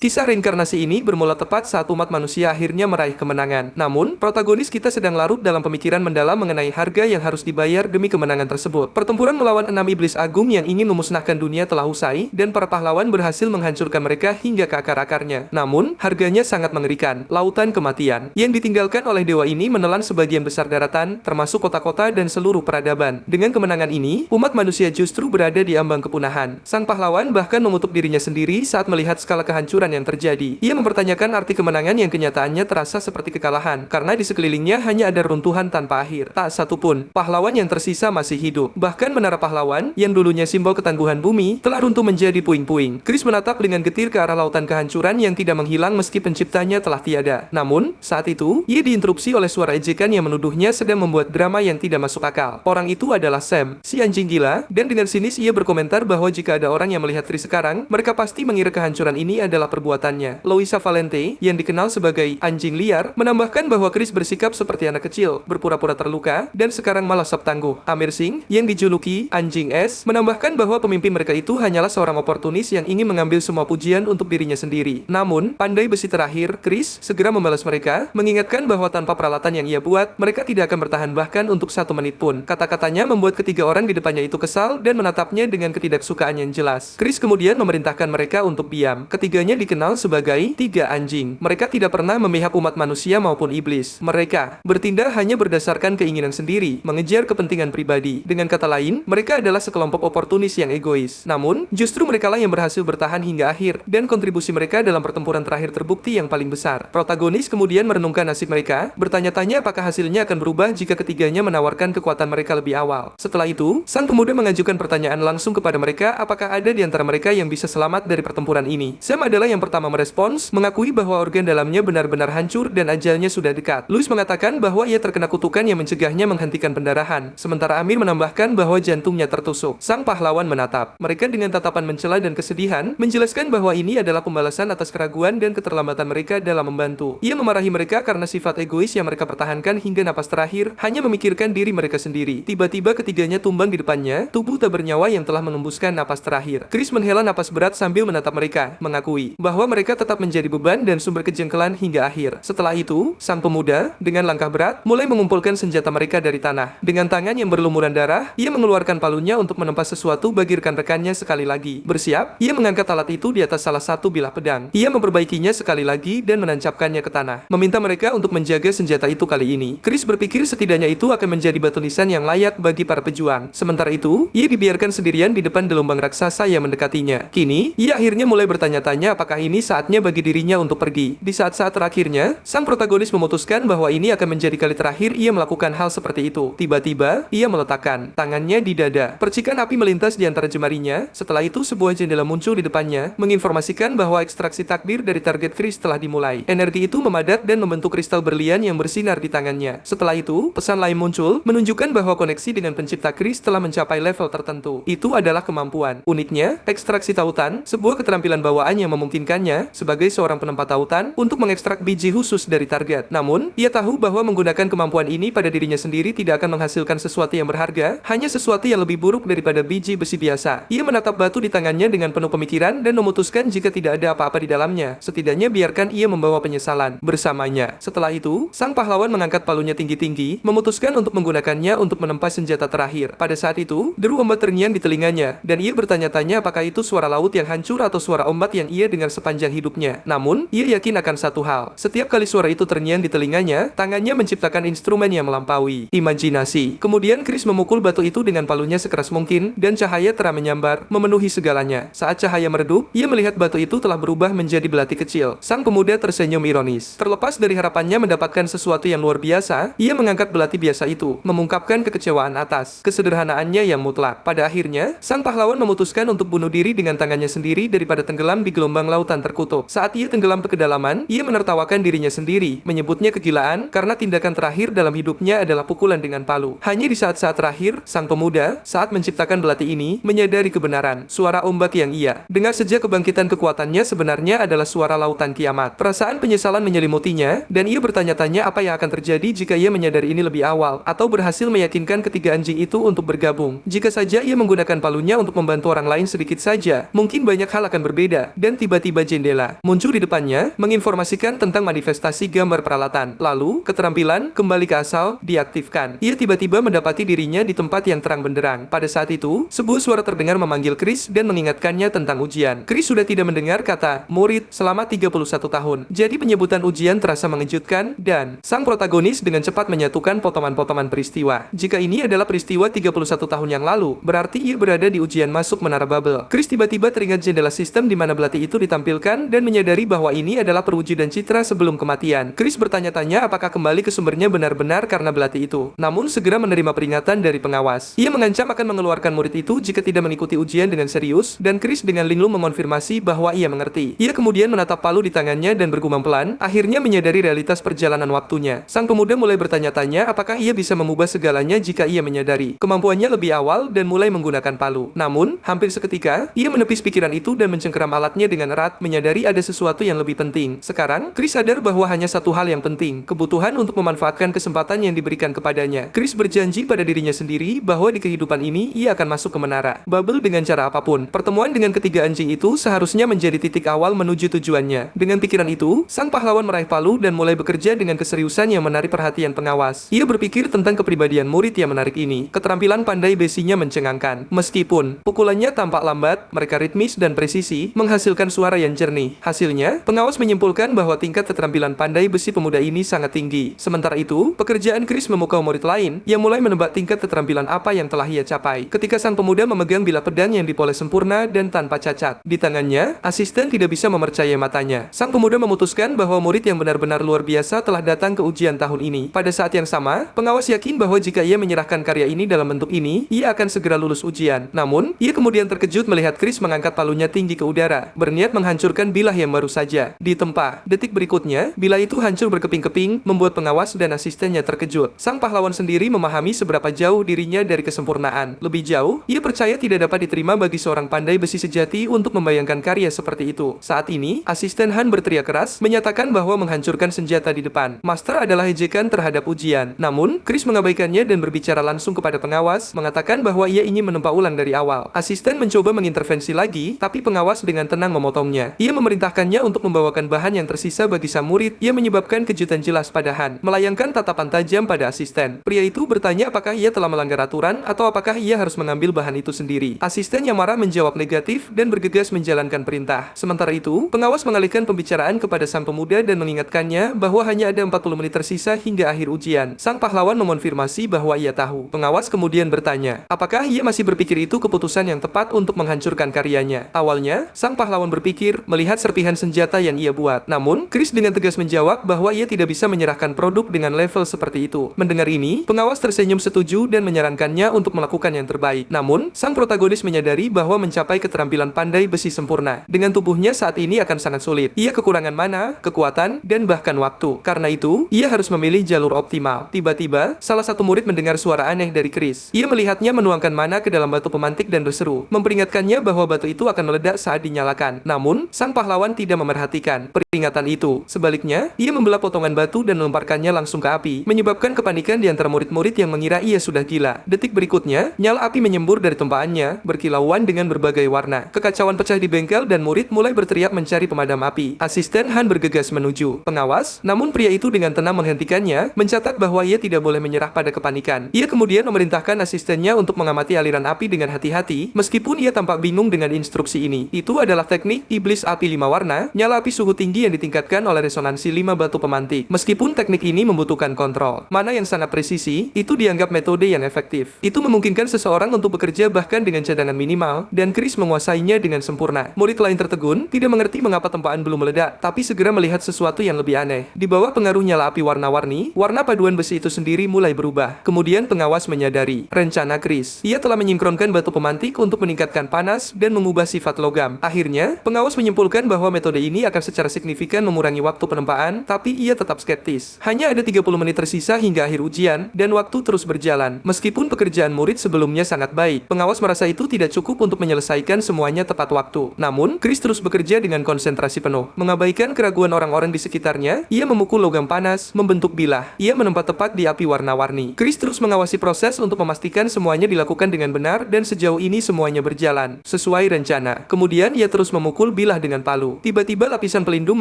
Kisah reinkarnasi ini bermula tepat saat umat manusia akhirnya meraih kemenangan. Namun, protagonis kita sedang larut dalam pemikiran mendalam mengenai harga yang harus dibayar demi kemenangan tersebut. Pertempuran melawan 6 iblis agung yang ingin memusnahkan dunia telah usai, dan para pahlawan berhasil menghancurkan mereka hingga ke akar-akarnya. Namun, harganya sangat mengerikan, lautan kematian. Yang ditinggalkan oleh dewa ini menelan sebagian besar daratan, termasuk kota-kota dan seluruh peradaban. Dengan kemenangan ini, umat manusia justru berada di ambang kepunahan. Sang pahlawan bahkan menutup dirinya sendiri saat melihat skala kehancuran yang terjadi. Ia mempertanyakan arti kemenangan yang kenyataannya terasa seperti kekalahan, karena di sekelilingnya hanya ada runtuhan tanpa akhir. Tak satu pun pahlawan yang tersisa masih hidup. Bahkan menara pahlawan, yang dulunya simbol ketangguhan bumi, telah runtuh menjadi puing-puing. Chris menatap dengan getir ke arah lautan kehancuran yang tidak menghilang meski penciptanya telah tiada. Namun, saat itu, ia diinterupsi oleh suara ejekan yang menuduhnya sedang membuat drama yang tidak masuk akal. Orang itu adalah Sam, si anjing gila, dan dengan sinis ia berkomentar bahwa jika ada orang yang melihat Chris sekarang, mereka pasti mengira kehancuran ini adalah perbuatannya. Louisa Valente, yang dikenal sebagai anjing liar, menambahkan bahwa Chris bersikap seperti anak kecil, berpura-pura terluka, dan sekarang malah sok tangguh. Amir Singh, yang dijuluki anjing es, menambahkan bahwa pemimpin mereka itu hanyalah seorang oportunis yang ingin mengambil semua pujian untuk dirinya sendiri. Namun, pandai besi terakhir, Chris segera membalas mereka, mengingatkan bahwa tanpa peralatan yang ia buat, mereka tidak akan bertahan bahkan untuk 1 menit pun. Kata-katanya membuat ketiga orang di depannya itu kesal dan menatapnya dengan ketidaksukaan yang jelas. Chris kemudian memerintahkan mereka untuk diam. Ketiganya dikenal sebagai tiga anjing. Mereka tidak pernah memihak umat manusia maupun iblis. Mereka bertindak hanya berdasarkan keinginan sendiri, mengejar kepentingan pribadi. Dengan kata lain, mereka adalah sekelompok oportunis yang egois. Namun, justru merekalah yang berhasil bertahan hingga akhir, dan kontribusi mereka dalam pertempuran terakhir terbukti yang paling besar. Protagonis kemudian merenungkan nasib mereka, bertanya-tanya apakah hasilnya akan berubah jika ketiganya menawarkan kekuatan mereka lebih awal. Setelah itu, sang pemuda mengajukan pertanyaan langsung kepada mereka apakah ada di antara mereka yang bisa selamat dari pertempuran ini. Sam adalah yang pertama merespons, mengakui bahwa organ dalamnya benar-benar hancur dan ajalnya sudah dekat. Louis mengatakan bahwa ia terkena kutukan yang mencegahnya menghentikan pendarahan, sementara Amir menambahkan bahwa jantungnya tertusuk. Sang pahlawan menatap mereka dengan tatapan mencela dan kesedihan, menjelaskan bahwa ini adalah pembalasan atas keraguan dan keterlambatan mereka dalam membantu. Ia memarahi mereka karena sifat egois yang mereka pertahankan hingga napas terakhir, hanya memikirkan diri mereka sendiri. Tiba-tiba ketiganya tumbang di depannya, tubuh tak bernyawa yang telah menembuskan napas terakhir. Chris menghela napas berat sambil menatap mereka, mengakui bahwa mereka tetap menjadi beban dan sumber kejengkelan hingga akhir. Setelah itu, sang pemuda, dengan langkah berat, mulai mengumpulkan senjata mereka dari tanah. Dengan tangan yang berlumuran darah, ia mengeluarkan palunya untuk menempa sesuatu bagi rekan-rekannya sekali lagi. Bersiap, ia mengangkat alat itu di atas salah satu bilah pedang. Ia memperbaikinya sekali lagi dan menancapkannya ke tanah, meminta mereka untuk menjaga senjata itu kali ini. Chris berpikir setidaknya itu akan menjadi batu nisan yang layak bagi para pejuang. Sementara itu, ia dibiarkan sendirian di depan gelombang raksasa yang mendekatinya. Kini, ia akhirnya mulai bertanya-tanya apakah ini saatnya bagi dirinya untuk pergi. Di saat-saat terakhirnya, sang protagonis memutuskan bahwa ini akan menjadi kali terakhir ia melakukan hal seperti itu. Tiba-tiba, ia meletakkan tangannya di dada. Percikan api melintas di antara jemarinya. Setelah itu, sebuah jendela muncul di depannya, menginformasikan bahwa ekstraksi takdir dari target Chris telah dimulai. Energi itu memadat dan membentuk kristal berlian yang bersinar di tangannya. Setelah itu, pesan lain muncul, menunjukkan bahwa koneksi dengan pencipta Chris telah mencapai level tertentu. Itu adalah kemampuan. Uniknya, ekstraksi tautan, sebuah keterampilan bawaan yang memungkinkannya, sebagai seorang penempat tautan, untuk mengekstrak biji khusus dari target. Namun, ia tahu bahwa menggunakan kemampuan ini pada dirinya sendiri tidak akan menghasilkan sesuatu yang berharga, hanya sesuatu yang lebih buruk daripada biji besi biasa. Ia menatap batu di tangannya dengan penuh pemikiran dan memutuskan jika tidak ada apa-apa di dalamnya, setidaknya biarkan ia membawa penyesalan bersamanya. Setelah itu, sang pahlawan mengangkat palunya tinggi-tinggi, memutuskan untuk menggunakannya untuk menempa senjata terakhir. Pada saat itu, deru ombak terngiang di telinganya, dan ia bertanya-tanya apakah itu suara laut yang hancur atau suara ombak yang ia dengar sepanjang hidupnya. Namun, ia yakin akan satu hal. Setiap kali suara itu terngiang di telinganya, tangannya menciptakan instrumen yang melampaui imajinasi. Kemudian Chris memukul batu itu dengan palunya sekeras mungkin, dan cahaya terang menyambar, memenuhi segalanya. Saat cahaya meredup, ia melihat batu itu telah berubah menjadi belati kecil. Sang pemuda tersenyum ironis. Terlepas dari harapannya mendapatkan sesuatu yang luar biasa, ia mengangkat belati biasa itu, mengungkapkan kekecewaan atas kesederhanaannya yang mutlak. Pada akhirnya, sang pahlawan memutuskan untuk bunuh diri dengan tangannya sendiri daripada tenggelam di gelombang lautan terkutuk. Saat ia tenggelam ke kedalaman, ia menertawakan dirinya sendiri, menyebutnya kegilaan karena tindakan terakhir dalam hidupnya adalah pukulan dengan palu. Hanya di saat-saat terakhir, sang pemuda, saat menciptakan belati ini, menyadari kebenaran suara ombak yang ia dengar sejak kebangkitan kekuatannya sebenarnya adalah suara lautan kiamat. Perasaan penyesalan menyelimutinya, dan ia bertanya-tanya apa yang akan terjadi jika ia menyadari ini lebih awal, atau berhasil meyakinkan ketiga anjing itu untuk bergabung. Jika saja ia menggunakan palunya untuk membantu orang lain sedikit saja, mungkin banyak hal akan berbeda. Dan tiba-tiba tiba-tiba jendela muncul di depannya, menginformasikan tentang manifestasi gambar peralatan. Lalu, keterampilan kembali ke asal diaktifkan. Ia tiba-tiba mendapati dirinya di tempat yang terang benderang. Pada saat itu, sebuah suara terdengar memanggil Chris dan mengingatkannya tentang ujian. Chris sudah tidak mendengar kata murid selama 31 tahun. Jadi penyebutan ujian terasa mengejutkan dan sang protagonis dengan cepat menyatukan potongan-potongan peristiwa. Jika ini adalah peristiwa 31 tahun yang lalu, berarti ia berada di ujian masuk menara Babel. Chris tiba-tiba teringat jendela sistem di mana belati itu ditampilkan dan menyadari bahwa ini adalah perwujudan citra sebelum kematian. Chris bertanya-tanya apakah kembali ke sumbernya benar-benar karena belati itu. Namun segera menerima peringatan dari pengawas. Ia mengancam akan mengeluarkan murid itu jika tidak mengikuti ujian dengan serius, dan Chris dengan linglung mengonfirmasi bahwa ia mengerti. Ia kemudian menatap palu di tangannya dan bergumam pelan, akhirnya menyadari realitas perjalanan waktunya. Sang pemuda mulai bertanya-tanya apakah ia bisa mengubah segalanya jika ia menyadari kemampuannya lebih awal dan mulai menggunakan palu. Namun, hampir seketika, ia menepis pikiran itu dan mencengkeram alatnya dengan erat, menyadari ada sesuatu yang lebih penting. Sekarang, Chris sadar bahwa hanya satu hal yang penting, kebutuhan untuk memanfaatkan kesempatan yang diberikan kepadanya. Chris berjanji pada dirinya sendiri bahwa di kehidupan ini ia akan masuk ke menara Babel dengan cara apapun. Pertemuan dengan ketiga anjing itu seharusnya menjadi titik awal menuju tujuannya. Dengan pikiran itu, sang pahlawan meraih palu dan mulai bekerja dengan keseriusan yang menarik perhatian pengawas. Ia berpikir tentang kepribadian murid yang menarik ini. Keterampilan pandai besinya mencengangkan. Meskipun pukulannya tampak lambat, mereka ritmis dan presisi, menghasilkan suara yang jernih. Hasilnya, pengawas menyimpulkan bahwa tingkat keterampilan pandai besi pemuda ini sangat tinggi. Sementara itu, pekerjaan Chris memukau murid lain yang mulai menebak tingkat keterampilan apa yang telah ia capai. Ketika sang pemuda memegang bilah pedang yang dipoles sempurna dan tanpa cacat di tangannya, asisten tidak bisa mempercayai matanya. Sang pemuda memutuskan bahwa murid yang benar-benar luar biasa telah datang ke ujian tahun ini. Pada saat yang sama, pengawas yakin bahwa jika ia menyerahkan karya ini dalam bentuk ini, ia akan segera lulus ujian. Namun, ia kemudian terkejut melihat Chris mengangkat palunya tinggi ke udara, berniat menghancurkan bilah yang baru saja ditempa. Detik berikutnya, bilah itu hancur berkeping-keping, membuat pengawas dan asistennya terkejut. Sang pahlawan sendiri memahami seberapa jauh dirinya dari kesempurnaan. Lebih jauh, ia percaya tidak dapat diterima bagi seorang pandai besi sejati untuk membayangkan karya seperti itu. Saat ini, asisten Han berteriak keras, menyatakan bahwa menghancurkan senjata di depan Master adalah ejekan terhadap ujian. Namun, Chris mengabaikannya dan berbicara langsung kepada pengawas, mengatakan bahwa ia ingin menempa ulang dari awal. Asisten mencoba mengintervensi lagi, tapi pengawas dengan tenang memotongnya. Ia memerintahkannya untuk membawakan bahan yang tersisa bagi sang murid, yang menyebabkan kejutan jelas pada Han. Melayangkan tatapan tajam pada asisten. Pria itu bertanya apakah ia telah melanggar aturan, atau apakah ia harus mengambil bahan itu sendiri. Asisten yang marah menjawab negatif dan bergegas menjalankan perintah. Sementara itu, pengawas mengalihkan pembicaraan kepada sang pemuda dan mengingatkannya bahwa hanya ada 40 menit tersisa hingga akhir ujian. Sang pahlawan mengonfirmasi bahwa ia tahu. Pengawas kemudian bertanya, apakah ia masih berpikir itu keputusan yang tepat untuk menghancurkan karyanya? Awalnya, sang pahlawan berpikir melihat serpihan senjata yang ia buat. Namun, Chris dengan tegas menjawab bahwa ia tidak bisa menyerahkan produk dengan level seperti itu. Mendengar ini, pengawas tersenyum setuju dan menyarankannya untuk melakukan yang terbaik. Namun, sang protagonis menyadari bahwa mencapai keterampilan pandai besi sempurna dengan tubuhnya saat ini akan sangat sulit. Ia kekurangan mana, kekuatan, dan bahkan waktu. Karena itu, ia harus memilih jalur optimal. Tiba-tiba, salah satu murid mendengar suara aneh dari Chris. Ia melihatnya menuangkan mana ke dalam batu pemantik dan berseru, memperingatkannya bahwa batu itu akan meledak saat dinyalakan. Namun, sang pahlawan tidak memerhatikan peringatan itu. Sebaliknya, ia membelah potongan batu dan melemparkannya langsung ke api, menyebabkan kepanikan di antara murid-murid yang mengira ia sudah gila. Detik berikutnya, nyala api menyembur dari tempaannya, berkilauan dengan berbagai warna. Kekacauan pecah di bengkel dan murid mulai berteriak mencari pemadam api. Asisten Han bergegas menuju pengawas, namun pria itu dengan tenang menghentikannya, mencatat bahwa ia tidak boleh menyerah pada kepanikan. Ia kemudian memerintahkan asistennya untuk mengamati aliran api dengan hati-hati, meskipun ia tampak bingung dengan instruksi ini. Itu adalah teknik iblis api 5 warna, nyala api suhu tinggi yang ditingkatkan oleh resonansi 5 batu pemantik. Meskipun teknik ini membutuhkan kontrol mana yang sangat presisi, itu dianggap metode yang efektif. Itu memungkinkan seseorang untuk bekerja bahkan dengan cadangan minimal, dan Chris menguasainya dengan sempurna. Murid lain tertegun, tidak mengerti mengapa tempaan belum meledak, tapi segera melihat sesuatu yang lebih aneh. Di bawah pengaruh nyala api warna-warni, warna paduan besi itu sendiri mulai berubah. Kemudian pengawas menyadari rencana Chris. Ia telah menyingkronkan batu pemantik untuk meningkatkan panas dan mengubah sifat logam. Akhirnya, pengawas menyimpulkan bahwa metode ini akan secara signifikan mengurangi waktu penempaan, tapi ia tetap skeptis. Hanya ada 30 menit tersisa hingga akhir ujian, dan waktu terus berjalan. Meskipun pekerjaan murid sebelumnya sangat baik, pengawas merasa itu tidak cukup untuk menyelesaikan semuanya tepat waktu. Namun, Chris terus bekerja dengan konsentrasi penuh. Mengabaikan keraguan orang-orang di sekitarnya, ia memukul logam panas, membentuk bilah. Ia menempa tepat di api warna-warni. Chris terus mengawasi proses untuk memastikan semuanya dilakukan dengan benar, dan sejauh ini semuanya berjalan sesuai rencana. Kemudian, ia terus memukul membilah dengan palu. Tiba-tiba lapisan pelindung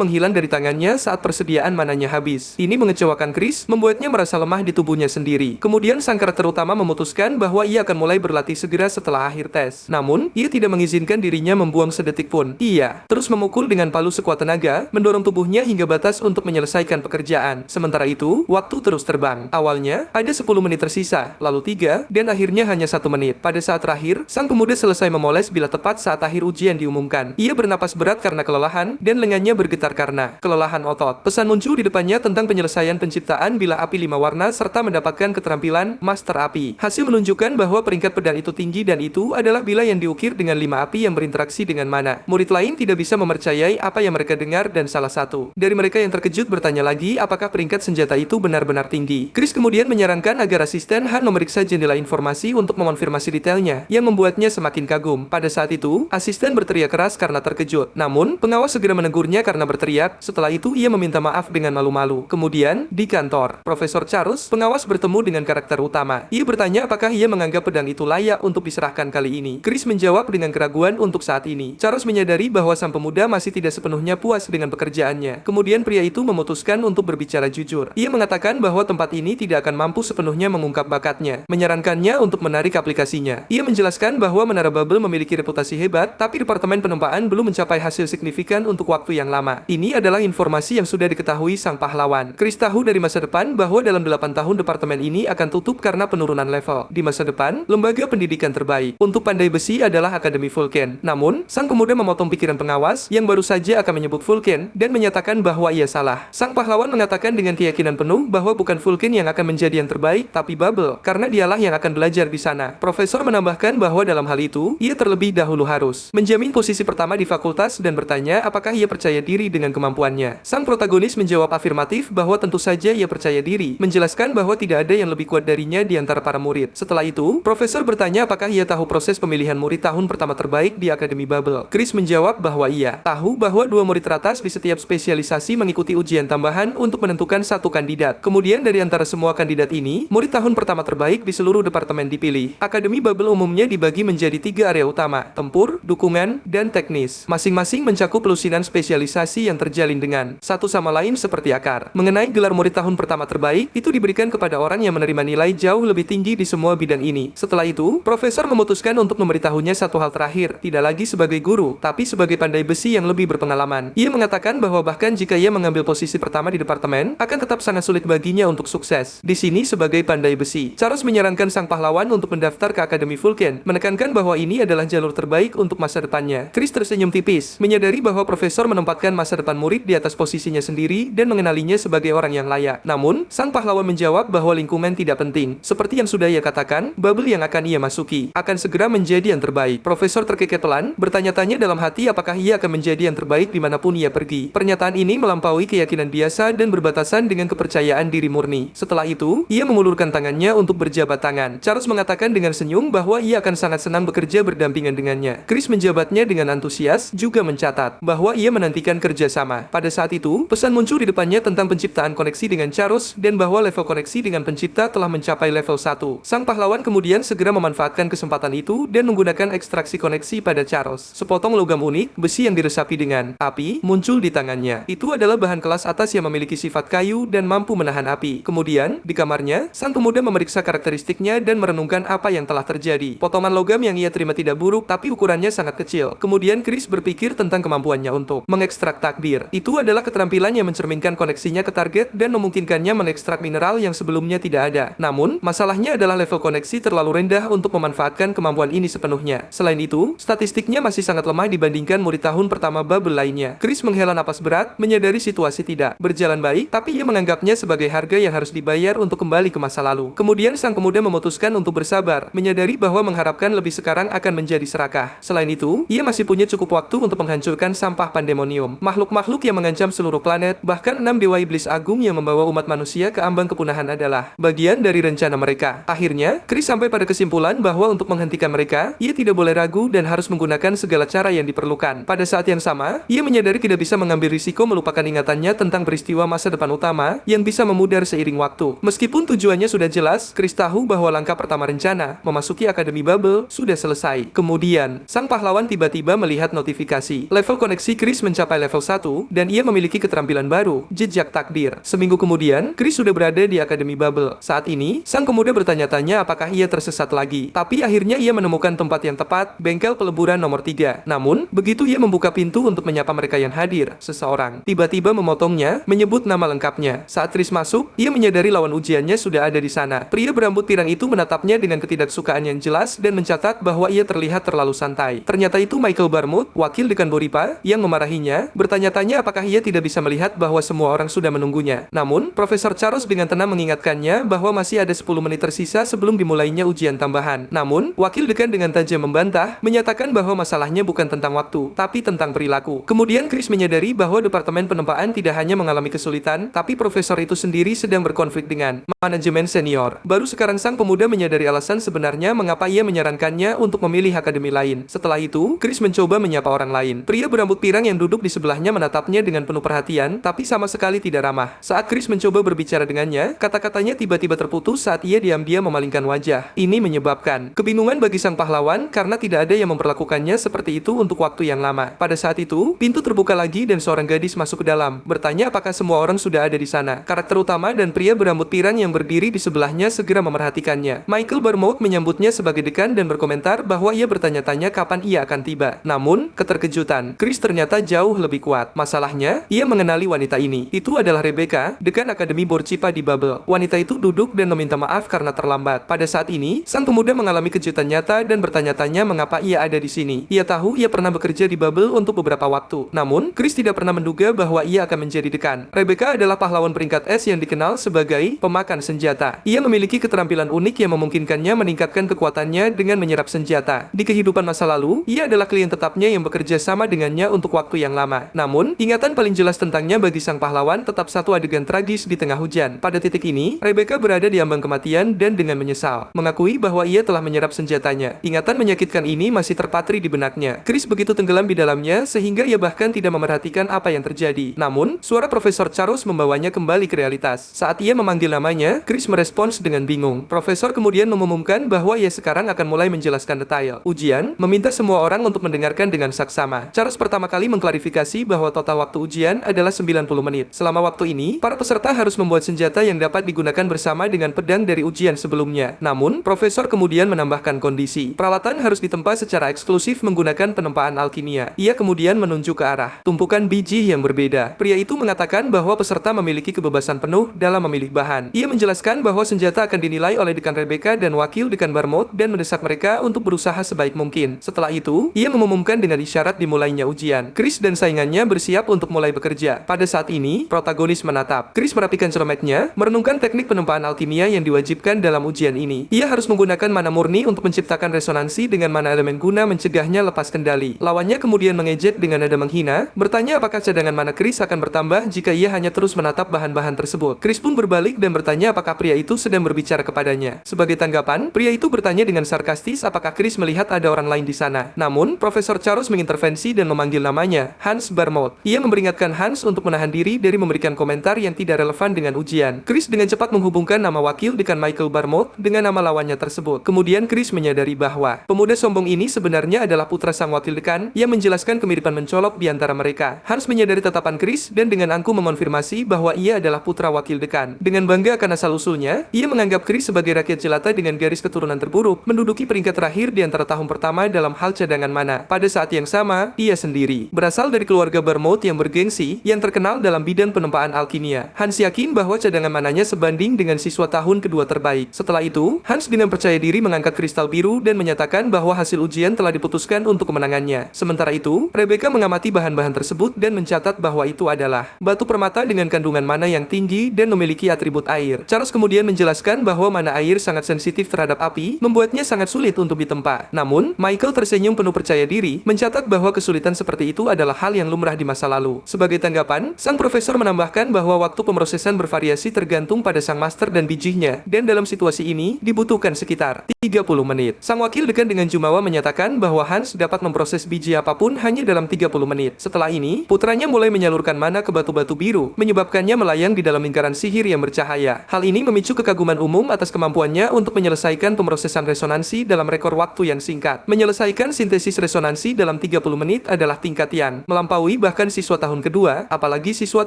menghilang dari tangannya saat persediaan mananya habis. Ini mengecewakan Chris, membuatnya merasa lemah di tubuhnya sendiri. Kemudian sang karakter utama memutuskan bahwa ia akan mulai berlatih segera setelah akhir tes. Namun, ia tidak mengizinkan dirinya membuang sedetik pun. Ia terus memukul dengan palu sekuat tenaga, mendorong tubuhnya hingga batas untuk menyelesaikan pekerjaan. Sementara itu, waktu terus terbang. Awalnya, ada 10 menit tersisa, lalu 3, dan akhirnya hanya 1 menit. Pada saat terakhir, sang pemuda selesai memoles bila tepat saat akhir ujian diumumkan. Ia bernapas berat karena kelelahan, dan lengannya bergetar karena kelelahan otot. Pesan muncul di depannya tentang penyelesaian penciptaan bilah api 5 warna serta mendapatkan keterampilan Master Api. Hasil menunjukkan bahwa peringkat pedang itu tinggi dan itu adalah bilah yang diukir dengan 5 api yang berinteraksi dengan mana. Murid lain tidak bisa mempercayai apa yang mereka dengar dan salah satu dari mereka yang terkejut bertanya lagi apakah peringkat senjata itu benar-benar tinggi. Chris kemudian menyarankan agar asisten Han memeriksa jendela informasi untuk mengonfirmasi detailnya, yang membuatnya semakin kagum. Pada saat itu, asisten berteriak keras karena terkejut. Namun, pengawas segera menegurnya karena berteriak. Setelah itu, ia meminta maaf dengan malu-malu. Kemudian, di kantor, Profesor Charles, pengawas bertemu dengan karakter utama. Ia bertanya apakah ia menganggap pedang itu layak untuk diserahkan kali ini. Chris menjawab dengan keraguan untuk saat ini. Charles menyadari bahwa sang pemuda masih tidak sepenuhnya puas dengan pekerjaannya. Kemudian pria itu memutuskan untuk berbicara jujur. Ia mengatakan bahwa tempat ini tidak akan mampu sepenuhnya mengungkap bakatnya, menyarankannya untuk menarik aplikasinya. Ia menjelaskan bahwa Menara Babel memiliki reputasi hebat, tapi departemen penempaan belum mencapai hasil signifikan untuk waktu yang lama. Ini adalah informasi yang sudah diketahui sang pahlawan. Chris tahu dari masa depan bahwa dalam 8 tahun departemen ini akan tutup karena penurunan level. Di masa depan, lembaga pendidikan terbaik untuk pandai besi adalah Akademi Vulcan. Namun, sang pemuda memotong pikiran pengawas yang baru saja akan menyebut Vulcan dan menyatakan bahwa ia salah. Sang pahlawan mengatakan dengan keyakinan penuh bahwa bukan Vulcan yang akan menjadi yang terbaik, tapi Babel, karena dialah yang akan belajar di sana. Profesor menambahkan bahwa dalam hal itu, ia terlebih dahulu harus menjamin posisi pertama di fakultas dan bertanya apakah ia percaya diri dengan kemampuannya. Sang protagonis menjawab afirmatif bahwa tentu saja ia percaya diri, menjelaskan bahwa tidak ada yang lebih kuat darinya di antara para murid. Setelah itu, profesor bertanya apakah ia tahu proses pemilihan murid tahun pertama terbaik di Akademi Babel. Chris menjawab bahwa ia tahu bahwa 2 murid teratas di setiap spesialisasi mengikuti ujian tambahan untuk menentukan 1 kandidat. Kemudian dari antara semua kandidat ini, murid tahun pertama terbaik di seluruh departemen dipilih. Akademi Babel umumnya dibagi menjadi 3 area utama, tempur, dukungan, dan teknis. Masing-masing mencakup lusinan spesialisasi yang terjalin dengan satu sama lain seperti akar. Mengenai gelar murid tahun pertama terbaik, itu diberikan kepada orang yang menerima nilai jauh lebih tinggi di semua bidang ini. Setelah itu, profesor memutuskan untuk memberitahunya satu hal terakhir, tidak lagi sebagai guru, tapi sebagai pandai besi yang lebih berpengalaman. Ia mengatakan bahwa bahkan jika ia mengambil posisi pertama di departemen, akan tetap sangat sulit baginya untuk sukses. Di sini sebagai pandai besi, Charles menyarankan sang pahlawan untuk mendaftar ke Akademi Vulcan, menekankan bahwa ini adalah jalur terbaik untuk masa depannya. Chris tersenyum tipis, menyadari bahwa profesor menempatkan masa depan murid di atas posisinya sendiri dan mengenalinya sebagai orang yang layak. Namun, sang pahlawan menjawab bahwa lingkungan tidak penting. Seperti yang sudah ia katakan, Babel yang akan ia masuki akan segera menjadi yang terbaik. Profesor terkekeh pelan, bertanya-tanya dalam hati apakah ia akan menjadi yang terbaik dimanapun ia pergi. Pernyataan ini melampaui keyakinan biasa dan berbatasan dengan kepercayaan diri murni. Setelah itu, ia mengulurkan tangannya untuk berjabat tangan. Charles mengatakan dengan senyum bahwa ia akan sangat senang bekerja berdampingan dengannya. Chris menjabatnya dengan antusias, juga mencatat bahwa ia menantikan kerjasama. Pada saat itu, pesan muncul di depannya tentang penciptaan koneksi dengan Charles dan bahwa level koneksi dengan pencipta telah mencapai level 1. Sang pahlawan kemudian segera memanfaatkan kesempatan itu dan menggunakan ekstraksi koneksi pada Charles. Sepotong logam unik, besi yang diresapi dengan api, muncul di tangannya. Itu adalah bahan kelas atas yang memiliki sifat kayu dan mampu menahan api. Kemudian, di kamarnya, sang pemuda memeriksa karakteristiknya dan merenungkan apa yang telah terjadi. Potongan logam yang ia terima tidak buruk, tapi ukurannya sangat kecil. Kemudian Chris berpikir tentang kemampuannya untuk mengekstrak takbir. Itu adalah keterampilan yang mencerminkan koneksinya ke target dan memungkinkannya mengekstrak mineral yang sebelumnya tidak ada. Namun, masalahnya adalah level koneksi terlalu rendah untuk memanfaatkan kemampuan ini sepenuhnya. Selain itu, statistiknya masih sangat lemah dibandingkan murid tahun pertama Babel lainnya. Chris menghela napas berat, menyadari situasi tidak berjalan baik, tapi ia menganggapnya sebagai harga yang harus dibayar untuk kembali ke masa lalu. Kemudian sang pemuda memutuskan untuk bersabar, menyadari bahwa mengharapkan lebih sekarang akan menjadi serakah. Selain itu, ia masih punya cukup waktu untuk menghancurkan sampah pandemonium, makhluk-makhluk yang mengancam seluruh planet. Bahkan 6 dewa iblis agung yang membawa umat manusia ke ambang kepunahan adalah bagian dari rencana mereka. Akhirnya, Chris sampai pada kesimpulan bahwa untuk menghentikan mereka, ia tidak boleh ragu dan harus menggunakan segala cara yang diperlukan. Pada saat yang sama, ia menyadari tidak bisa mengambil risiko melupakan ingatannya tentang peristiwa masa depan utama yang bisa memudar seiring waktu. Meskipun tujuannya sudah jelas, Chris tahu bahwa langkah pertama rencana memasuki Akademi Babel sudah selesai. Kemudian, sang pahlawan tiba-tiba melihat notifikasi komunikasi. Level koneksi Chris mencapai level 1, dan ia memiliki keterampilan baru, jejak takdir. Seminggu kemudian, Chris sudah berada di Akademi Bubble. Saat ini, sang pemuda bertanya-tanya apakah ia tersesat lagi. Tapi akhirnya ia menemukan tempat yang tepat, bengkel peleburan nomor 3. Namun, begitu ia membuka pintu untuk menyapa mereka yang hadir, seseorang tiba-tiba memotongnya, menyebut nama lengkapnya. Saat Chris masuk, ia menyadari lawan ujiannya sudah ada di sana. Pria berambut pirang itu menatapnya dengan ketidaksukaan yang jelas dan mencatat bahwa ia terlihat terlalu santai. Ternyata itu Michael Barmouth, wakil dekan Boripa, yang memarahinya, bertanya-tanya apakah ia tidak bisa melihat bahwa semua orang sudah menunggunya. Namun, Profesor Charles dengan tenang mengingatkannya bahwa masih ada 10 menit tersisa sebelum dimulainya ujian tambahan. Namun, wakil dekan dengan tajam membantah, menyatakan bahwa masalahnya bukan tentang waktu, tapi tentang perilaku. Kemudian Chris menyadari bahwa Departemen Penempaan tidak hanya mengalami kesulitan, tapi profesor itu sendiri sedang berkonflik dengan manajemen senior. Baru sekarang sang pemuda menyadari alasan sebenarnya mengapa ia menyarankannya untuk memilih akademi lain. Setelah itu, Chris mencoba menyapa orang lain. Pria berambut pirang yang duduk di sebelahnya menatapnya dengan penuh perhatian, tapi sama sekali tidak ramah. Saat Chris mencoba berbicara dengannya, kata-katanya tiba-tiba terputus saat ia diam-diam memalingkan wajah. Ini menyebabkan kebingungan bagi sang pahlawan karena tidak ada yang memperlakukannya seperti itu untuk waktu yang lama. Pada saat itu, pintu terbuka lagi dan seorang gadis masuk ke dalam, bertanya apakah semua orang sudah ada di sana. Karakter utama dan pria berambut pirang yang berdiri di sebelahnya segera memerhatikannya. Michael Barmouth menyambutnya sebagai dekan dan berkomentar bahwa ia bertanya-tanya kapan ia akan tiba. Namun, keterkejutan Chris ternyata jauh lebih kuat. Masalahnya, ia mengenali wanita ini. Itu adalah Rebecca, dekan Akademi Borcipa di Bubble. Wanita itu duduk dan meminta maaf karena terlambat. Pada saat ini, sang pemuda mengalami kejutan nyata dan bertanya-tanya mengapa ia ada di sini. Ia tahu ia pernah bekerja di Bubble untuk beberapa waktu. Namun, Chris tidak pernah menduga bahwa ia akan menjadi dekan. Rebecca adalah pahlawan peringkat S yang dikenal sebagai pemakan senjata. Ia memiliki keterampilan unik yang memungkinkannya meningkatkan kekuatannya dengan menyerap senjata. Di kehidupan masa lalu, ia adalah klien tetapnya yang bekerja sama dengannya untuk waktu yang lama. Namun, ingatan paling jelas tentangnya bagi sang pahlawan tetap satu adegan tragis di tengah hujan. Pada titik ini, Rebecca berada di ambang kematian dan dengan menyesal, mengakui bahwa ia telah menyerap senjatanya. Ingatan menyakitkan ini masih terpatri di benaknya. Chris begitu tenggelam di dalamnya sehingga ia bahkan tidak memerhatikan apa yang terjadi. Namun, suara Profesor Charles membawanya kembali ke realitas. Saat ia memanggil namanya, Chris merespons dengan bingung. Profesor kemudian mengumumkan bahwa ia sekarang akan mulai menjelaskan detail ujian, meminta semua orang untuk mendengarkan dengan saksama. Charles pertama kali mengklarifikasi bahwa total waktu ujian adalah 90 menit. Selama waktu ini, para peserta harus membuat senjata yang dapat digunakan bersama dengan pedang dari ujian sebelumnya. Namun, Profesor kemudian menambahkan kondisi. Peralatan harus ditempa secara eksklusif menggunakan penempaan alkimia. Ia kemudian menunjuk ke arah tumpukan biji yang berbeda. Pria itu mengatakan bahwa peserta memiliki kebebasan penuh dalam memilih bahan. Ia menjelaskan bahwa senjata akan dinilai oleh dekan Rebecca dan wakil dekan Barmouth dan mendesak mereka untuk berusaha sebaik mungkin. Setelah itu, ia mengumumkan dengan isyarat dimulainya ujian. Chris dan saingannya bersiap untuk mulai bekerja. Pada saat ini, protagonis menatap. Chris merapikan celemeknya, merenungkan teknik penempaan alkimia yang diwajibkan dalam ujian ini. Ia harus menggunakan mana murni untuk menciptakan resonansi dengan mana elemen guna mencegahnya lepas kendali. Lawannya kemudian mengejek dengan nada menghina, bertanya apakah cadangan mana Chris akan bertambah jika ia hanya terus menatap bahan-bahan tersebut. Chris pun berbalik dan bertanya apakah pria itu sedang berbicara kepadanya. Sebagai tanggapan, pria itu bertanya dengan sarkastis apakah Chris melihat ada orang lain di sana. Namun, Profesor Charles mengintervensi dan memanggil namanya, Hans Barmouth. Ia memperingatkan Hans untuk menahan diri dari memberikan komentar yang tidak relevan dengan ujian. Chris dengan cepat menghubungkan nama wakil dekan Michael Barmouth dengan nama lawannya tersebut. Kemudian Chris menyadari bahwa pemuda sombong ini sebenarnya adalah putra sang wakil dekan yang menjelaskan kemiripan mencolok di antara mereka. Hans menyadari tatapan Chris dan dengan angkuh mengonfirmasi bahwa ia adalah putra wakil dekan. Dengan bangga akan asal-usulnya, ia menganggap Chris sebagai rakyat jelata dengan garis keturunan terburuk, menduduki peringkat terakhir di antara tahun pertama dalam hal cadangan mana. Pada saat yang sama, ia sendiri berasal dari keluarga Barmouth yang bergengsi, yang terkenal dalam bidang penempaan alkimia. Hans yakin bahwa cadangan mananya sebanding dengan siswa tahun kedua terbaik. Setelah itu, Hans dengan percaya diri mengangkat kristal biru dan menyatakan bahwa hasil ujian telah diputuskan untuk kemenangannya. Sementara itu, Rebecca mengamati bahan-bahan tersebut dan mencatat bahwa itu adalah batu permata dengan kandungan mana yang tinggi dan memiliki atribut air. Charles kemudian menjelaskan bahwa mana air sangat sensitif terhadap api, membuatnya sangat sulit untuk ditempa. Namun, Michael tersenyum penuh percaya diri, mencatat bahwa kesulitan seperti itu adalah hal yang lumrah di masa lalu. Sebagai tanggapan, sang profesor menambahkan bahwa waktu pemrosesan bervariasi tergantung pada sang master dan bijinya, dan dalam situasi ini, dibutuhkan sekitar 30 menit. Sang wakil dekan dengan jumawa menyatakan bahwa Hans dapat memproses biji apapun hanya dalam 30 menit. Setelah ini, putranya mulai menyalurkan mana ke batu-batu biru, menyebabkannya melayang di dalam lingkaran sihir yang bercahaya. Hal ini memicu kekaguman umum atas kemampuannya untuk menyelesaikan pemrosesan resonansi dalam rekor waktu yang singkat. Menyelesaikan sintesis resonansi dalam 30 30 menit adalah tingkat yang melampaui bahkan siswa tahun kedua, apalagi siswa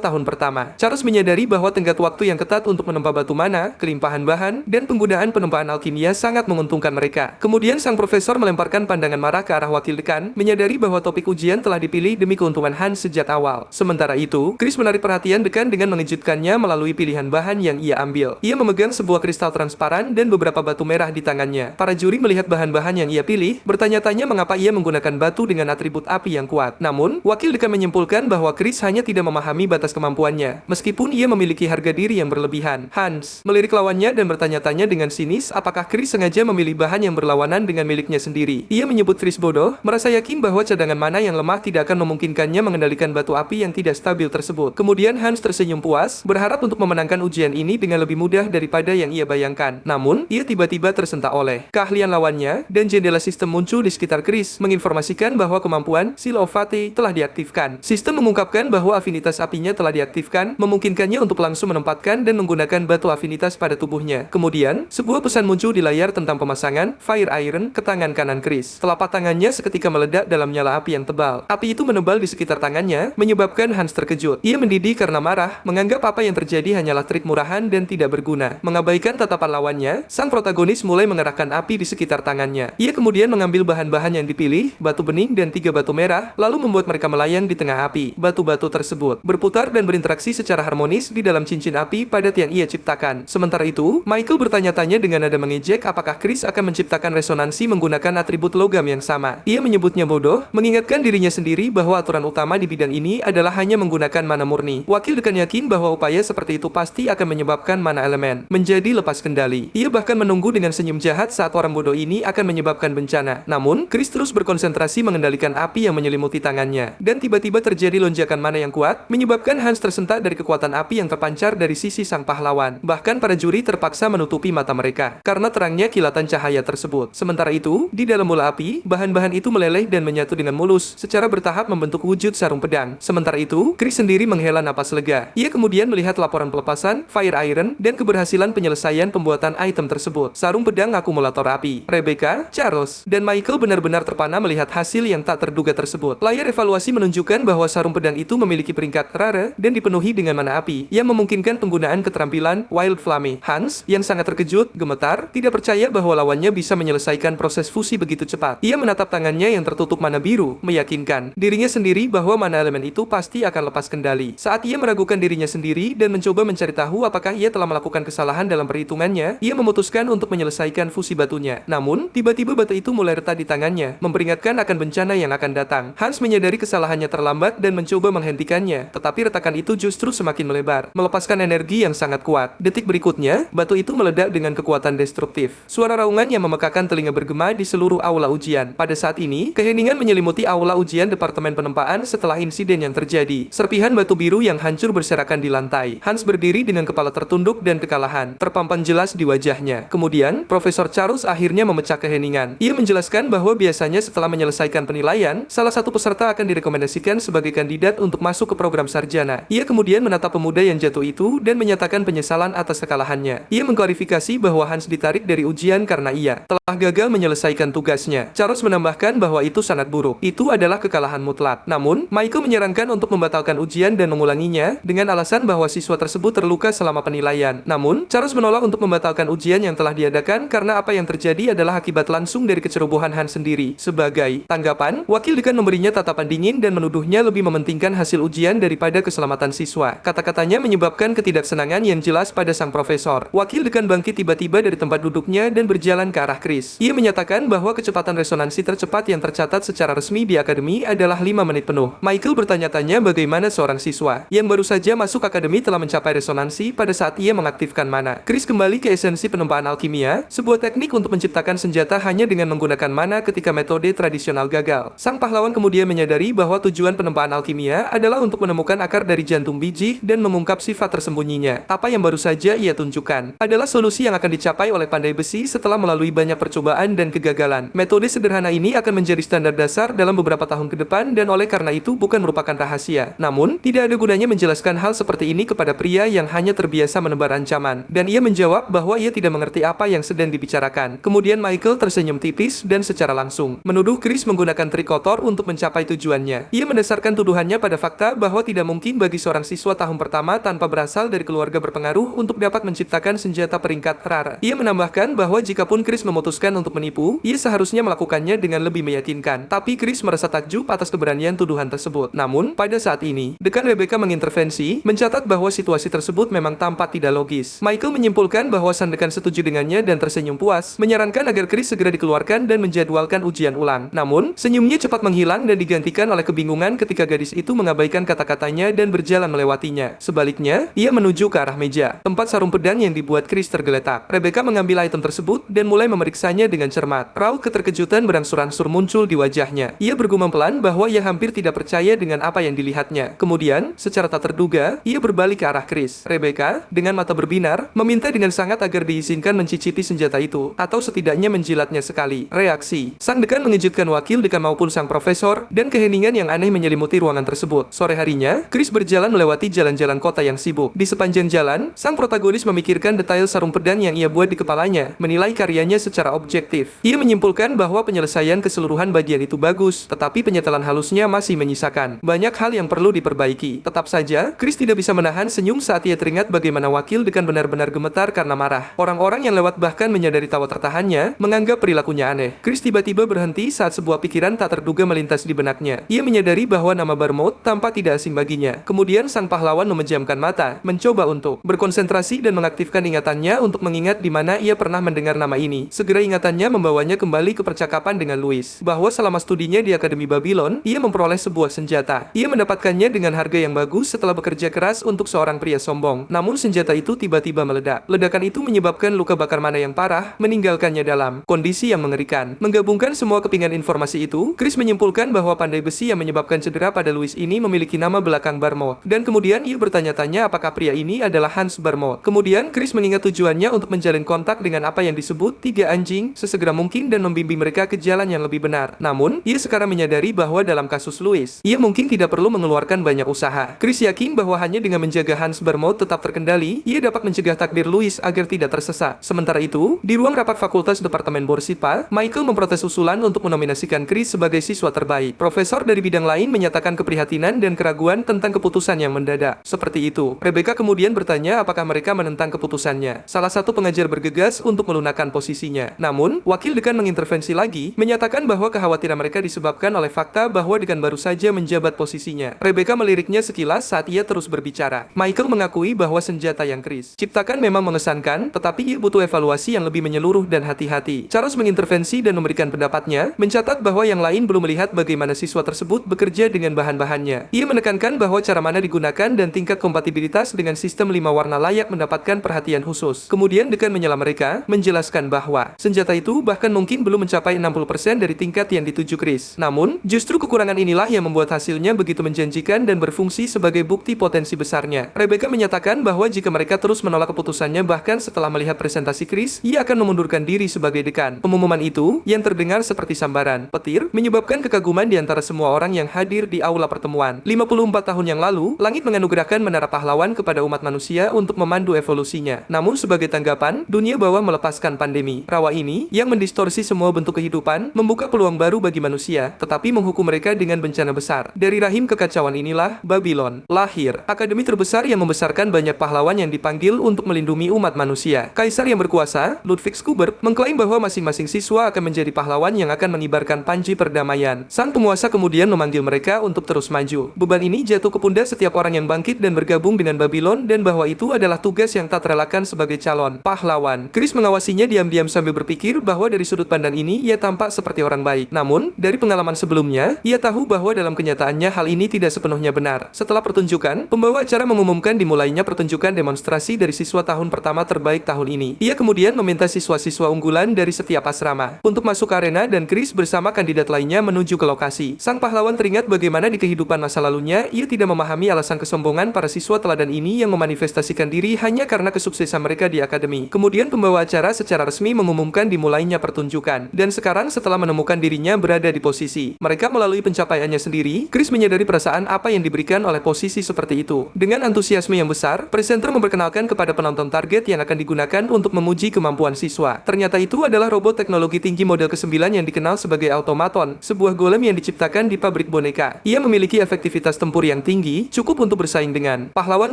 tahun pertama. Charles menyadari bahwa tenggat waktu yang ketat untuk menempa batu mana, kelimpahan bahan, dan penggunaan penempaan alkimia sangat menguntungkan mereka. Kemudian sang profesor melemparkan pandangan marah ke arah wakil dekan, menyadari bahwa topik ujian telah dipilih demi keuntungan Hans sejak awal. Sementara itu, Chris menarik perhatian dekan dengan mengejutkannya melalui pilihan bahan yang ia ambil. Ia memegang sebuah kristal transparan dan beberapa batu merah di tangannya. Para juri melihat bahan-bahan yang ia pilih, bertanya-tanya mengapa ia menggunakan batu dengan atribut api yang kuat. Namun, wakil dekan menyimpulkan bahwa Chris hanya tidak memahami batas kemampuannya, meskipun ia memiliki harga diri yang berlebihan. Hans melirik lawannya dan bertanya-tanya dengan sinis apakah Chris sengaja memilih bahan yang berlawanan dengan miliknya sendiri. Ia menyebut Chris bodoh, merasa yakin bahwa cadangan mana yang lemah tidak akan memungkinkannya mengendalikan batu api yang tidak stabil tersebut. Kemudian Hans tersenyum puas, berharap untuk memenangkan ujian ini dengan lebih mudah daripada yang ia bayangkan. Namun, ia tiba-tiba tersentak oleh keahlian lawannya, dan jendela sistem muncul di sekitar Chris, menginformasikan bahwa kemampuan Seal of Fate telah diaktifkan. Sistem mengungkapkan bahwa afinitas apinya telah diaktifkan, memungkinkannya untuk langsung menempatkan dan menggunakan batu afinitas pada tubuhnya. Kemudian, sebuah pesan muncul di layar tentang pemasangan Fire Iron ke tangan kanan Chris. Telapak tangannya seketika meledak dalam nyala api yang tebal. Api itu menebal di sekitar tangannya, menyebabkan Hans terkejut. Ia mendidih karena marah, menganggap apa yang terjadi hanyalah trik murahan dan tidak berguna. Mengabaikan tatapan lawannya, sang protagonis mulai mengerahkan api di sekitar tangannya. Ia kemudian mengambil bahan-bahan yang dipilih, batu bening dan 3 batu merah, lalu membuat mereka melayang di tengah api. Batu-batu tersebut berputar dan berinteraksi secara harmonis di dalam cincin api padat yang ia ciptakan. Sementara itu, Michael bertanya-tanya dengan nada mengejek apakah Chris akan menciptakan resonansi menggunakan atribut logam yang sama. Ia menyebutnya bodoh, mengingatkan dirinya sendiri bahwa aturan utama di bidang ini adalah hanya menggunakan mana murni. Wakil dekan yakin bahwa upaya seperti itu pasti akan menyebabkan mana elemen menjadi lepas kendali. Ia bahkan menunggu dengan senyum jahat saat orang bodoh ini akan menyebabkan bencana. Namun, Chris terus berkonsentrasi mengendalikan api yang menyelimuti tangannya. Dan tiba-tiba terjadi lonjakan mana yang kuat, menyebabkan Hans tersentak dari kekuatan api yang terpancar dari sisi sang pahlawan. Bahkan para juri terpaksa menutupi mata mereka karena terangnya kilatan cahaya tersebut. Sementara itu, di dalam bola api, bahan-bahan itu meleleh dan menyatu dengan mulus, secara bertahap membentuk wujud sarung pedang. Sementara itu, Chris sendiri menghela napas lega. Ia kemudian melihat laporan pelepasan Fire Iron dan keberhasilan penyelesaian pembuatan item tersebut. Sarung pedang akumulator api. Rebecca, Charles, dan Michael benar-benar terpana melihat hasil yang tak terduga tersebut. Layar evaluasi menunjukkan bahwa sarung pedang itu memiliki peringkat rare dan dipenuhi dengan mana api yang memungkinkan penggunaan keterampilan Wild Flame. Hans, yang sangat terkejut, gemetar, tidak percaya bahwa lawannya bisa menyelesaikan proses fusi begitu cepat. Ia menatap tangannya yang tertutup mana biru, meyakinkan dirinya sendiri bahwa mana elemen itu pasti akan lepas kendali. Saat ia meragukan dirinya sendiri dan mencoba mencari tahu apakah ia telah melakukan kesalahan dalam perhitungannya, ia memutuskan untuk menyelesaikan fusi batunya. Namun, tiba-tiba batu itu mulai retak di tangannya, memperingatkan akan bencana yang akan datang. Hans menyadari kesalahannya terlambat dan mencoba menghentikannya, tetapi retakan itu justru semakin melebar, melepaskan energi yang sangat kuat. Detik berikutnya, batu itu meledak dengan kekuatan destruktif. Suara raungan yang memekakan telinga bergema di seluruh aula ujian. Pada saat ini, keheningan menyelimuti aula ujian Departemen Penempaan setelah insiden yang terjadi. Serpihan batu biru yang hancur berserakan di lantai. Hans berdiri dengan kepala tertunduk dan kekalahan terpampang jelas di wajahnya. Kemudian, Profesor Charles akhirnya memecah keheningan. Ia menjelaskan bahwa biasanya setelah menyelesaikan penilaian, salah satu peserta akan direkomendasikan sebagai kandidat untuk masuk ke program sarjana. Ia kemudian menatap pemuda yang jatuh itu dan menyatakan penyesalan atas kekalahannya. Ia mengklarifikasi bahwa Hans ditarik dari ujian karena ia telah gagal menyelesaikan tugasnya. Charles menambahkan bahwa itu sangat buruk. Itu adalah kekalahan mutlak. Namun, Michael menyarankan untuk membatalkan ujian dan mengulanginya dengan alasan bahwa siswa tersebut terluka selama penilaian. Namun, Charles menolak untuk membatalkan ujian yang telah diadakan karena apa yang terjadi adalah akibat langsung dari kecerobohan Hans sendiri. Sebagai tanggapan, wakil dekan memberinya tatapan dingin dan menuduhnya lebih mementingkan hasil ujian daripada keselamatan siswa. Kata-katanya menyebabkan ketidaksenangan yang jelas pada sang profesor. Wakil dekan bangkit tiba-tiba dari tempat duduknya dan berjalan ke arah Chris. Ia menyatakan bahwa kecepatan resonansi tercepat yang tercatat secara resmi di akademi adalah 5 menit penuh. Michael bertanya-tanya bagaimana seorang siswa yang baru saja masuk akademi telah mencapai resonansi pada saat ia mengaktifkan mana. Chris kembali ke esensi penempaan alkimia, sebuah teknik untuk menciptakan senjata hanya dengan menggunakan mana ketika metode tradisional gagal. Sang pahlawan kemudian menyadari bahwa tujuan penempaan alkimia adalah untuk menemukan akar dari jantung biji dan mengungkap sifat tersembunyinya. Apa yang baru saja ia tunjukkan adalah solusi yang akan dicapai oleh pandai besi setelah melalui banyak percobaan dan kegagalan. Metode sederhana ini akan menjadi standar dasar dalam beberapa tahun ke depan dan oleh karena itu bukan merupakan rahasia. Namun, tidak ada gunanya menjelaskan hal seperti ini kepada pria yang hanya terbiasa menebar ancaman. Dan ia menjawab bahwa ia tidak mengerti apa yang sedang dibicarakan. Kemudian Michael tersenyum tipis dan secara langsung menuduh Chris menggunakan trik kotor untuk mencapai tujuannya. Ia mendasarkan tuduhannya pada fakta bahwa tidak mungkin bagi seorang siswa tahun pertama tanpa berasal dari keluarga berpengaruh untuk dapat menciptakan senjata peringkat rare. Ia menambahkan bahwa jikapun Chris memutuskan untuk menipu, ia seharusnya melakukannya dengan lebih meyakinkan. Tapi Chris merasa takjub atas keberanian tuduhan tersebut. Namun, pada saat ini, dekan Rebecca mengintervensi, mencatat bahwa situasi tersebut memang tampak tidak logis. Michael menyimpulkan bahwa sang dekan setuju dengannya dan tersenyum puas, menyarankan agar Chris segera dikeluarkan dan menjadwalkan ujian ulang. Namun, senyumnya cepat menghilang dan digantikan oleh kebingungan ketika gadis itu mengabaikan kata-katanya dan berjalan melewatinya. Sebaliknya, ia menuju ke arah meja, tempat sarung pedang yang dibuat Chris tergeletak. Rebecca mengambil item tersebut dan mulai memeriksanya dengan cermat. Raut keterkejutan berangsur-angsur muncul di wajahnya. Ia bergumam pelan bahwa ia hampir tidak percaya dengan apa yang dilihatnya. Kemudian, secara tak terduga, ia berbalik ke arah Chris. Rebecca, dengan mata berbinar, meminta dengan sangat agar diizinkan mencicipi senjata itu, atau setidaknya menjilatnya sekali. Reaksi sang dekan mengejutkan wakil dekan maupun sang profesor, dan keheningan yang aneh menyelimuti ruangan tersebut. Sore harinya, Chris berjalan melewati jalan-jalan kota yang sibuk. Di sepanjang jalan, sang protagonis memikirkan detail sarung pedang yang ia buat di kepalanya, menilai karyanya secara objektif. Ia menyimpulkan bahwa penyelesaian keseluruhan bagian itu bagus, tetapi penyetelan halusnya masih menyisakan banyak hal yang perlu diperbaiki. Tetap saja, Chris tidak bisa menahan senyum saat ia teringat bagaimana wakil dekan benar-benar gemetar karena marah. Orang-orang yang lewat bahkan menyadari tawa tertahannya, menganggap perilakunya aneh. Chris tiba-tiba berhenti saat sebuah pikiran tak terduga melintas di benaknya. Ia menyadari bahwa nama Barmouth tampak tidak asing baginya. Kemudian sang pahlawan memejamkan mata, mencoba untuk berkonsentrasi dan mengaktifkan ingatannya untuk mengingat di mana ia pernah mendengar nama ini. Segera ingatannya membawanya kembali ke percakapan dengan Louis, bahwa selama studinya di Akademi Babylon, ia memperoleh sebuah senjata. Ia mendapatkannya dengan harga yang bagus setelah bekerja keras untuk seorang pria sombong. Namun senjata itu tiba-tiba meledak. Ledakan itu menyebabkan luka bakar mana yang parah, meninggalkannya dalam kondisi yang mengerikan. Menggabungkan semua kepingan informasi itu, Chris menyimpulkan bahwa pandai besi yang menyebabkan cedera pada Louis ini memiliki nama belakang Barmouth. Dan kemudian ia bertanya-tanya apakah pria ini adalah Hans Barmouth. Kemudian Chris mengingat tujuannya untuk menjalin kontak dengan apa yang disebut tiga anjing sesegera mungkin dan membimbing mereka ke jalan yang lebih benar. Namun, ia sekarang menyadari bahwa dalam kasus Louis, ia mungkin tidak perlu mengeluarkan banyak usaha. Chris yakin bahwa hanya dengan menjaga Hans Barmouth tetap terkendali, ia dapat mencegah takdir Louis agar tidak tersesat. Sementara itu, di ruang rapat fakultas Departemen Borsipa, Michael memprotes usulan untuk menominasikan Chris sebagai siswa terbaik. Profesor dari bidang lain menyatakan keprihatinan dan keraguan tentang keputusan yang mendadak. Seperti itu, Rebecca kemudian bertanya apakah mereka menentang keputusannya. Salah satu pengajar bergegas untuk melunakkan posisinya. Namun, wakil dekan mengintervensi lagi, menyatakan bahwa kekhawatiran mereka disebabkan oleh fakta bahwa dekan baru saja menjabat posisinya. Rebecca meliriknya sekilas saat ia terus berbicara. Michael mengakui bahwa senjata yang Chris ciptakan memang mengesankan, tetapi ia butuh evaluasi yang lebih menyeluruh dan hati-hati. Charles mengintervensi dan memberikan pendapatnya, mencatat bahwa yang lain belum melihat bagaimana siswa tersebut bekerja dengan bahan-bahannya. Ia menekankan bahwa cara mana digunakan dan tingkat kompatibilitas dengan sistem 5 warna layak mendapatkan perhatian khusus. Kemudian dekan menyela mereka, menjelaskan bahwa senjata itu bahkan mungkin belum mencapai 60% dari tingkat yang dituju Chris. Namun, justru kekurangan inilah yang membuat hasilnya begitu menjanjikan dan berfungsi sebagai bukti potensi besarnya. Rebecca menyatakan bahwa jika mereka terus menolak keputusannya bahkan setelah melihat presentasi Chris, ia akan memundurkan diri sebagai dekan. Pengumuman itu, yang terdengar seperti sambaran petir, menyebabkan kekaguman di antara semua orang yang hadir di aula pertemuan. 54 tahun yang lalu, langit menganugerahkan menara pahlawan kepada umat manusia untuk memandu evolusinya. Namun sebagai tanggapan, dunia bawah melepaskan pandemi. Rawa ini, yang mendistorsi semua bentuk kehidupan, membuka peluang baru bagi manusia, tetapi menghukum mereka dengan bencana besar. Dari rahim kekacauan inilah, Babylon lahir. Akademi terbesar yang membesarkan banyak pahlawan yang dipanggil untuk melindungi umat manusia. Kaisar yang berkuasa, Ludwig Schubert, mengklaim bahwa masing-masing siswa akan menjadi pahlawan yang akan mengibarkan panji perdamaian. Sang penguasa kemudian memanggil mereka untuk terus maju. Beban ini jatuh ke pundak setiap orang yang bangkit dan bergabung dengan Babylon, dan bahwa itu adalah tugas yang tak terelakkan sebagai calon pahlawan. Chris mengawasinya diam-diam sambil berpikir bahwa dari sudut pandang ini ia tampak seperti orang baik. Namun, dari pengalaman sebelumnya, ia tahu bahwa dalam kenyataannya hal ini tidak sepenuhnya benar. Setelah pertunjukan, pembawa acara mengumumkan dimulainya pertunjukan demonstrasi dari siswa tahun pertama terbaik tahun ini. Ia kemudian meminta siswa-siswa unggulan dari setiap asrama untuk masuk ke arena dan Chris bersama kandidat lainnya menuju ke lokasi. Sang pahlawan teringat bagaimana di kehidupan masa lalunya ia tidak memahami alasan kesombongan para siswa teladan ini yang memanifestasikan diri hanya karena kesuksesan mereka di akademi. Kemudian pembawa acara secara resmi mengumumkan dimulainya pertunjukan. Dan sekarang setelah menemukan dirinya berada di posisi mereka melalui pencapaiannya sendiri, Chris menyadari perasaan apa yang diberikan oleh posisi seperti itu. Dengan antusiasme yang besar, presenter memperkenalkan kepada penonton target yang akan digunakan untuk memuji kemampuan siswa. Ternyata itu adalah robot teknologi tinggi model ke-9 yang dikenal sebagai Automaton Automaton, sebuah golem yang diciptakan di pabrik boneka. Ia memiliki efektivitas tempur yang tinggi, cukup untuk bersaing dengan pahlawan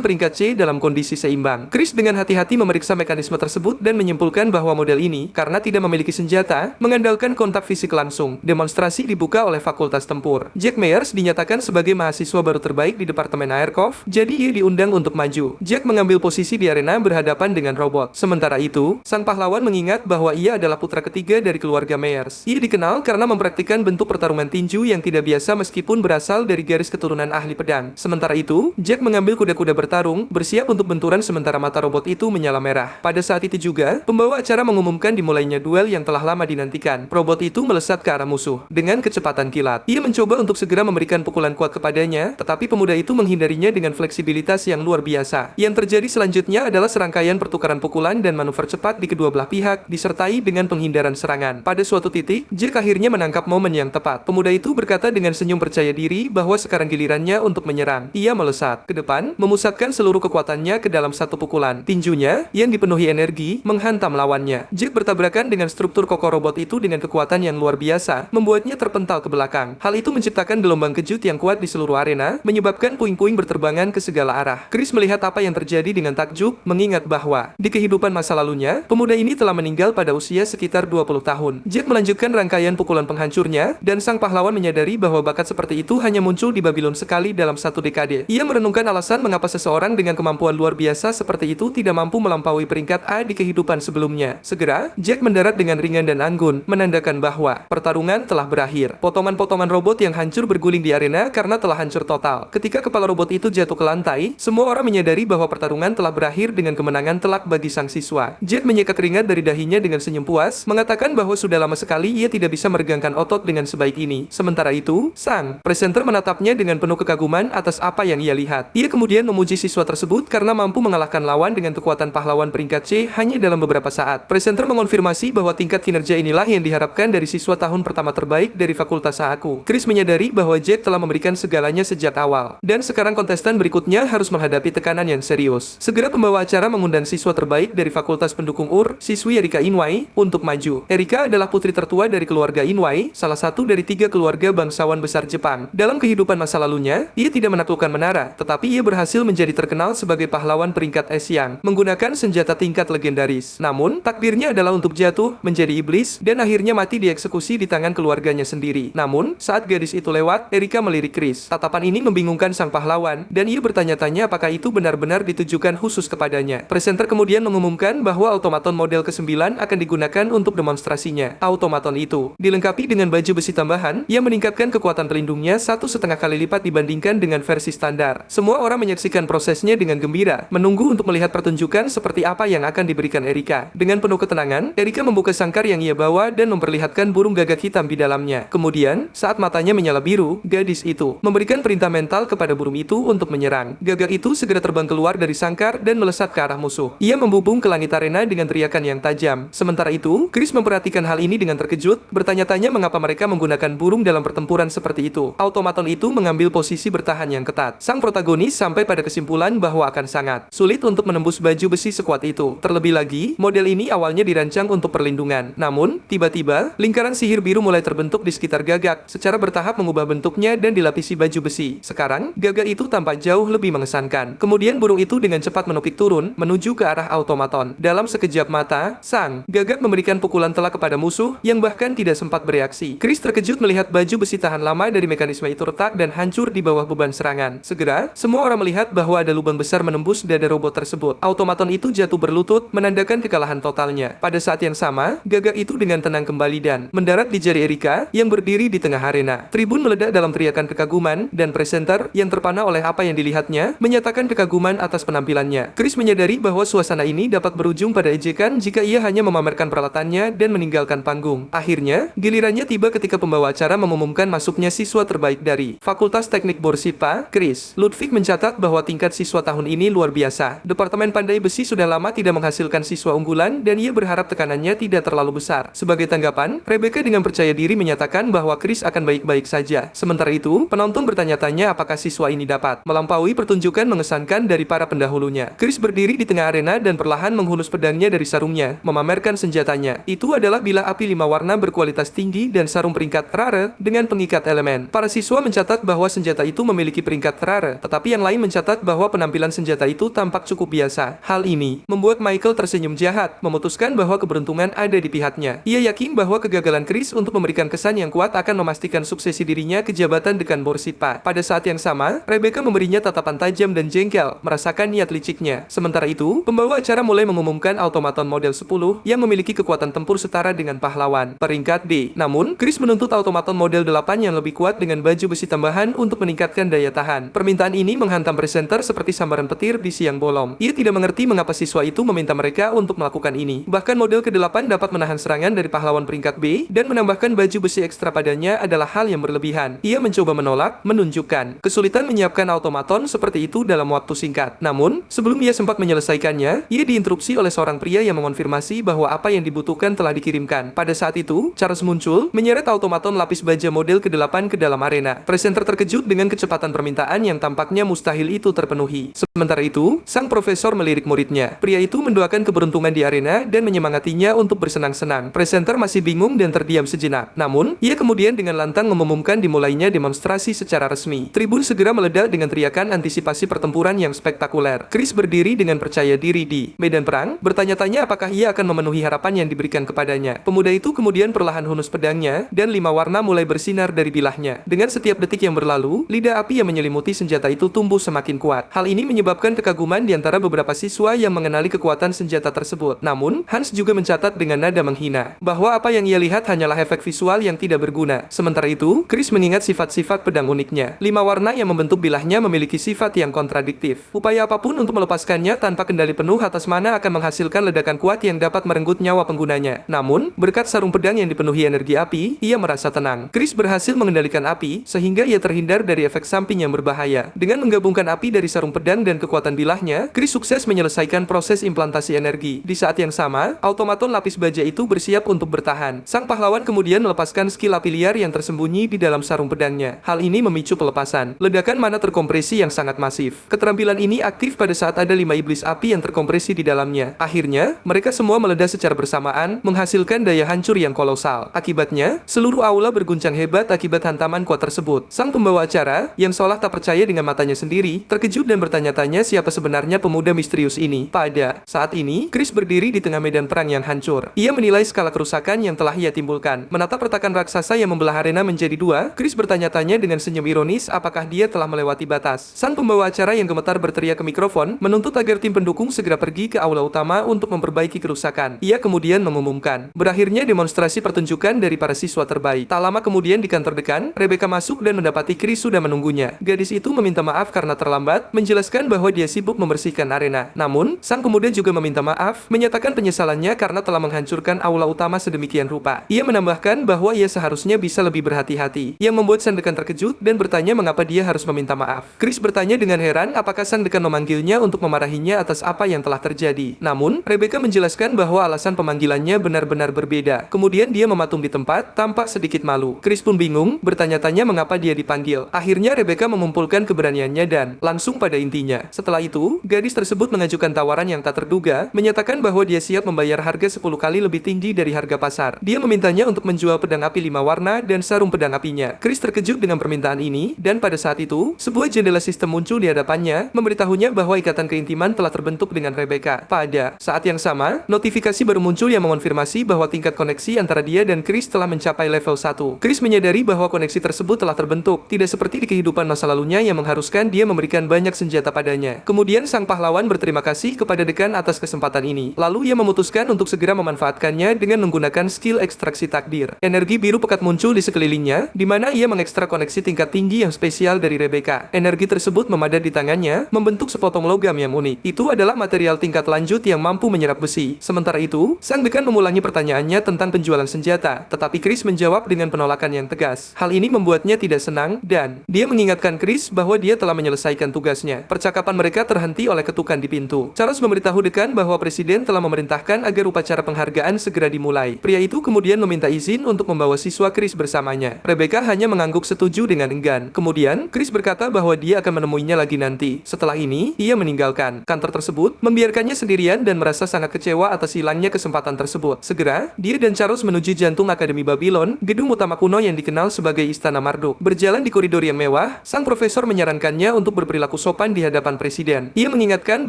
peringkat C dalam kondisi seimbang. Chris dengan hati-hati memeriksa mekanisme tersebut dan menyimpulkan bahwa model ini, karena tidak memiliki senjata, mengandalkan kontak fisik langsung. Demonstrasi dibuka oleh Fakultas Tempur. Jack Myers dinyatakan sebagai mahasiswa baru terbaik di Departemen Aircraft, jadi ia diundang untuk maju. Jack mengambil posisi di arena berhadapan dengan robot. Sementara itu, sang pahlawan mengingat bahwa ia adalah putra ketiga dari keluarga Myers. Ia dikenal karena mempraktikkan bentuk pertarungan tinju yang tidak biasa meskipun berasal dari garis keturunan ahli pedang. Sementara itu, Jack mengambil kuda-kuda bertarung, bersiap untuk benturan sementara mata robot itu menyala merah. Pada saat itu juga, pembawa acara mengumumkan dimulainya duel yang telah lama dinantikan. Robot itu melesat ke arah musuh dengan kecepatan kilat. Ia mencoba untuk segera memberikan pukulan kuat kepadanya, tetapi pemuda itu menghindarinya dengan fleksibilitas yang luar biasa. Yang terjadi selanjutnya adalah serangkaian pertukaran pukulan dan manuver cepat di kedua belah pihak, disertai dengan penghindaran serangan. Pada suatu titik, Jack akhirnya menangkap momen yang tepat. Pemuda itu berkata dengan senyum percaya diri bahwa sekarang gilirannya untuk menyerang. Ia melesat ke depan, memusatkan seluruh kekuatannya ke dalam satu pukulan. Tinjunya, yang dipenuhi energi, menghantam lawannya. Jack bertabrakan dengan struktur kokoh robot itu dengan kekuatan yang luar biasa, membuatnya terpental ke belakang. Hal itu menciptakan gelombang kejut yang kuat di seluruh arena, menyebabkan puing-puing berterbangan ke segala arah. Chris melihat apa yang terjadi dengan takjub, mengingat bahwa di kehidupan masa lalunya, pemuda ini telah meninggal pada usia sekitar 20 tahun. Jack melanjutkan rangkaian pukulan penghancurnya, dan sang pahlawan menyadari bahwa bakat seperti itu hanya muncul di Babylon sekali dalam satu dekade. Ia merenungkan alasan mengapa seseorang dengan kemampuan luar biasa seperti itu tidak mampu melampaui peringkat A di kehidupan sebelumnya. Segera, Jack mendarat dengan ringan dan anggun, menandakan bahwa pertarungan telah berakhir. Potongan-potongan robot yang hancur berguling di arena karena telah hancur total. Ketika kepala robot itu jatuh ke lantai, semua orang menyadari bahwa pertarungan telah berakhir dengan kemenangan telak bagi sang siswa. Jack menyekat keringat dari dahinya dengan senyum puas, mengatakan bahwa sudah lama sekali ia tidak bisa meregangkan otot dengan sebaik ini. Sementara itu, sang presenter menatapnya dengan penuh kekaguman atas apa yang ia lihat. Ia kemudian memuji siswa tersebut karena mampu mengalahkan lawan dengan kekuatan pahlawan peringkat C hanya dalam beberapa saat. Presenter mengonfirmasi bahwa tingkat kinerja inilah yang diharapkan dari siswa tahun pertama terbaik dari Fakultas Aku. Chris menyadari bahwa Jack telah memberikan segalanya sejak awal, dan sekarang kontestan berikutnya harus menghadapi tekanan yang serius. Segera pembawa acara mengundang siswa terbaik dari Fakultas Pendukung siswi Erika Inway, untuk maju. Erika adalah putri tertua dari keluarga Inway, salah satu dari 3 keluarga bangsawan besar Jepang. Dalam kehidupan masa lalunya, ia tidak menaklukkan menara, tetapi ia berhasil menjadi terkenal sebagai pahlawan peringkat S yang menggunakan senjata tingkat legendaris. Namun, takdirnya adalah untuk jatuh, menjadi iblis, dan akhirnya mati dieksekusi di tangan keluarganya sendiri. Namun, saat gadis itu lewat, Erika melirik Chris. Tatapan ini membingungkan sang pahlawan, dan ia bertanya-tanya apakah itu benar-benar ditujukan khusus kepadanya. Presenter kemudian mengumumkan bahwa automaton model ke-9 akan digunakan untuk demonstrasinya. Automaton itu dilengkapi dengan baju besi tambahan yang meningkatkan kekuatan pelindungnya 1,5 kali lipat dibandingkan dengan versi standar. Semua orang menyaksikan prosesnya dengan gembira, menunggu untuk melihat pertunjukan seperti apa yang akan diberikan Erika. Dengan penuh ketenangan, Erika membuka sangkar yang ia bawa dan memperlihatkan burung gagak hitam di dalamnya. Kemudian, saat matanya menyala biru, gadis itu memberikan perintah mental kepada burung itu untuk menyerang. Gagak itu segera terbang keluar dari sangkar dan melesat ke arah musuh. Ia membubung ke langit arena dengan teriakan yang tajam. Sementara itu, Chris memperhatikan hal ini dengan terkejut, bertanya-tanya mengapa mereka menggunakan burung dalam pertempuran seperti itu. Automaton itu mengambil posisi bertahan yang ketat. Sang protagonis sampai pada kesimpulan bahwa akan sangat sulit untuk menembus baju besi sekuat itu. Terlebih lagi, model ini awalnya dirancang untuk perlindungan. Namun, tiba-tiba, lingkaran sihir biru mulai terbentuk di sekitar gagak, secara bertahap mengubah bentuknya dan dilapisi baju besi. Sekarang, gagak itu tampak jauh lebih mengesankan. Kemudian burung itu dengan cepat menukik turun, menuju ke arah automaton. Dalam sekejap mata, sang gagak memberikan pukulan telak kepada musuh, yang bahkan tidak sempat bereaksi. Chris terkejut melihat baju besi tahan lama dari mekanisme itu retak dan hancur di bawah beban serangan. Segera, semua orang melihat bahwa ada lubang besar menembus dada robot tersebut. Automaton itu jatuh berlutut, menandakan kekalahan totalnya. Pada saat yang sama, gagak itu dengan tenang kembali dan mendarat di jari Erika, yang berdiri di tengah arena. Tribun meledak dalam teriakan kekaguman, dan presenter, yang terpana oleh apa yang dilihatnya, menyatakan kekaguman atas penampilannya. Chris menyadari bahwa suasana ini dapat berujung pada ejekan jika ia hanya memamerkan peralatannya dan meninggalkan panggung. Akhirnya, gilirannya tiba ketika pembawa acara mengumumkan masuknya siswa terbaik dari Fakultas Teknik Borsippa, Chris. Ludwig mencatat bahwa tingkat siswa tahun ini luar biasa. Departemen Pandai Besi sudah lama tidak menghasilkan siswa unggulan dan ia berharap tekanannya tidak terlalu besar. Sebagai tanggapan, Rebecca dengan percaya diri menyatakan bahwa Chris akan baik-baik saja. Sementara itu, penonton bertanya-tanya apakah siswa ini dapat melampaui pertunjukan mengesankan dari para pendahulunya. Chris berdiri di tengah arena dan perlahan menghunus pedangnya dari sarungnya, memamerkan senjatanya. Itu adalah bilah api 5 warna berkualitas tinggi dan sarung sarung peringkat rare dengan pengikat elemen. Para siswa mencatat bahwa senjata itu memiliki peringkat rare, tetapi yang lain mencatat bahwa penampilan senjata itu tampak cukup biasa. Hal ini membuat Michael tersenyum jahat, memutuskan bahwa keberuntungan ada di pihaknya. Ia yakin bahwa kegagalan Chris untuk memberikan kesan yang kuat akan memastikan suksesi dirinya ke jabatan dekan Borsitpa. Pada saat yang sama, Rebecca memberinya tatapan tajam dan jengkel, merasakan niat liciknya. Sementara itu, pembawa acara mulai mengumumkan automaton model 10 yang memiliki kekuatan tempur setara dengan pahlawan. Peringkat D. Namun, Chris menuntut automaton model 8 yang lebih kuat dengan baju besi tambahan untuk meningkatkan daya tahan. Permintaan ini menghantam presenter seperti sambaran petir di siang bolong. Ia tidak mengerti mengapa siswa itu meminta mereka untuk melakukan ini. Bahkan model ke-8 dapat menahan serangan dari pahlawan peringkat B dan menambahkan baju besi ekstra padanya adalah hal yang berlebihan. Ia mencoba menolak, menunjukkan kesulitan menyiapkan automaton seperti itu dalam waktu singkat. Namun, sebelum ia sempat menyelesaikannya, ia diinterupsi oleh seorang pria yang mengonfirmasi bahwa apa yang dibutuhkan telah dikirimkan. Pada saat itu, Charles muncul, menyeret automaton lapis baja model ke-8 ke dalam arena. Presenter terkejut dengan kecepatan permintaan yang tampaknya mustahil itu terpenuhi. Sementara itu, sang profesor melirik muridnya. Pria itu mendoakan keberuntungan di arena dan menyemangatinya untuk bersenang-senang. Presenter masih bingung dan terdiam sejenak. Namun, ia kemudian dengan lantang mengumumkan dimulainya demonstrasi secara resmi. Tribun segera meledak dengan teriakan antisipasi pertempuran yang spektakuler. Chris berdiri dengan percaya diri di medan perang, bertanya-tanya apakah ia akan memenuhi harapan yang diberikan kepadanya. Pemuda itu kemudian perlahan hunus pedangnya, dan 5 warna mulai bersinar dari bilahnya. Dengan setiap detik yang berlalu, lidah api yang menyelimuti senjata itu tumbuh semakin kuat. Hal ini menyebabkan kekaguman di antara beberapa siswa yang mengenali kekuatan senjata tersebut. Namun, Hans juga mencatat dengan nada menghina bahwa apa yang ia lihat hanyalah efek visual yang tidak berguna. Sementara itu, Chris mengingat sifat-sifat pedang uniknya. 5 warna yang membentuk bilahnya memiliki sifat yang kontradiktif. Upaya apapun untuk melepaskannya tanpa kendali penuh atas mana akan menghasilkan ledakan kuat yang dapat merenggut nyawa penggunanya. Namun, berkat sarung pedang yang dipenuhi energi api, ia merasa tenang. Chris berhasil mengendalikan api, sehingga ia terhindar dari efek samping yang berbahaya. Dengan menggabungkan api dari sarung pedang dan kekuatan bilahnya, Chris sukses menyelesaikan proses implantasi energi. Di saat yang sama, automaton lapis baja itu bersiap untuk bertahan. Sang pahlawan kemudian melepaskan skill api liar yang tersembunyi di dalam sarung pedangnya. Hal ini memicu pelepasan ledakan mana terkompresi yang sangat masif. Keterampilan ini aktif pada saat ada 5 iblis api yang terkompresi di dalamnya. Akhirnya, mereka semua meledak secara bersamaan, menghasilkan daya hancur yang kolosal. Akibatnya, seluruh aula berguncang hebat akibat hantaman kuat tersebut. Sang pembawa acara, yang seolah tak percaya dengan matanya sendiri, terkejut dan bertanya-tanya siapa sebenarnya pemuda misterius ini. Pada saat ini, Chris berdiri di tengah medan perang yang hancur. Ia menilai skala kerusakan yang telah ia timbulkan. Menatap retakan raksasa yang membelah arena menjadi 2, Chris bertanya-tanya dengan senyum ironis apakah dia telah melewati batas. Sang pembawa acara yang gemetar berteriak ke mikrofon, menuntut agar tim pendukung segera pergi ke aula utama untuk memperbaiki kerusakan. Ia kemudian mengumumkan berakhirnya demonstrasi pertunjukan dari para siswa terbaik. Tak lama kemudian di kantor dekan, Rebecca masuk dan mendapati Chris sudah menunggunya. Gadis itu meminta maaf karena terlambat, menjelaskan bahwa dia sibuk membersihkan arena. Namun, sang pemuda juga meminta maaf, menyatakan penyesalannya karena telah menghancurkan aula utama sedemikian rupa. Ia menambahkan bahwa ia seharusnya bisa lebih berhati-hati, yang membuat sang dekan terkejut dan bertanya mengapa dia harus meminta maaf. Chris bertanya dengan heran apakah sang dekan memanggilnya untuk memarahinya atas apa yang telah terjadi. Namun, Rebecca menjelaskan bahwa alasan pemanggilannya benar-benar berbeda. Kemudian dia mematung di tempat, tampak sedikit malu. Chris pun bingung, bertanya-tanya mengapa dia dipanggil. Akhirnya Rebecca mengumpulkan keberaniannya dan langsung pada intinya. Setelah itu, gadis tersebut mengajukan tawaran yang tak terduga, menyatakan bahwa dia siap membayar harga 10 kali lebih tinggi dari harga pasar. Dia memintanya untuk menjual pedang api 5 warna dan sarung pedang apinya. Chris terkejut dengan permintaan ini, dan pada saat itu, sebuah jendela sistem muncul di hadapannya, memberitahunya bahwa ikatan keintiman telah terbentuk dengan Rebecca. Pada saat yang sama, notifikasi baru muncul yang mengonfirmasi bahwa tingkat koneksi antara dia dan Chris telah mencapai level 1. Chris menyadari bahwa koneksi tersebut telah terbentuk, tidak seperti di kehidupan masa lalunya yang mengharuskan dia memberikan banyak senjata padanya. Kemudian sang pahlawan berterima kasih kepada dekan atas kesempatan ini. Lalu ia memutuskan untuk segera memanfaatkannya dengan menggunakan skill ekstraksi takdir. Energi biru pekat muncul di sekelilingnya, di mana ia mengekstrak koneksi tingkat tinggi yang spesial dari Rebecca. Energi tersebut memadat di tangannya, membentuk sepotong logam yang unik. Itu adalah material tingkat lanjut yang mampu menyerap besi. Sementara itu, sang dekan mengulangi pertanyaannya tentang penjualan senjata, tetapi Chris menjawab dengan penolakan yang tegas. Hal ini membuatnya tidak senang, dan dia mengingatkan Chris bahwa dia telah menyelesaikan tugasnya. Percakapan mereka terhenti oleh ketukan di pintu. Charles memberitahu dekan bahwa presiden telah memerintahkan agar upacara penghargaan segera dimulai. Pria itu kemudian meminta izin untuk membawa siswa Chris bersamanya. Rebecca hanya mengangguk setuju dengan enggan. Kemudian, Chris berkata bahwa dia akan menemuinya lagi nanti. Setelah ini, ia meninggalkan kantor tersebut, membiarkannya sendirian dan merasa sangat kecewa atas hilangnya kesempatan tersebut. Segera, dia dan Charles menuju jantung Akademi Babylon Babilon, gedung utama kuno yang dikenal sebagai Istana Marduk. Berjalan di koridor yang mewah, sang profesor menyarankannya untuk berperilaku sopan di hadapan presiden. Ia mengingatkan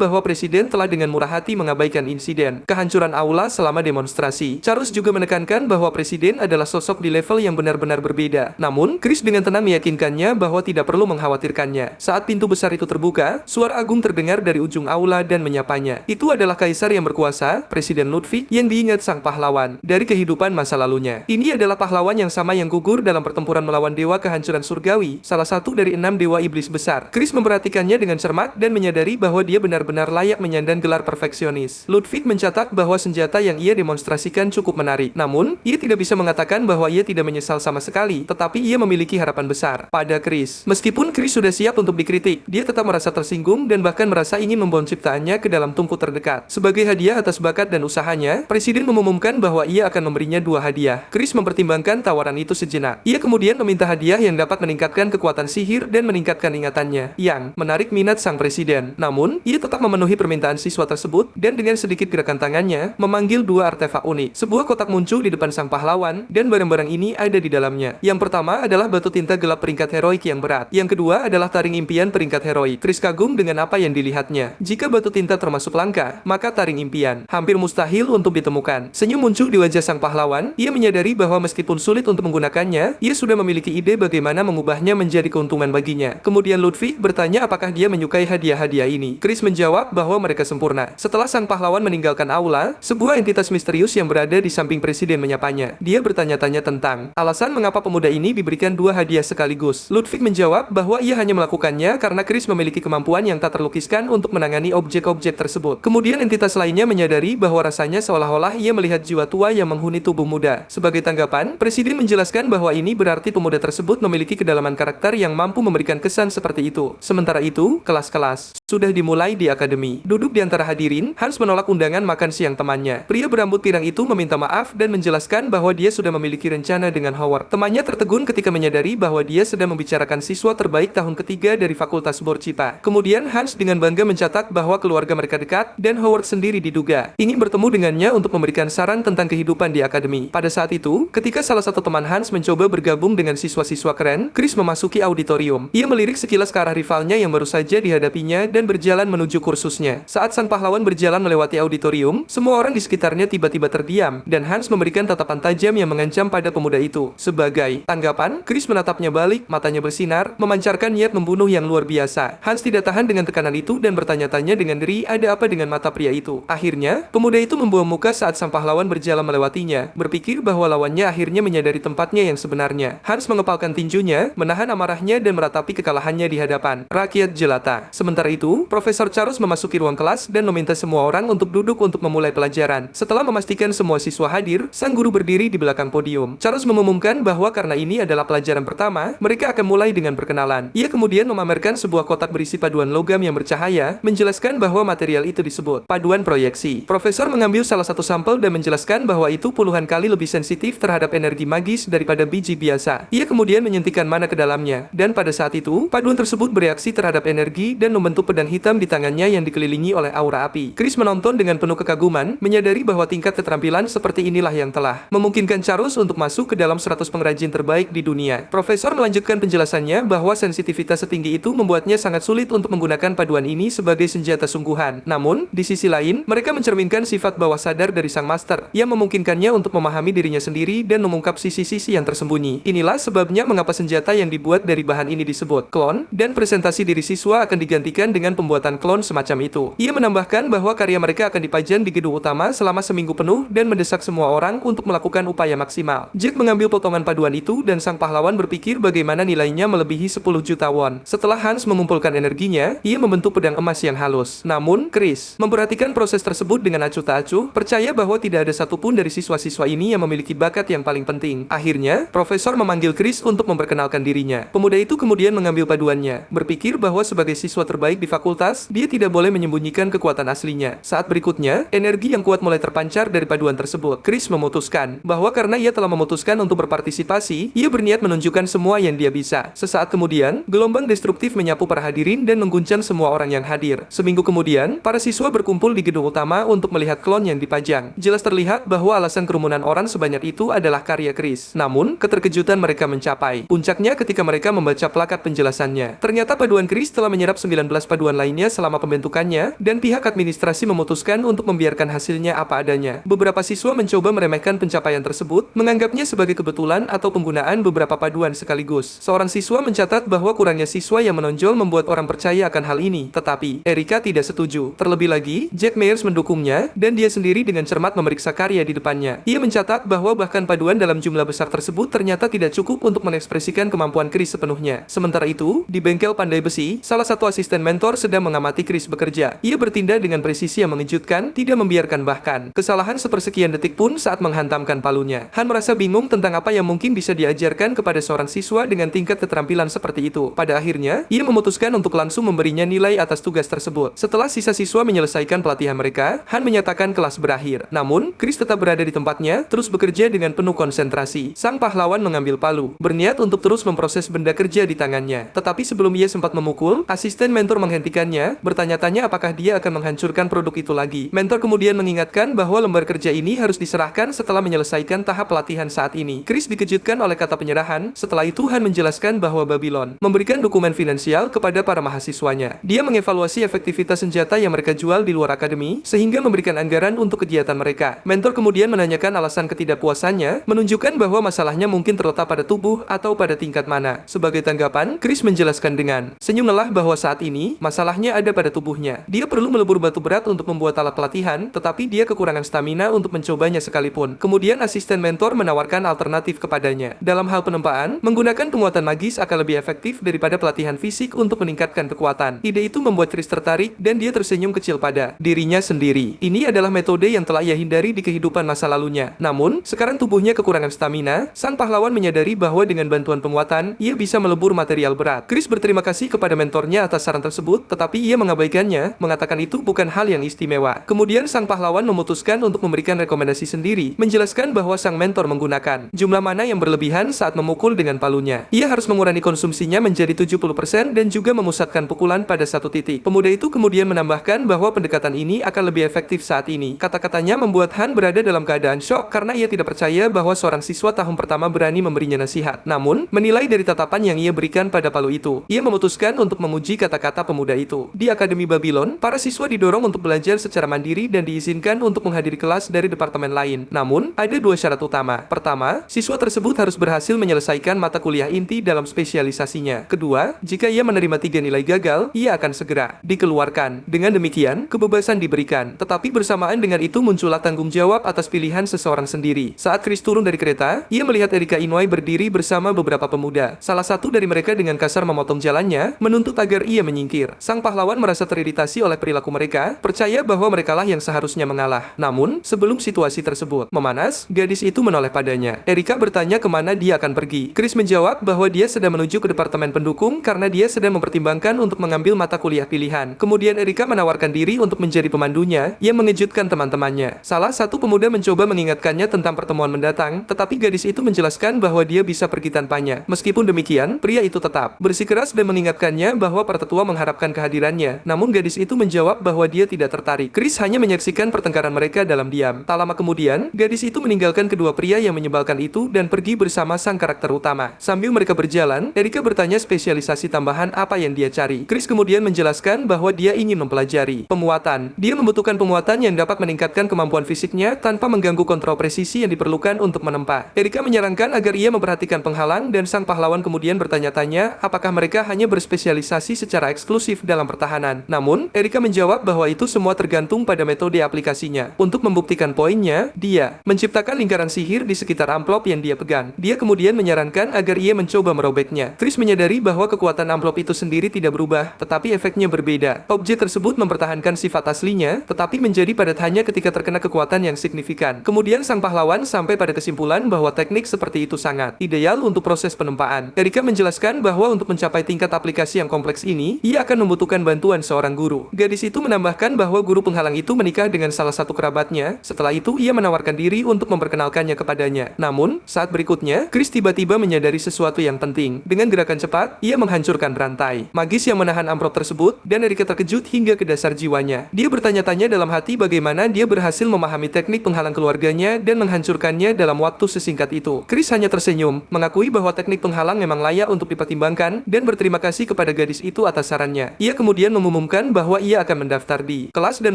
bahwa presiden telah dengan murah hati mengabaikan insiden kehancuran aula selama demonstrasi. Charles juga menekankan bahwa presiden adalah sosok di level yang benar-benar berbeda. Namun, Chris dengan tenang meyakinkannya bahwa tidak perlu mengkhawatirkannya. Saat pintu besar itu terbuka, suara agung terdengar dari ujung aula dan menyapanya. Itu adalah kaisar yang berkuasa, Presiden Ludwig, yang diingat sang pahlawan dari kehidupan masa lalunya. Ini adalah pahlawan yang sama yang gugur dalam pertempuran melawan dewa kehancuran surgawi, salah satu dari 6 dewa iblis besar. Chris memperhatikannya dengan cermat dan menyadari bahwa dia benar-benar layak menyandang gelar perfeksionis. Ludwig mencatat bahwa senjata yang ia demonstrasikan cukup menarik. Namun, ia tidak bisa mengatakan bahwa ia tidak menyesal sama sekali, tetapi ia memiliki harapan besar pada Chris. Meskipun Chris sudah siap untuk dikritik, dia tetap merasa tersinggung dan bahkan merasa ingin membawa ciptaannya ke dalam tungku terdekat. Sebagai hadiah atas bakat dan usahanya, Presiden mengumumkan bahwa ia akan memberinya 2 hadiah. Chris mempertimbangkan tawaran itu sejenak. Ia kemudian meminta hadiah yang dapat meningkatkan kekuatan sihir dan meningkatkan ingatannya, yang menarik minat sang presiden. Namun, ia tetap memenuhi permintaan siswa tersebut dan dengan sedikit gerakan tangannya, memanggil 2 artefak unik. Sebuah kotak muncul di depan sang pahlawan dan barang-barang ini ada di dalamnya. Yang pertama adalah batu tinta gelap peringkat heroik yang berat. Yang kedua adalah taring impian peringkat heroik. Chris kagum dengan apa yang dilihatnya. Jika batu tinta termasuk langka, maka taring impian hampir mustahil untuk ditemukan. Senyum muncul di wajah sang pahlawan. Ia menyadari bahwa meskipun sulit untuk menggunakannya, ia sudah memiliki ide bagaimana mengubahnya menjadi keuntungan baginya. Kemudian Ludwig bertanya apakah dia menyukai hadiah-hadiah ini. Chris menjawab bahwa mereka sempurna. Setelah sang pahlawan meninggalkan aula, sebuah entitas misterius yang berada di samping presiden menyapanya. Dia bertanya-tanya tentang alasan mengapa pemuda ini diberikan 2 hadiah sekaligus. Ludwig menjawab bahwa ia hanya melakukannya karena Chris memiliki kemampuan yang tak terlukiskan untuk menangani objek-objek tersebut. Kemudian entitas lainnya menyadari bahwa rasanya seolah-olah ia melihat jiwa tua yang menghuni tubuh muda. Sebagai tanggapan, presiden menjelaskan bahwa ini berarti pemuda tersebut memiliki kedalaman karakter yang mampu memberikan kesan seperti itu. Sementara itu, kelas-kelas sudah dimulai di akademi. Duduk di antara hadirin, Hans menolak undangan makan siang temannya. Pria berambut pirang itu meminta maaf dan menjelaskan bahwa dia sudah memiliki rencana dengan Howard. Temannya tertegun ketika menyadari bahwa dia sedang membicarakan siswa terbaik tahun ketiga dari Fakultas Borcita. Kemudian Hans dengan bangga mencatat bahwa keluarga mereka dekat dan Howard sendiri diduga ingin bertemu dengannya untuk memberikan saran tentang kehidupan di akademi. Pada saat itu, ketika salah satu teman Hans mencoba bergabung dengan siswa-siswa keren, Chris memasuki auditorium. Ia melirik sekilas ke arah rivalnya yang baru saja dihadapinya dan berjalan menuju kursusnya. Saat sang pahlawan berjalan melewati auditorium, semua orang di sekitarnya tiba-tiba terdiam dan Hans memberikan tatapan tajam yang mengancam pada pemuda itu. Sebagai tanggapan, Chris menatapnya balik, matanya bersinar, memancarkan niat membunuh yang luar biasa. Hans tidak tahan dengan tekanan itu dan bertanya-tanya dengan diri ada apa dengan mata pria itu. Akhirnya, pemuda itu membuang muka saat sang pahlawan berjalan melewatinya, berpikir bahwa lawannya akhirnya menyadari tempatnya yang sebenarnya. Hans mengepalkan tinjunya, menahan amarahnya dan meratapi kekalahannya di hadapan rakyat jelata. Sementara itu, Profesor Charles memasuki ruang kelas dan meminta semua orang untuk duduk untuk memulai pelajaran. Setelah memastikan semua siswa hadir, sang guru berdiri di belakang podium. Charles mengumumkan bahwa karena ini adalah pelajaran pertama, mereka akan mulai dengan perkenalan. Ia kemudian memamerkan sebuah kotak berisi paduan logam yang bercahaya, menjelaskan bahwa material itu disebut paduan proyeksi. Profesor mengambil salah satu sampel dan menjelaskan bahwa itu puluhan kali lebih sensitif terhadap energi magis daripada biji biasa. Ia kemudian menyuntikkan mana ke dalamnya, dan pada saat itu, paduan tersebut bereaksi terhadap energi dan membentuk pedang hitam di tangannya yang dikelilingi oleh aura api. Chris menonton dengan penuh kekaguman, menyadari bahwa tingkat keterampilan seperti inilah yang telah memungkinkan Charles untuk masuk ke dalam 100 pengrajin terbaik di dunia. Profesor melanjutkan penjelasannya bahwa sensitivitas setinggi itu membuatnya sangat sulit untuk menggunakan paduan ini sebagai senjata sungguhan. Namun, di sisi lain, mereka mencerminkan sifat bawah sadar dari sang master yang memungkinkannya untuk memahami dirinya sendiri dan mengungkap sisi-sisi yang tersembunyi. Inilah sebabnya mengapa senjata yang dibuat dari bahan ini disebut klon, dan presentasi diri siswa akan digantikan dengan pembuatan klon semacam itu. Ia menambahkan bahwa karya mereka akan dipajang di gedung utama selama seminggu penuh dan mendesak semua orang untuk melakukan upaya maksimal. Jack mengambil potongan paduan itu dan sang pahlawan berpikir bagaimana nilainya melebihi 10 juta won. Setelah Hans mengumpulkan energinya, ia membentuk pedang emas yang halus. Namun, Chris memperhatikan proses tersebut dengan acuh tak acuh, percaya bahwa tidak ada satupun dari siswa-siswa ini yang memiliki bakat yang paling penting. Akhirnya, Profesor memanggil Chris untuk memperkenalkan dirinya. Pemuda itu kemudian mengambil paduannya, berpikir bahwa sebagai siswa terbaik di fakultas, dia tidak boleh menyembunyikan kekuatan aslinya. Saat berikutnya, energi yang kuat mulai terpancar dari paduan tersebut. Chris memutuskan bahwa karena ia telah memutuskan untuk berpartisipasi, ia berniat menunjukkan semua yang dia bisa. Sesaat kemudian, gelombang destruktif menyapu para hadirin dan mengguncang semua orang yang hadir. Seminggu kemudian, para siswa berkumpul di gedung utama untuk melihat klon yang dipajang. Jelas terlihat bahwa alasan kerumunan orang sebanyak itu adalah adalah karya Chris. Namun, keterkejutan mereka mencapai puncaknya ketika mereka membaca plakat penjelasannya. Ternyata paduan Chris telah menyerap 19 paduan lainnya selama pembentukannya, dan pihak administrasi memutuskan untuk membiarkan hasilnya apa adanya. Beberapa siswa mencoba meremehkan pencapaian tersebut, menganggapnya sebagai kebetulan atau penggunaan beberapa paduan sekaligus. Seorang siswa mencatat bahwa kurangnya siswa yang menonjol membuat orang percaya akan hal ini, tetapi Erika tidak setuju. Terlebih lagi, Jack Myers mendukungnya, dan dia sendiri dengan cermat memeriksa karya di depannya. Ia mencatat bahwa bahkan paduan dalam jumlah besar tersebut ternyata tidak cukup untuk mengekspresikan kemampuan Chris sepenuhnya. Sementara itu, di bengkel pandai besi, salah satu asisten mentor sedang mengamati Chris bekerja. Ia bertindak dengan presisi yang mengejutkan, tidak membiarkan bahkan kesalahan sepersekian detik pun saat menghantamkan palunya. Han merasa bingung tentang apa yang mungkin bisa diajarkan kepada seorang siswa dengan tingkat keterampilan seperti itu. Pada akhirnya, ia memutuskan untuk langsung memberinya nilai atas tugas tersebut. Setelah sisa siswa menyelesaikan pelatihan mereka, Han menyatakan kelas berakhir. Namun, Chris tetap berada di tempatnya, terus bekerja dengan penuh konsentrasi. Sang pahlawan mengambil palu, berniat untuk terus memproses benda kerja di tangannya. Tetapi sebelum ia sempat memukul, asisten mentor menghentikannya, bertanya-tanya apakah dia akan menghancurkan produk itu lagi. Mentor kemudian mengingatkan bahwa lembar kerja ini harus diserahkan setelah menyelesaikan tahap pelatihan saat ini. Chris dikejutkan oleh kata penyerahan. Setelah itu Han menjelaskan bahwa Babylon memberikan dokumen finansial kepada para mahasiswanya. Dia mengevaluasi efektivitas senjata yang mereka jual di luar akademi, sehingga memberikan anggaran untuk kegiatan mereka. Mentor kemudian menanyakan alasan ketidakpuasannya, menunjukkan bahwa masalahnya mungkin terletak pada tubuh atau pada tingkat mana. Sebagai tanggapan, Chris menjelaskan dengan senyum lelah bahwa saat ini, masalahnya ada pada tubuhnya. Dia perlu melebur batu berat untuk membuat alat pelatihan, tetapi dia kekurangan stamina untuk mencobanya sekalipun. Kemudian asisten mentor menawarkan alternatif kepadanya. Dalam hal penempaan, menggunakan penguatan magis akan lebih efektif daripada pelatihan fisik untuk meningkatkan kekuatan. Ide itu membuat Chris tertarik, dan dia tersenyum kecil pada dirinya sendiri. Ini adalah metode yang telah ia hindari di kehidupan masa lalunya. Namun, sekarang tubuhnya kekurangan stamina, sang pahlawan menyadari bahwa dengan bantuan penguatan, ia bisa melebur material berat. Chris berterima kasih kepada mentornya atas saran tersebut, tetapi ia mengabaikannya, mengatakan itu bukan hal yang istimewa. Kemudian sang pahlawan memutuskan untuk memberikan rekomendasi sendiri, menjelaskan bahwa sang mentor menggunakan jumlah mana yang berlebihan saat memukul dengan palunya. Ia harus mengurangi konsumsinya menjadi 70% dan juga memusatkan pukulan pada satu titik. Pemuda itu kemudian menambahkan bahwa pendekatan ini akan lebih efektif saat ini. Kata-katanya membuat Han berada dalam keadaan syok karena ia tidak percaya bahwa seorang siswa tahun pertama berani memberinya nasihat. Namun, menilai dari tatapan yang ia berikan pada palu itu, ia memutuskan untuk memuji kata-kata pemuda itu. Di Akademi Babylon, para siswa didorong untuk belajar secara mandiri dan diizinkan untuk menghadiri kelas dari departemen lain. Namun, ada dua syarat utama. Pertama, siswa tersebut harus berhasil menyelesaikan mata kuliah inti dalam spesialisasinya. Kedua, jika ia menerima 3 nilai gagal, ia akan segera dikeluarkan. Dengan demikian, kebebasan diberikan. Tetapi bersamaan dengan itu muncullah tanggung jawab atas pilihan seseorang sendiri. Saat Chris turun dari kereta, ia melihat Erika Inoue berdiri bersama beberapa pemuda. Salah satu dari mereka dengan kasar memotong jalannya, menuntut agar ia menyingkir. Sang pahlawan merasa teriritasi oleh perilaku mereka, percaya bahwa merekalah yang seharusnya mengalah. Namun, sebelum situasi tersebut memanas, gadis itu menoleh padanya. Erika bertanya kemana dia akan pergi. Chris menjawab bahwa dia sedang menuju ke departemen pendukung karena dia sedang mempertimbangkan untuk mengambil mata kuliah pilihan. Kemudian Erika menawarkan diri untuk menjadi pemandunya, yang mengejutkan teman-temannya. Salah satu pemuda mencoba mengingatkannya tentang pertemuan mendatang, tetapi gadis itu menjelaskan bahwa dia bisa pergi tanpanya. Meskipun demikian, pria itu tetap bersikeras dan mengingatkannya bahwa para tetua mengharapkan kehadirannya. Namun gadis itu menjawab bahwa dia tidak tertarik. Chris hanya menyaksikan pertengkaran mereka dalam diam. Tak lama kemudian, gadis itu meninggalkan kedua pria yang menyebalkan itu dan pergi bersama sang karakter utama. Sambil mereka berjalan, Erika bertanya spesialisasi tambahan apa yang dia cari. Chris kemudian menjelaskan bahwa dia ingin mempelajari penguatan. Dia membutuhkan penguatan yang dapat meningkatkan kemampuan fisiknya tanpa mengganggu kontrol presisi yang diperlukan untuk menempa. Erika menyarankan agar ia memperhatikan penghalang dan sang pahlawan kemudian bertanya-tanya apakah mereka hanya berspesialisasi secara eksklusif dalam pertahanan. Namun, Erika menjawab bahwa itu semua tergantung pada metode aplikasinya. Untuk membuktikan poinnya, dia menciptakan lingkaran sihir di sekitar amplop yang dia pegang. Dia kemudian menyarankan agar ia mencoba merobeknya. Chris menyadari bahwa kekuatan amplop itu sendiri tidak berubah, tetapi efeknya berbeda. Objek tersebut mempertahankan sifat aslinya, tetapi menjadi padat hanya ketika terkena kekuatan yang signifikan. Kemudian sang pahlawan sampai pada kesimpulan bahwa teknik seperti itu sangat ideal untuk proses penempaan. Erika menjelaskan bahwa untuk mencapai tingkat aplikasi yang kompleks ini, ia akan membutuhkan bantuan seorang guru. Gadis itu menambahkan bahwa guru penghalang itu menikah dengan salah satu kerabatnya. Setelah itu, ia menawarkan diri untuk memperkenalkannya kepadanya. Namun, saat berikutnya, Chris tiba-tiba menyadari sesuatu yang penting. Dengan gerakan cepat, ia menghancurkan rantai magis yang menahan amplop tersebut, dan Erika terkejut hingga ke dasar jiwanya. Dia bertanya-tanya dalam hati bagaimana dia berhasil memahami teknik penghalang keluarganya dan menghancurkannya dalam waktu sesingkat itu. Chris hanya tersenyum, mengakui bahwa teknik penghalang memang layak untuk dipertimbangkan, dan berterima kasih kepada gadis itu atas sarannya. Ia kemudian mengumumkan bahwa ia akan mendaftar di kelas dan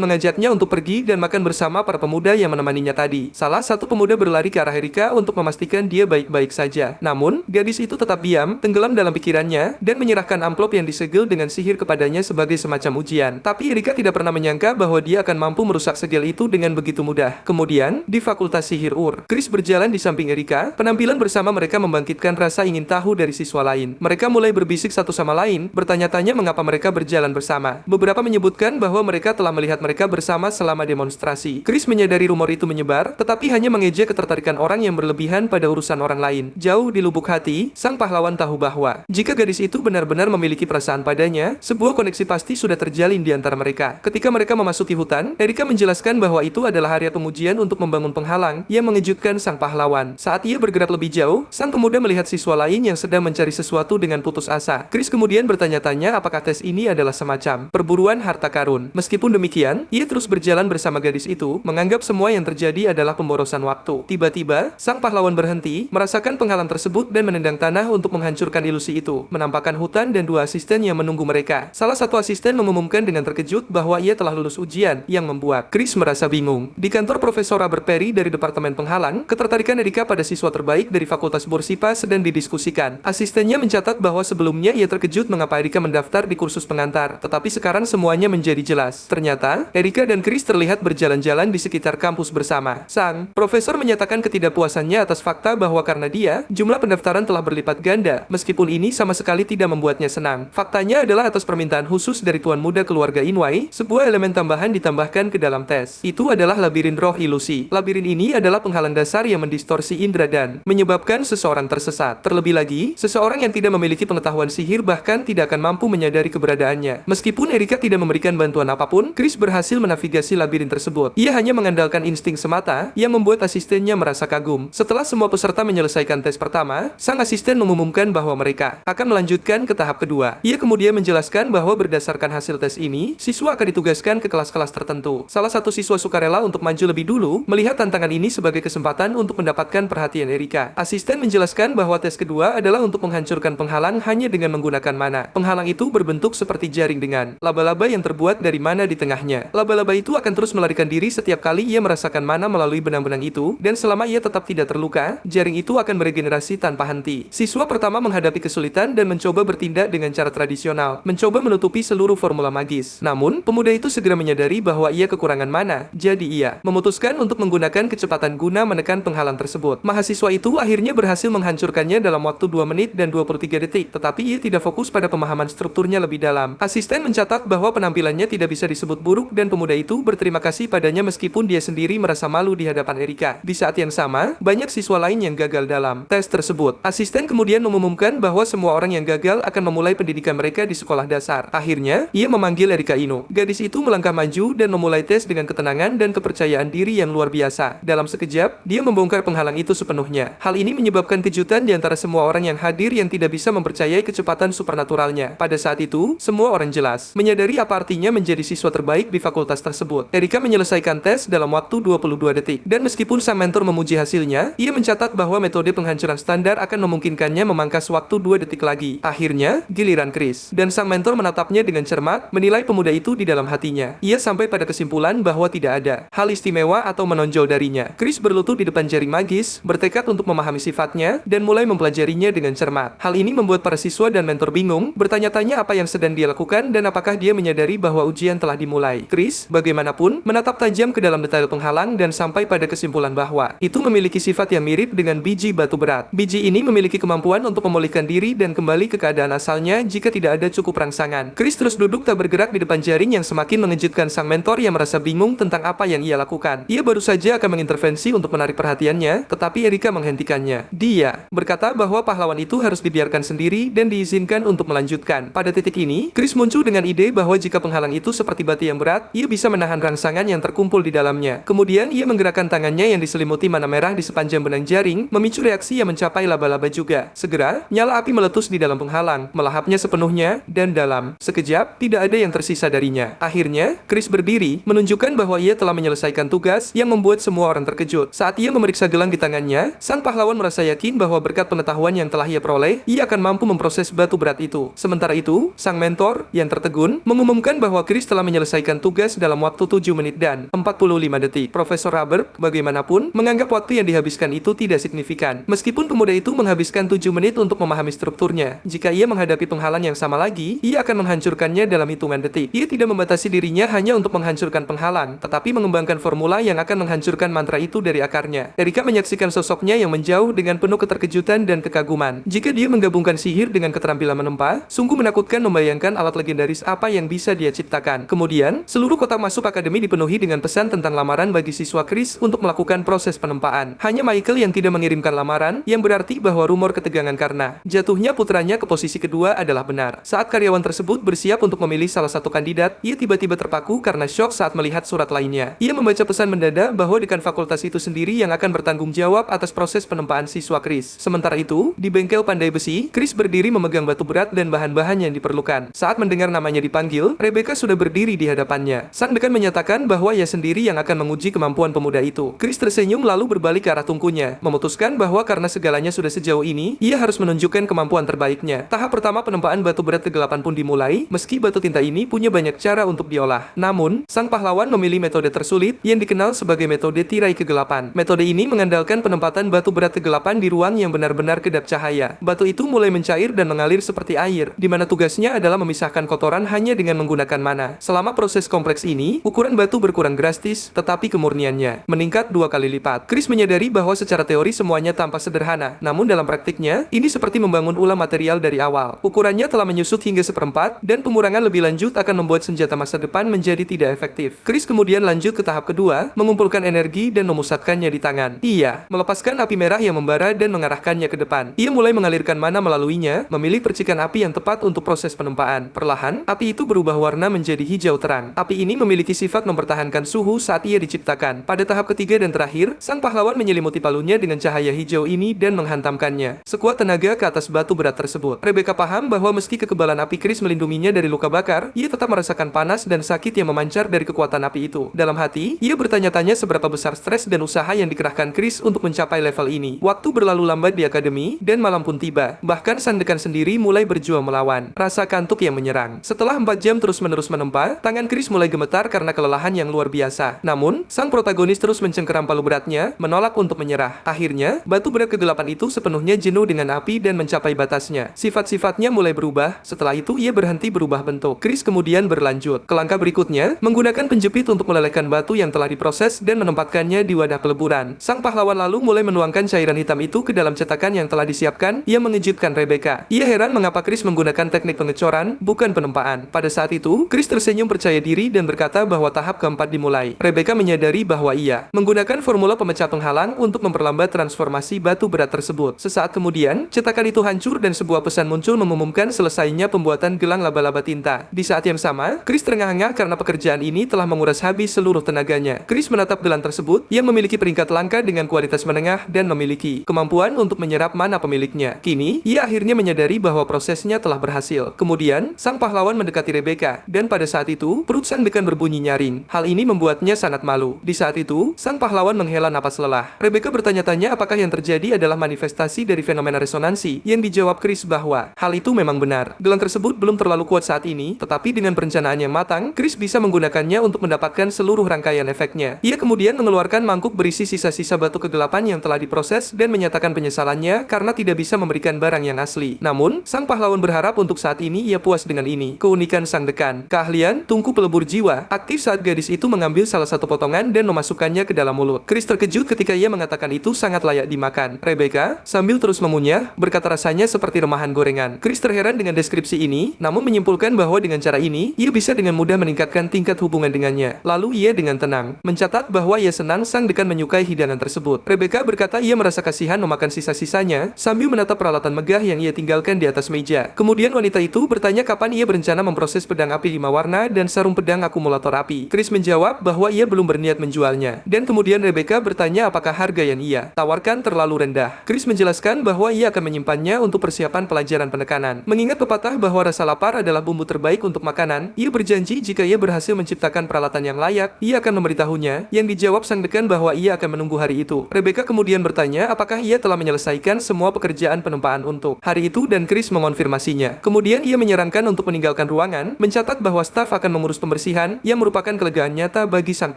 mengajaknya untuk pergi dan makan bersama para pemuda yang menemaninya tadi. Salah satu pemuda berlari ke arah Erika untuk memastikan dia baik-baik saja. Namun, gadis itu tetap diam, tenggelam dalam pikirannya, dan menyerahkan amplop yang disegel dengan sihir kepadanya sebagai semacam ujian. Tapi Erika tidak pernah menyangka bahwa dia akan mampu merusak segel itu dengan begitu mudah. Kemudian, di Fakultas Sihir Ur, Chris berjalan di samping Erika. Penampilan bersama mereka membangkitkan rasa ingin tahu dari siswa lain. Mereka mulai berbisik satu sama lain, bertanya-tanya mengapa mereka berjalan bersama. Beberapa menyebutkan bahwa mereka telah melihat mereka bersama selama demonstrasi. Chris menyadari rumor itu menyebar, tetapi hanya mengejek ketertarikan orang yang berlebihan pada urusan orang lain. Jauh di lubuk hati, sang pahlawan tahu bahwa jika gadis itu benar-benar memiliki perasaan padanya, sebuah koneksi pasti sudah terjalin di antara mereka. Ketika mereka memasuki hutan, Erika menjelaskan bahwa itu adalah area pengujian untuk membangun penghalang yang mengejutkan sang pahlawan. Saat ia bergerak lebih jauh, sang pemuda melihat siswa lain yang sedang mencari sesuatu dengan putus asa. Chris kemudian bertanya-tanya apakah tes ini adalah semacam perburuan harta karun. Meskipun demikian, ia terus berjalan bersama gadis itu, menganggap semua yang terjadi adalah pemborosan waktu. Tiba-tiba, sang pahlawan berhenti, merasakan penghalang tersebut dan menendang tanah untuk menghancurkan ilusi itu, menampakkan hutan dan dua asisten yang menunggu mereka. Salah satu asisten mengumumkan dengan terkejut bahwa ia telah lulus ujian, yang membuat Chris merasa bingung. Di kantor Profesor Robert Perry dari Departemen Penghalang, ketertarikan Erika pada siswa terbaik dari Fakultas Bursipa sedang didiskusikan. Asistennya mencatat bahwa sebelumnya ia terkejut mengapa Erika mendaftar di kursus pengantar, tetapi sekarang semuanya menjadi jelas. Ternyata, Erika dan Chris terlihat berjalan-jalan di sekitar kampus bersama. Sang profesor menyatakan ketidakpuasannya atas fakta bahwa karena dia, jumlah pendaftaran telah berlipat ganda, meskipun ini sama sekali tidak membuatnya senang. Faktanya adalah atas permintaan khusus dari tuan muda keluarga Inway, sebuah elemen tambahan ditambahkan ke dalam tes. Itu adalah labirin roh ilusi. Labirin ini adalah penghalang dasar yang mendistorsi indera dan menyebabkan seseorang tersesat. Terlebih lagi, seseorang yang tidak memiliki pengetahuan sihir bahkan tidak akan mampu menyadari keberadaannya. Meskipun Erika tidak memberikan bantuan apapun, Chris berhasil menavigasi labirin tersebut. Ia hanya mengandalkan insting semata yang membuat asistennya merasa kagum. Setelah semua peserta menyelesaikan tes pertama, sang asisten mengumumkan bahwa mereka akan melanjutkan ke tahap kedua. Ia kemudian menjelaskan bahwa berdasarkan hasil tes ini, siswa akan ditugaskan ke kelas-kelas tertentu. Salah satu siswa sukarela untuk maju lebih dulu, melihat tantangan ini sebagai kesempatan untuk mendapatkan perhatian Erika. Asisten menjelaskan bahwa tes kedua adalah untuk menghancurkan penghalang hanya dengan menggunakan mana. Penghalang itu berbentuk seperti jaring dengan laba-laba yang terbuat dari mana di tengahnya. Laba-laba itu akan terus melarikan diri setiap kali ia merasakan mana melalui benang-benang itu, dan selama ia tetap tidak terluka, jaring itu akan beregenerasi tanpa henti. Siswa pertama menghadapi kesulitan dan mencoba bertindak dengan cara tradisional, mencoba menutupi seluruh formula magis. Namun, pemuda itu segera menyadari bahwa ia kekurangan mana, jadi ia memutuskan untuk menggunakan kecepatan guna menekan penghalang tersebut. Mahasiswa itu akhirnya berhasil menghancurkannya dalam waktu 2 menit dan 23 detik, tetapi ia tidak fokus pada pemahaman strukturnya lebih dalam. Asisten mencatat bahwa penampilannya tidak bisa disebut buruk dan pemuda itu berterima kasih padanya meskipun dia sendiri merasa malu di hadapan Erika. Di saat yang sama, banyak siswa lain yang gagal dalam tes tersebut. Asisten kemudian mengumumkan bahwa semua orang yang gagal akan memulai pendidikan mereka di sekolah dasar. Akhirnya, ia memanggil Erika Ino. Gadis itu melangkah maju dan memulai tes dengan ketenangan dan kepercayaan diri yang luar biasa. Dalam sekejap, dia membongkar penghalang itu sepenuhnya. Hal ini menyebabkan kejutan di antara semua orang yang hadir yang tidak bisa mempercayai kecepatan supernaturalnya. Pada saat itu, semua orang jelas menyadari apa artinya menjadi siswa terbaik di fakultas tersebut. Erika menyelesaikan tes dalam waktu 22 detik. Dan meskipun sang mentor memuji hasilnya, ia mencatat bahwa metode penghancuran standar akan memungkinkannya memangkas waktu 2 detik lagi. Akhirnya, giliran Chris. Dan sang mentor menatapnya dengan cermat, menilai pemuda itu di dalam hatinya. Ia sampai pada kesimpulan bahwa tidak ada hal istimewa atau menonjol darinya. Chris berlutut di depan jaring magis, bertekad untuk memahami sifatnya, dan mulai mempelajarinya dengan cermat. Hal ini membuat para siswa dan mentor bingung, bertanya-tanya apa yang sedang dia lakukan dan apakah dia menyadari bahwa ujian telah dimulai. Chris, bagaimanapun, menatap tajam ke dalam detail penghalang dan sampai pada kesimpulan bahwa itu memiliki sifat yang mirip dengan biji batu berat. Biji ini memiliki kemampuan untuk memulihkan diri dan kembali ke keadaan asalnya jika tidak ada cukup rangsangan. Chris terus duduk tak bergerak di depan jaring yang semakin mengejutkan sang mentor yang merasa bingung tentang apa yang ia lakukan. Ia baru saja akan mengintervensi untuk menarik perhatiannya, tetapi Erika menghentikannya. Dia berkata bahwa pahlawan itu harus dibiarkan sendiri dan diizinkan untuk melanjutkan. Pada titik ini, Chris muncul dengan ide bahwa jika penghalang itu seperti batu yang berat, ia bisa menahan rangsangan yang terkumpul di dalamnya. Kemudian ia menggerakkan tangannya yang diselimuti mana merah di sepanjang benang jaring, memicu reaksi yang mencapai laba-laba juga. Segera, nyala api meletus di dalam penghalang, melahapnya sepenuhnya, dan dalam sekejap, tidak ada yang tersisa darinya. Akhirnya, Chris berdiri, menunjukkan bahwa ia telah menyelesaikan tugas yang membuat semua orang terkejut. Saat ia ia memeriksa gelang di tangannya, sang pahlawan merasa yakin bahwa berkat pengetahuan yang telah ia peroleh, ia akan mampu memproses batu berat itu. Sementara itu, sang mentor, yang tertegun, mengumumkan bahwa Chris telah menyelesaikan tugas dalam waktu 7 menit dan 45 detik. Profesor Robert, bagaimanapun, menganggap waktu yang dihabiskan itu tidak signifikan. Meskipun pemuda itu menghabiskan 7 menit untuk memahami strukturnya, jika ia menghadapi penghalang yang sama lagi, ia akan menghancurkannya dalam hitungan detik. Ia tidak membatasi dirinya hanya untuk menghancurkan penghalang, tetapi mengembangkan formula yang akan menghancurkan mantra itu dari akarnya. Erika menyaksikan sosoknya yang menjauh dengan penuh keterkejutan dan kekaguman. Jika dia menggabungkan sihir dengan keterampilan menempa, sungguh menakutkan membayangkan alat legendaris apa yang bisa dia ciptakan. Kemudian, seluruh kotak masuk akademi dipenuhi dengan pesan tentang lamaran bagi siswa Chris untuk melakukan proses penempaan. Hanya Michael yang tidak mengirimkan lamaran, yang berarti bahwa rumor ketegangan karena jatuhnya putranya ke posisi kedua adalah benar. Saat karyawan tersebut bersiap untuk memilih salah satu kandidat, ia tiba-tiba terpaku karena syok saat melihat surat lainnya. Ia membaca pesan mendadak bahwa dekan fakultas itu sendiri yang akan bertanggung jawab atas proses penempaan siswa Chris. Sementara itu, di bengkel pandai besi, Chris berdiri memegang batu berat dan bahan-bahan yang diperlukan. Saat mendengar namanya dipanggil, Rebecca sudah berdiri di hadapannya. Sang dekan menyatakan bahwa ia sendiri yang akan menguji kemampuan pemuda itu. Chris tersenyum lalu berbalik ke arah tungkunya, memutuskan bahwa karena segalanya sudah sejauh ini, ia harus menunjukkan kemampuan terbaiknya. Tahap pertama penempaan batu berat ke-8 pun dimulai, meski batu tinta ini punya banyak cara untuk diolah. Namun, sang pahlawan memilih metode tersulit yang dikenal sebagai metode tirai ke-8. Metode ini mengandalkan penempatan batu berat ke-8 di ruang yang benar-benar kedap cahaya. Batu itu mulai mencair dan mengalir seperti air, di mana tugasnya adalah memisahkan kotoran hanya dengan menggunakan mana. Selama proses kompleks ini, ukuran batu berkurang drastis, tetapi kemurniannya meningkat 2 kali lipat. Chris menyadari bahwa secara teori semuanya tampak sederhana, namun dalam praktiknya, ini seperti membangun ulang material dari awal. Ukurannya telah menyusut hingga seperempat, dan pengurangan lebih lanjut akan membuat senjata masa depan menjadi tidak efektif. Chris kemudian lanjut ke tahap kedua, mengumpulkan energi dan memusatkannya di tangan. Ia melepaskan api merah yang membara dan mengarahkannya ke depan. Ia mulai mengalirkan mana melaluinya, memilih percikan api yang tepat untuk proses penempaan. Perlahan, api itu berubah warna menjadi hijau terang. Api ini memiliki sifat mempertahankan suhu saat ia diciptakan. Pada tahap ketiga dan terakhir, sang pahlawan menyelimuti palunya dengan cahaya hijau ini dan menghantamkannya sekuat tenaga ke atas batu berat tersebut. Rebecca paham bahwa meski kekebalan api Chris melindunginya dari luka bakar, ia tetap merasakan panas dan sakit yang memancar dari kekuatan api itu. Dalam hati, ia bertanya-tanya seberapa besar stres dan usaha yang dikerahkan Chris untuk mencapai level ini. Waktu berlalu lambat di akademi, dan malam pun tiba. Bahkan sang dekan sendiri mulai berjuang melawan rasa kantuk yang menyerang. Setelah 4 jam terus-menerus menempa, tangan Chris mulai gemetar karena kelelahan yang luar biasa. Namun, sang protagonis terus mencengkeram palu beratnya, menolak untuk menyerah. Akhirnya, batu berat ke-8 itu sepenuhnya jenuh dengan api dan mencapai batasnya. Sifat-sifatnya mulai berubah, setelah itu ia berhenti berubah bentuk. Chris kemudian berlanjut ke langkah berikutnya, menggunakan penjepit untuk melelehkan batu yang telah diproses dan menempatkannya di wadah peleburan. Sang pahlawan lalu mulai menuangkan cairan hitam itu ke dalam cetakan yang telah disiapkan, yang mengejutkan Rebecca. Ia heran mengapa Chris menggunakan teknik pengecoran, bukan penempaan. Pada saat itu, Chris tersenyum percaya diri dan berkata bahwa tahap keempat dimulai. Rebecca menyadari bahwa ia menggunakan formula pemecah penghalang untuk memperlambat transformasi batu berat tersebut. Sesaat kemudian, cetakan itu hancur dan sebuah pesan muncul mengumumkan selesainya pembuatan gelang laba-laba tinta. Di saat yang sama, Chris terengah-engah karena pekerjaan ini telah menguras habis seluruh tenaganya. Chris menatap gelang tersebut yang memiliki peringkat langka dengan kualitas menengah dan memiliki kemampuan untuk menyerap mana pemiliknya. Kini, ia akhirnya menyadari bahwa prosesnya telah berhasil. Kemudian, sang pahlawan mendekati Rebecca, dan pada saat itu, perut sang dekan berbunyi nyaring. Hal ini membuatnya sangat malu. Di saat itu, sang pahlawan menghela napas lelah. Rebecca bertanya-tanya apakah yang terjadi adalah manifestasi dari fenomena resonansi, yang dijawab Chris bahwa hal itu memang benar. Gelang tersebut belum terlalu kuat saat ini, tetapi dengan perencanaan yang matang, Chris bisa menggunakannya untuk mendapatkan seluruh rangkaian efeknya. Ia kemudian mengeluarkan mangkuk berisi sisa-sisa batu ke-8 yang telah diproses dan menyatakan penyesalannya karena tidak bisa memberikan barang yang asli. Namun, sang pahlawan berharap untuk saat ini ia puas dengan ini. Keunikan sang dekan, keahlian tungku pelebur jiwa, aktif saat gadis itu mengambil salah satu potongan dan memasukkannya ke dalam mulut. Chris terkejut ketika ia mengatakan itu sangat layak dimakan. Rebecca, sambil terus mengunyah, berkata rasanya seperti remahan gorengan. Chris terheran dengan deskripsi ini, namun menyimpulkan bahwa dengan cara ini, ia bisa dengan mudah meningkatkan tingkat hubungan dengannya. Lalu ia dengan tenang mencatat bahwa ia senang sang dekan menyukai hidangan tersebut. Rebecca berkata ia merasa kasihan memakan sisa-sisanya, sambil menatap peralatan megah yang ia tinggalkan di atas meja. Kemudian wanita itu bertanya kapan ia berencana memproses pedang api 5 warna dan sarung pedang akumulator api. Chris menjawab bahwa ia belum berniat menjualnya. Dan kemudian Rebecca bertanya apakah harga yang ia tawarkan terlalu rendah. Chris menjelaskan bahwa ia akan menyimpannya untuk persiapan pelajaran penekanan. Mengingat pepatah bahwa rasa lapar adalah bumbu terbaik untuk makanan, ia berjanji jika ia berhasil menciptakan peralatan yang layak, ia akan memberitahunya. Yang dijawab sang dekan bahwa ia akan menunggu hari itu. Rebecca kemudian bertanya apakah ia telah menyelesaikan semua pekerjaan penempaan untuk hari itu dan Chris mengonfirmasinya. Kemudian ia menyarankan untuk meninggalkan ruangan, mencatat bahwa staf akan mengurus pembersihan yang merupakan kelegaan nyata bagi sang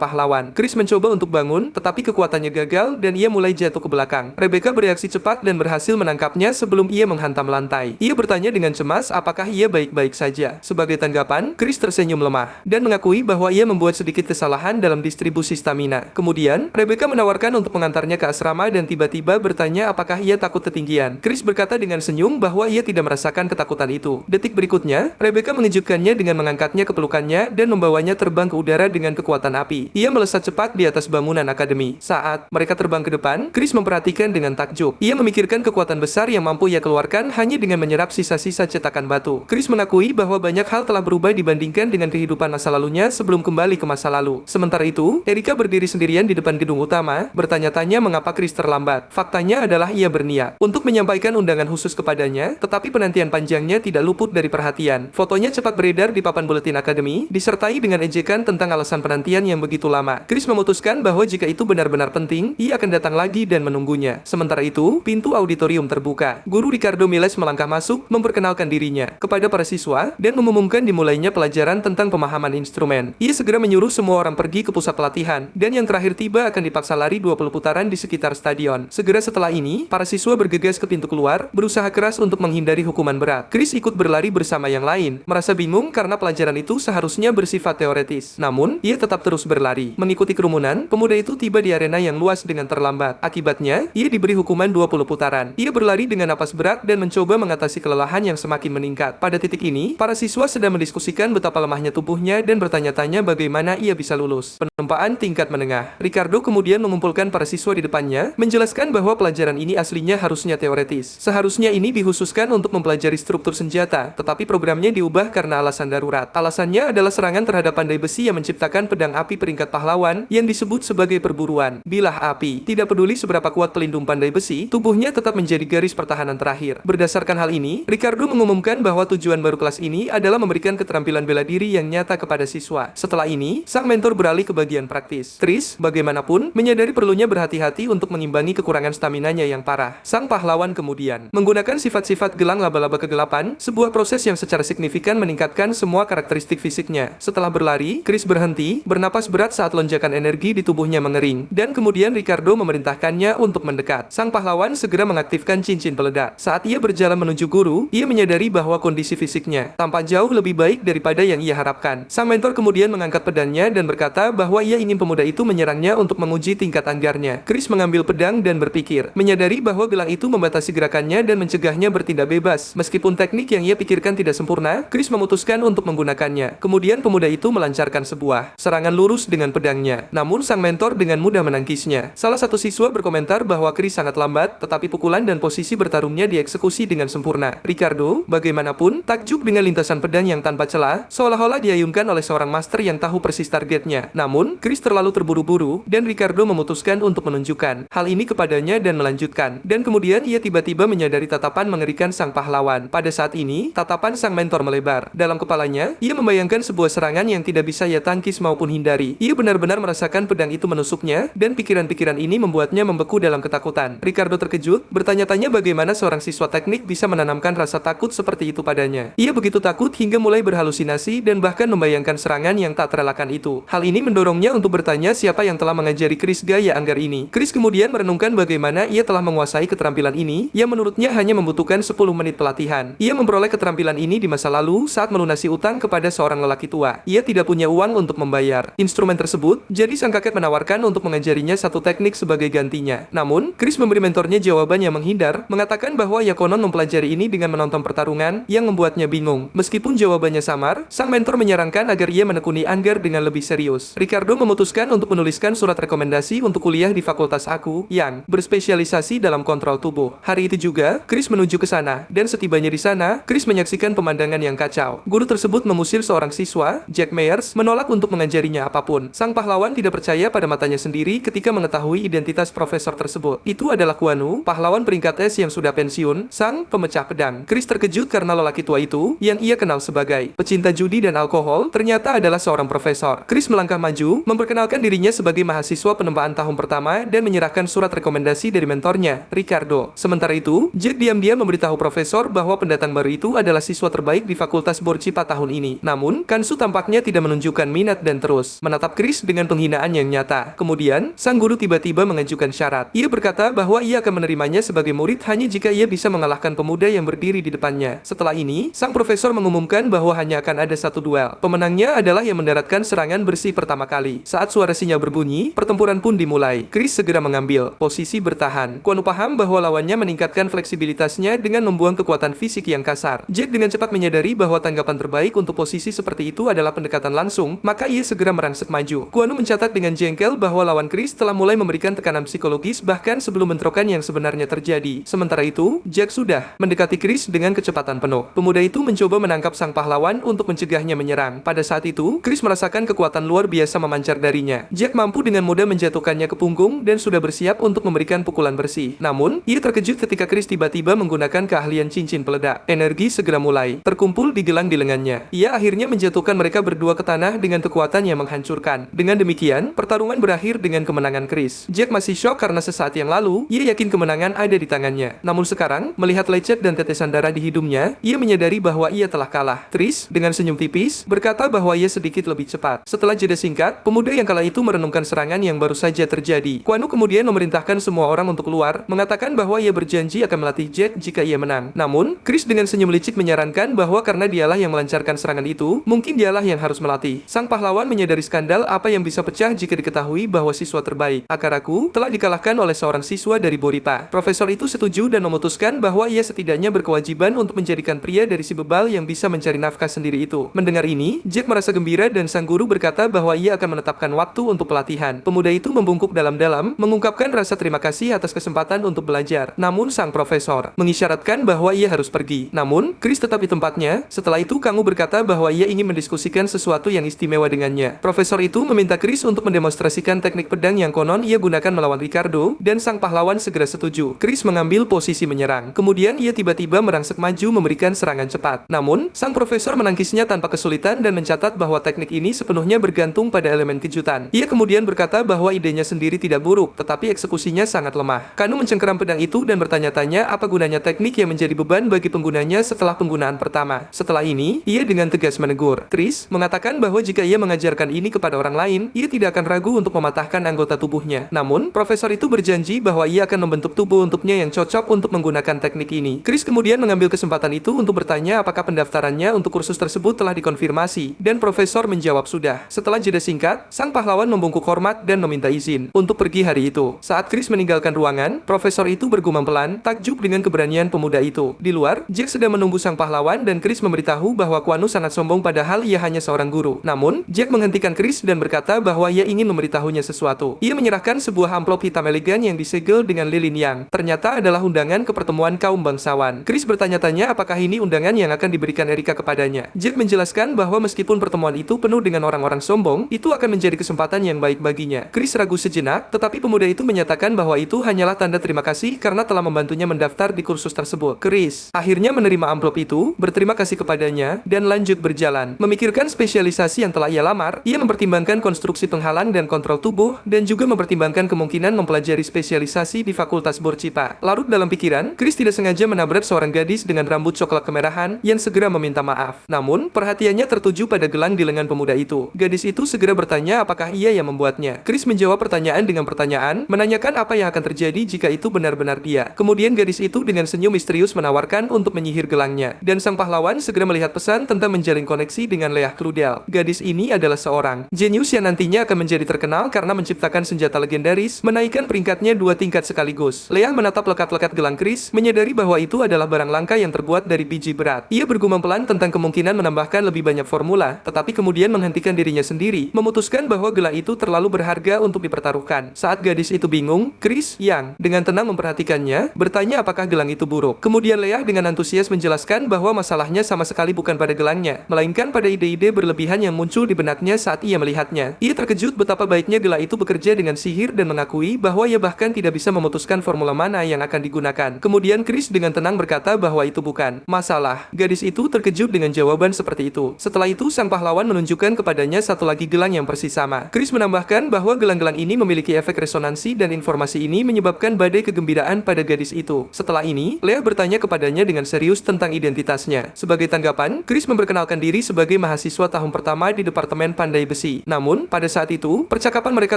pahlawan. Chris mencoba untuk bangun, tetapi kekuatannya gagal dan ia mulai jatuh ke belakang. Rebecca bereaksi cepat dan berhasil menangkapnya sebelum ia menghantam lantai. Ia bertanya dengan cemas apakah ia baik-baik saja. Sebagai tanggapan, Chris tersenyum lemah dan mengakui bahwa ia membuat sedikit kesalahan dalam distribusi stamina. Kemudian, Rebecca menawarkan untuk mengantarnya ke asrama dan tiba-tiba bertanya apakah ia takut ketinggian. Chris berkata dengan senyum bahwa ia tidak merasakan ketakutan itu. Detik berikutnya, Rebecca mengejutkannya dengan mengangkatnya ke pelukannya dan membawanya terbang ke udara dengan kekuatan api. Ia melesat cepat di atas bangunan akademi. Saat mereka terbang ke depan, Chris memperhatikan dengan takjub. Ia memikirkan kekuatan besar yang mampu ia keluarkan hanya dengan menyerap sisa-sisa cetakan batu. Chris mengakui bahwa banyak hal telah berubah dibandingkan dengan kehidupan masa lalunya sebelum kembali ke masa lalu. Sementara itu, Erika berdiri sendirian di depan gedung utama, bertanya-tanya mengapa Chris terlambat. Faktanya adalah ia berniat untuk menyampaikan undangan khusus kepadanya, tetapi penantian panjangnya tidak luput dari perhatian. Fotonya cepat beredar di papan buletin akademi, disertai dengan ejekan tentang alasan penantian yang begitu lama. Chris memutuskan bahwa jika itu benar-benar penting, ia akan datang lagi dan menunggunya. Sementara itu, pintu auditorium terbuka. Guru Ricardo Miles melangkah masuk, memperkenalkan dirinya kepada para siswa, dan mengumumkan dimulainya pelajaran tentang pemahaman instrumen. Ia segera menyuruh semua orang pergi ke pusat pelatihan, dan yang terakhir tiba akan dipaksa lari 20 putaran di sekitar stadion. Segera setelah ini, para siswa bergegas ke pintu keluar, berusaha keras untuk menghindari hukuman berat. Chris ikut berlari bersama yang lain, merasa bingung karena pelajaran itu seharusnya bersifat teoretis. Namun, ia tetap terus berlari. Mengikuti kerumunan, pemuda itu tiba di arena yang luas dengan terlambat. Akibatnya, ia diberi hukuman 20 putaran. Ia berlari dengan napas berat dan mencoba mengatasi kelelahan yang semakin meningkat. Pada titik ini, para siswa sedang mendiskusikan betapa lemahnya tubuhnya dan bertanya-tanya bagaimana ia bisa lulus penempaan tingkat menengah. Ricardo kemudian mengumpulkan para siswa di depannya, menjelaskan bahwa pelajaran ini aslinya harusnya teoretis. Seharusnya ini dikhususkan untuk mempelajari struktur senjata, tetapi programnya diubah karena alasan darurat. Alasannya adalah serangan terhadap pandai besi yang menciptakan pedang api peringkat pahlawan yang disebut sebagai perburuan bilah api. Tidak peduli seberapa kuat pelindung pandai besi, tubuhnya tetap menjadi garis pertahanan terakhir. Berdasarkan hal ini, Ricardo mengumumkan bahwa tujuan baru kelas ini adalah memberikan keterampilan bela diri yang nyata kepada siswa. Setelah ini, sang mentor beralih ke bagian praktis. Chris, bagaimanapun, menyadari perlunya berhati-hati untuk mengimbangi kekurangan staminanya yang parah. Sang pahlawan kemudian menggunakan sifat-sifat gelang laba-laba kegelapan, sebuah proses yang secara signifikan meningkatkan semua karakteristik fisiknya. Setelah berlari, Chris berhenti, bernapas berat saat lonjakan energi di tubuhnya mengering, dan kemudian Ricardo memerintahkannya untuk mendekat. Sang pahlawan segera mengaktifkan cincin peledak. Saat ia berjalan menuju guru, ia menyadari bahwa kondisi fisiknya tampak jauh lebih baik daripada yang ia harapkan. Sang mentor kemudian mengangkat pedangnya dan berkata bahwa ia ingin pemuda itu menyerangnya untuk menguji tingkat anggarnya. Chris mengambil pedang dan berpikir, menyadari bahwa gelang itu membatasi gerakannya dan mencegahnya bertindak bebas. Meskipun teknik yang ia pikirkan tidak sempurna, Chris memutuskan untuk menggunakannya. Kemudian pemuda itu melancarkan sebuah serangan lurus dengan pedangnya. Namun sang mentor dengan mudah menangkisnya. Salah satu siswa berkomentar bahwa Chris sangat lambat, tetapi pukulan dan posisi bertarungnya dieksekusi dengan sempurna. Ricardo, bagaimanapun, takjub dengan lintasan pedang yang tanpa celah, seolah-olah diayunkan oleh seorang master yang tahu persis targetnya. Namun, Chris terlalu terburu-buru, dan Ricardo memutuskan untuk menunjukkan hal ini kepadanya dan melanjutkan. Dan kemudian ia tiba-tiba menyadari tatapan mengerikan sang pahlawan. Pada saat ini, tatapan sang mentor melebar. Dalam kepalanya, ia membayangkan sebuah serangan yang tidak bisa ia tangkis maupun hindari. Ia benar-benar merasakan pedang itu menusuknya, dan pikiran-pikiran ini membuatnya membeku dalam ketakutan. Ricardo terkejut, bertanya-tanya bagaimana seorang siswa teknik bisa menanamkan rasa takut seperti itu padanya. Ia begitu takut hingga mulai berhalusinasi dan bahkan membayangkan serangan yang tak terelakkan itu. Hal ini mendorongnya untuk bertanya siapa yang telah mengajari Chris gaya anggar ini. Chris kemudian merenungkan bagaimana ia telah menguasai keterampilan ini yang menurutnya hanya membutuhkan 10 menit pelatihan. Ia memperoleh keterampilan ini di masa lalu saat melunasi utang kepada seorang lelaki tua. Ia tidak punya uang untuk membayar instrumen tersebut, jadi sang kakek menawarkan untuk mengajarinya satu teknik sebagai gantinya. Namun, Chris memberi mentornya jawaban yang menghindar, mengatakan bahwa ia konon mempelajari ini dengan menonton pertarungan yang membuatnya bingung. Meskipun jawabannya samar, sang mentor menyarankan agar ia menekuni anggar dengan lebih serius. Ricardo memutuskan untuk menuliskan surat rekomendasi untuk kuliah di fakultas aku yang berspesialisasi dalam kontrol tubuh. Hari itu juga, Chris menuju ke sana, dan setibanya di sana, Chris menyaksikan pemandangan yang kacau. Guru tersebut mengusir seorang siswa, Jack Myers, menolak untuk mengajarinya apapun. Sang pahlawan tidak percaya pada matanya sendiri ketika mengetahui identitas profesor tersebut. Itu adalah Kuanu, pahlawan peringkat S yang sudah pensiun, sang pemecah pedang. Chris terkejut karena lelaki tua itu, yang ia kenal sebagai pecinta judi dan alkohol, ternyata adalah seorang profesor. Chris melangkah maju, itu, memperkenalkan dirinya sebagai mahasiswa penempaan tahun pertama dan menyerahkan surat rekomendasi dari mentornya, Ricardo. Sementara itu, Jack diam-diam memberitahu profesor bahwa pendatang baru itu adalah siswa terbaik di Fakultas Borcipa tahun ini. Namun, Kansu tampaknya tidak menunjukkan minat dan terus menatap Chris dengan penghinaan yang nyata. Kemudian, sang guru tiba-tiba mengajukan syarat. Ia berkata bahwa ia akan menerimanya sebagai murid hanya jika ia bisa mengalahkan pemuda yang berdiri di depannya. Setelah ini, sang profesor mengumumkan bahwa hanya akan ada satu duel. Pemenangnya adalah yang mendaratkan serangan bersih pertama kali. Saat suara sinyal berbunyi, pertempuran pun dimulai. Chris segera mengambil posisi bertahan. Kwon paham bahwa lawannya meningkatkan fleksibilitasnya dengan membuang kekuatan fisik yang kasar. Jack dengan cepat menyadari bahwa tanggapan terbaik untuk posisi seperti itu adalah pendekatan langsung, maka ia segera merangsek maju. Kwon mencatat dengan jengkel bahwa lawan Chris telah mulai memberikan tekanan psikologis bahkan sebelum bentrokan yang sebenarnya terjadi. Sementara itu, Jack sudah mendekati Chris dengan kecepatan penuh. Pemuda itu mencoba menangkap sang pahlawan untuk mencegahnya menyerang. Pada saat itu, Chris merasakan kekuatan luar biasa memancar darinya. Jack mampu dengan mudah menjatuhkannya ke punggung dan sudah bersiap untuk memberikan pukulan bersih. Namun, ia terkejut ketika Chris tiba-tiba menggunakan keahlian cincin peledak. Energi segera mulai terkumpul di gelang di lengannya. Ia akhirnya menjatuhkan mereka berdua ke tanah dengan kekuatan yang menghancurkan. Dengan demikian, pertarungan berakhir dengan kemenangan Chris. Jack masih syok karena sesaat yang lalu, ia yakin kemenangan ada di tangannya. Namun sekarang, melihat lecet dan tetesan darah di hidungnya, ia menyadari bahwa ia telah kalah. Chris, dengan senyum tipis, berkata bahwa ia sedikit lebih cepat. Setelah jeda singkat, pemuda yang kala itu merenungkan serangan yang baru saja terjadi. Kwon kemudian memerintahkan semua orang untuk keluar, mengatakan bahwa ia berjanji akan melatih Jack jika ia menang. Namun, Chris dengan senyum licik menyarankan bahwa karena dialah yang melancarkan serangan itu, mungkin dialah yang harus melatih. Sang pahlawan menyadari skandal apa yang bisa pecah jika diketahui bahwa siswa terbaik, Akaraku, telah dikalahkan oleh seorang siswa dari Boripa. Profesor itu setuju dan memutuskan bahwa ia setidaknya berkewajiban untuk menjadikan pria dari si bebal yang bisa mencari nafkah sendiri itu. Mendengar ini, Jack merasa gembira dan sang guru berkata bahwa ia akan menetapkan waktu untuk pelatihan. Pemuda itu membungkuk dalam-dalam, mengungkapkan rasa terima kasih atas kesempatan untuk belajar. Namun sang profesor mengisyaratkan bahwa ia harus pergi. Namun, Chris tetap di tempatnya. Setelah itu, Kangu berkata bahwa ia ingin mendiskusikan sesuatu yang istimewa dengannya. Profesor itu meminta Chris untuk mendemonstrasikan teknik pedang yang konon ia gunakan melawan Ricardo, dan sang pahlawan segera setuju. Chris mengambil posisi menyerang. Kemudian ia tiba-tiba merangsek maju memberikan serangan cepat. Namun, sang profesor menangkisnya tanpa kesulitan dan mencatat bahwa teknik ini sepenuhnya bergantung pada elemen kejutan. Ia kemudian berkata bahwa idenya sendiri tidak buruk, tetapi eksekusinya sangat lemah. Kanu mencengkeram pedang itu dan bertanya-tanya apa gunanya teknik yang menjadi beban bagi penggunanya setelah penggunaan pertama. Setelah ini, ia dengan tegas menegur. Chris mengatakan bahwa jika ia mengajarkan ini kepada orang lain, ia tidak akan ragu untuk mematahkan anggota tubuhnya. Namun, profesor itu berjanji bahwa ia akan membentuk tubuh untuknya yang cocok untuk menggunakan teknik ini. Chris kemudian mengambil kesempatan itu untuk bertanya apakah pendaftarannya untuk kursus tersebut telah dikonfirmasi, dan profesor menjawab sudah. Setelah jeda singkat, sang pahlawan membungkuk hormat dan meminta izin untuk pergi hari itu. Saat Chris meninggalkan ruangan, profesor itu bergumam pelan, takjub dengan keberanian pemuda itu. Di luar, Jack sedang menunggu sang pahlawan dan Chris memberitahu bahwa Kwanu sangat sombong padahal ia hanya seorang guru. Namun, Jack menghentikan Chris dan berkata bahwa ia ingin memberitahunya sesuatu. Ia menyerahkan sebuah amplop hitam elegan yang disegel dengan lilin yang ternyata adalah undangan ke pertemuan kaum bangsawan. Chris bertanya-tanya apakah ini undangan yang akan diberikan Erika kepadanya. Jack menjelaskan bahwa meskipun pertemuan itu penuh dengan orang-orang sombong, itu akan menjadi kesempatan yang baik baginya. Chris ragu sejenak, tetapi pemuda itu menyatakan bahwa itu hanyalah tanda terima kasih karena telah membantunya mendaftar di kursus tersebut. Chris akhirnya menerima amplop itu, berterima kasih kepadanya, dan lanjut berjalan. Memikirkan spesialisasi yang telah ia lamar, ia mempertimbangkan konstruksi penghalang dan kontrol tubuh, dan juga mempertimbangkan kemungkinan mempelajari spesialisasi di Fakultas Borcipa. Larut dalam pikiran, Chris tidak sengaja menabrak seorang gadis dengan rambut coklat kemerahan yang segera meminta maaf. Namun, perhatiannya tertuju pada gelang di lengan pemuda itu. Gadis itu segera bertanya apakah ia yang membuatnya. Chris menjawab pertanyaan dengan pertanyaan, menanyakan apa yang akan terjadi jika itu benar-benar dia. Kemudian gadis itu dengan senyum misterius menawarkan untuk menyihir gelangnya. Dan sang pahlawan segera melihat pesan tentang menjalin koneksi dengan Leah Claudel. Gadis ini adalah seorang jenius yang nantinya akan menjadi terkenal karena menciptakan senjata legendaris, menaikkan peringkatnya 2 tingkat sekaligus. Leah menatap lekat-lekat gelang Chris, menyadari bahwa itu adalah barang langka yang terbuat dari biji berat. Ia bergumam pelan tentang kemungkinan menambahkan lebih banyak formula, tetapi kemudian menghentikan dirinya sendiri, memutuskan bahwa gelang itu terlalu berharga untuk dipertaruhkan. Saat gadis itu bingung, Chris, yang dengan tenang memperhatikannya, bertanya apakah gelang itu buruk. Kemudian Leah dengan antusias menjelaskan bahwa masalahnya sama sekali bukan pada gelangnya, melainkan pada ide-ide berlebihan yang muncul di benaknya saat ia melihatnya. Ia terkejut betapa baiknya gelang itu bekerja dengan sihir dan mengakui bahwa ia bahkan tidak bisa memutuskan formula mana yang akan digunakan. Kemudian Chris dengan tenang berkata bahwa itu bukan masalah. Gadis itu terkejut dengan jawaban seperti itu. Setelah itu sang pahlawan menunjukkan kepadanya satu lagi gelang yang yang persis sama. Chris menambahkan bahwa gelang-gelang ini memiliki efek resonansi dan informasi ini menyebabkan badai kegembiraan pada gadis itu. Setelah ini, Leah bertanya kepadanya dengan serius tentang identitasnya. Sebagai tanggapan, Chris memperkenalkan diri sebagai mahasiswa tahun pertama di Departemen Pandai Besi. Namun, pada saat itu, percakapan mereka